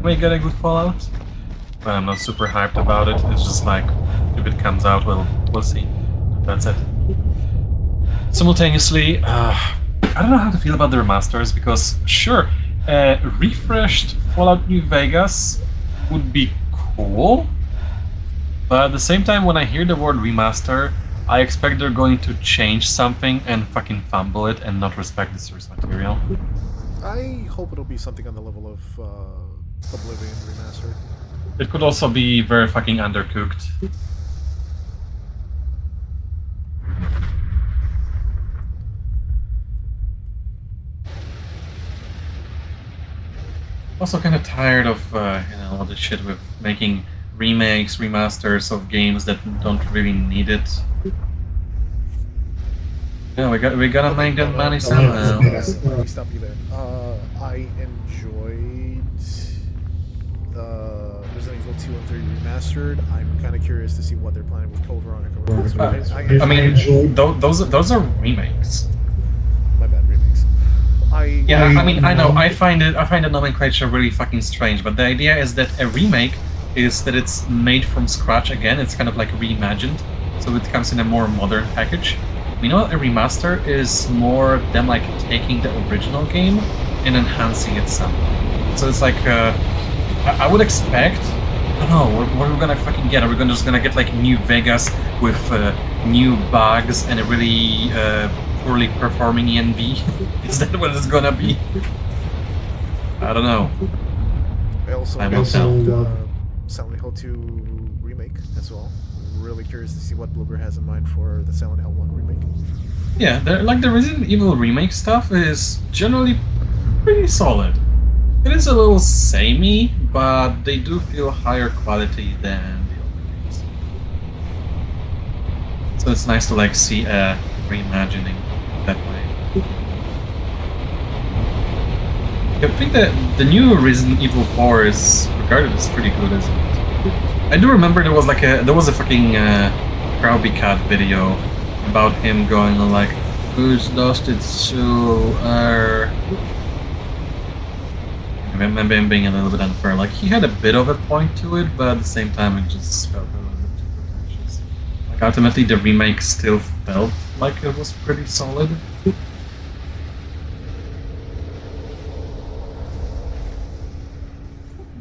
we get a good Fallout, but I'm not super hyped about it. It's just like, if it comes out, we'll see. That's it. Simultaneously, I don't know how to feel about the remasters, because sure, refreshed Fallout New Vegas would be cool, but at the same time, when I hear the word remaster, I expect they're going to change something and fucking fumble it and not respect the source material. I hope it'll be something on the level of Oblivion Remastered. It could also be very fucking undercooked. Also kind of tired of all the shit with making remakes, remasters of games that don't really need it. Yeah, we gotta make that money somehow. Let me stop you there. I enjoyed Resident Evil 2 and 3 Remastered. I'm kind of curious to see what they're planning with Code Veronica Remastered. I mean, enjoyed- those are remakes. My bad, remakes. Yeah, I mean, I know. I find the nomenclature really fucking strange. But the idea is that a remake is that it's made from scratch again. It's kind of like reimagined, so it comes in a more modern package. Meanwhile, a remaster is more them like taking the original game and enhancing it somehow. So it's like I would expect. I don't know what we're gonna fucking get. Are we just gonna get like New Vegas with new bugs and a really poorly performing ENB? Is that what it's gonna be? I don't know. I also I'm love also, Silent Hill 2 remake as well. Really curious to see what Bloober has in mind for the Silent Hill 1 remake. Yeah, like the Resident Evil remake stuff is generally pretty solid. It is a little samey, but they do feel higher quality than the old games. So it's nice to like see a reimagining that way. I think that the new Resident Evil 4 is regarded as pretty good, isn't it? I do remember there was a fucking Krabby Cat video about him going on like, who's lost its soul? Maybe I'm being a little bit unfair. Like, he had a bit of a point to it, but at the same time it just felt a little bit too pretentious. Like, ultimately the remake still felt like it was pretty solid.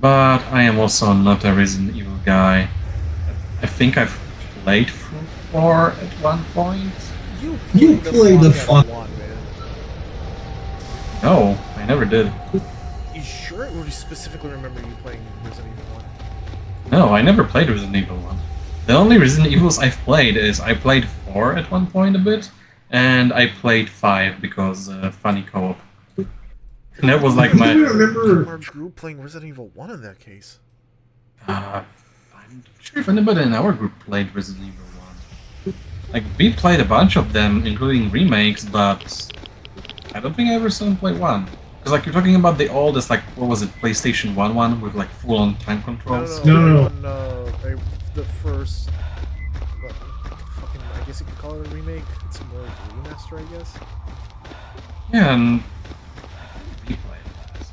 but I am also not a Resident Evil guy. I think I've played through 4 at one point. You played the fun. One, man. No, I never did. You sure? Or do you specifically remember you playing Resident Evil 1? No, I never played Resident Evil 1. The only Resident Evils I've played is I played 4 at one point a bit, and I played 5 because funny co-op. And that was like I my... remember. Our group playing Resident Evil 1 in that case. I'm not sure if anybody in our group played Resident Evil 1. Like, we played a bunch of them, including remakes, but I don't think I ever saw them play 1. Because, like, you're talking about the oldest, like, what was it, PlayStation 1 one with, like, full-on time controls? No. The first... fucking, I guess you could call it a remake. It's more like a remaster, I guess. Yeah, and we played that.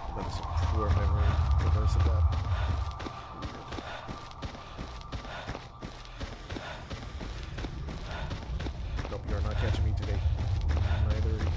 That was a poor memory reverse of that. Nope, you're not catching me today. Neither are you.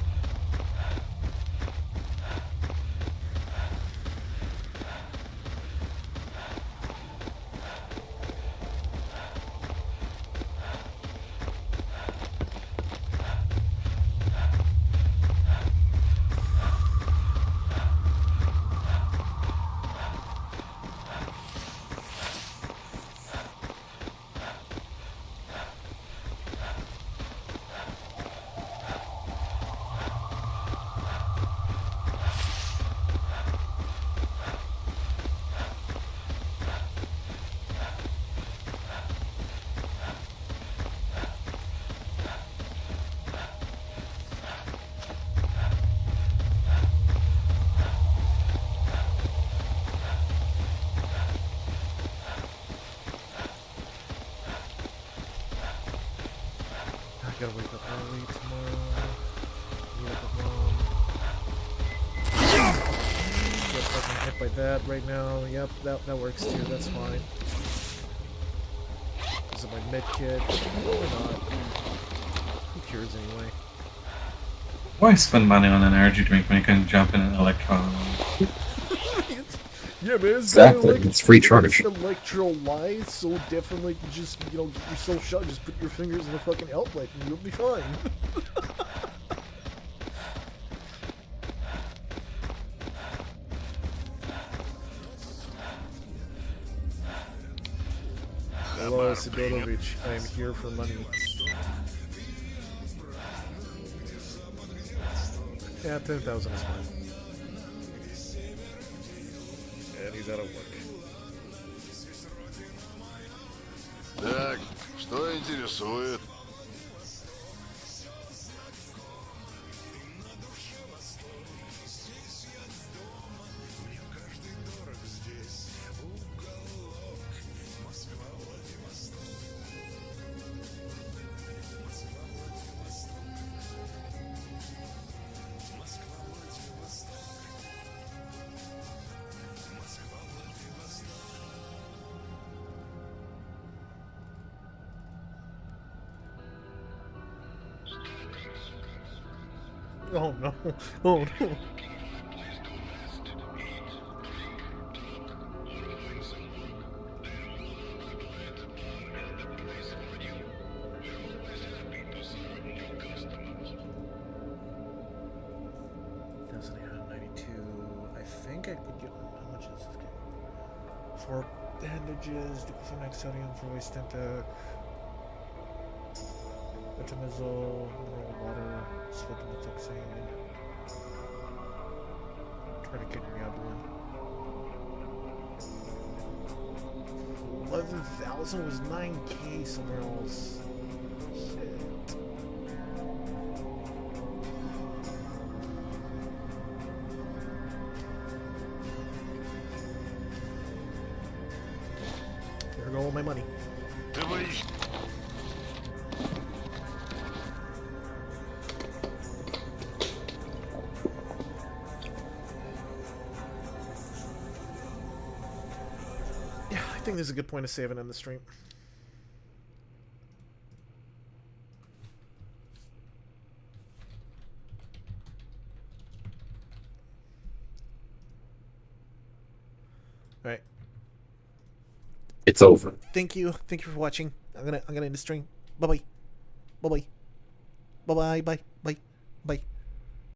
I gotta wake up early tomorrow. Meet up with mom. Get fucking hit by that right now. Yep, that works too. That's fine. This is my med kit. Or not. Who cares anyway? Why spend money on an energy drink when you can jump in an electron? Yeah, man. Exactly, it's free charge. Electrolytes so different. Like, just get yourself shot. Just put your fingers in the fucking outlet, and you'll be fine. Hello, Sidorovich. I am here for money. Yeah, 10,000 is fine. And he's out of work. Так, что интересует? Oh no. Oh no. I think I could get, how much is this game? 4 bandages, diclofenac sodium for waste stenta, betamizole, mineral water, sphotomethixane, tourniquet reabulin. 11,000 was 9K somewhere else. Shit. There go all my money. Ты боишься? Yeah, I think this is a good point to save it in the stream. All right. It's over. Thank you for watching. I'm gonna end the stream. Bye bye. Bye bye. Bye bye. Bye bye. Bye.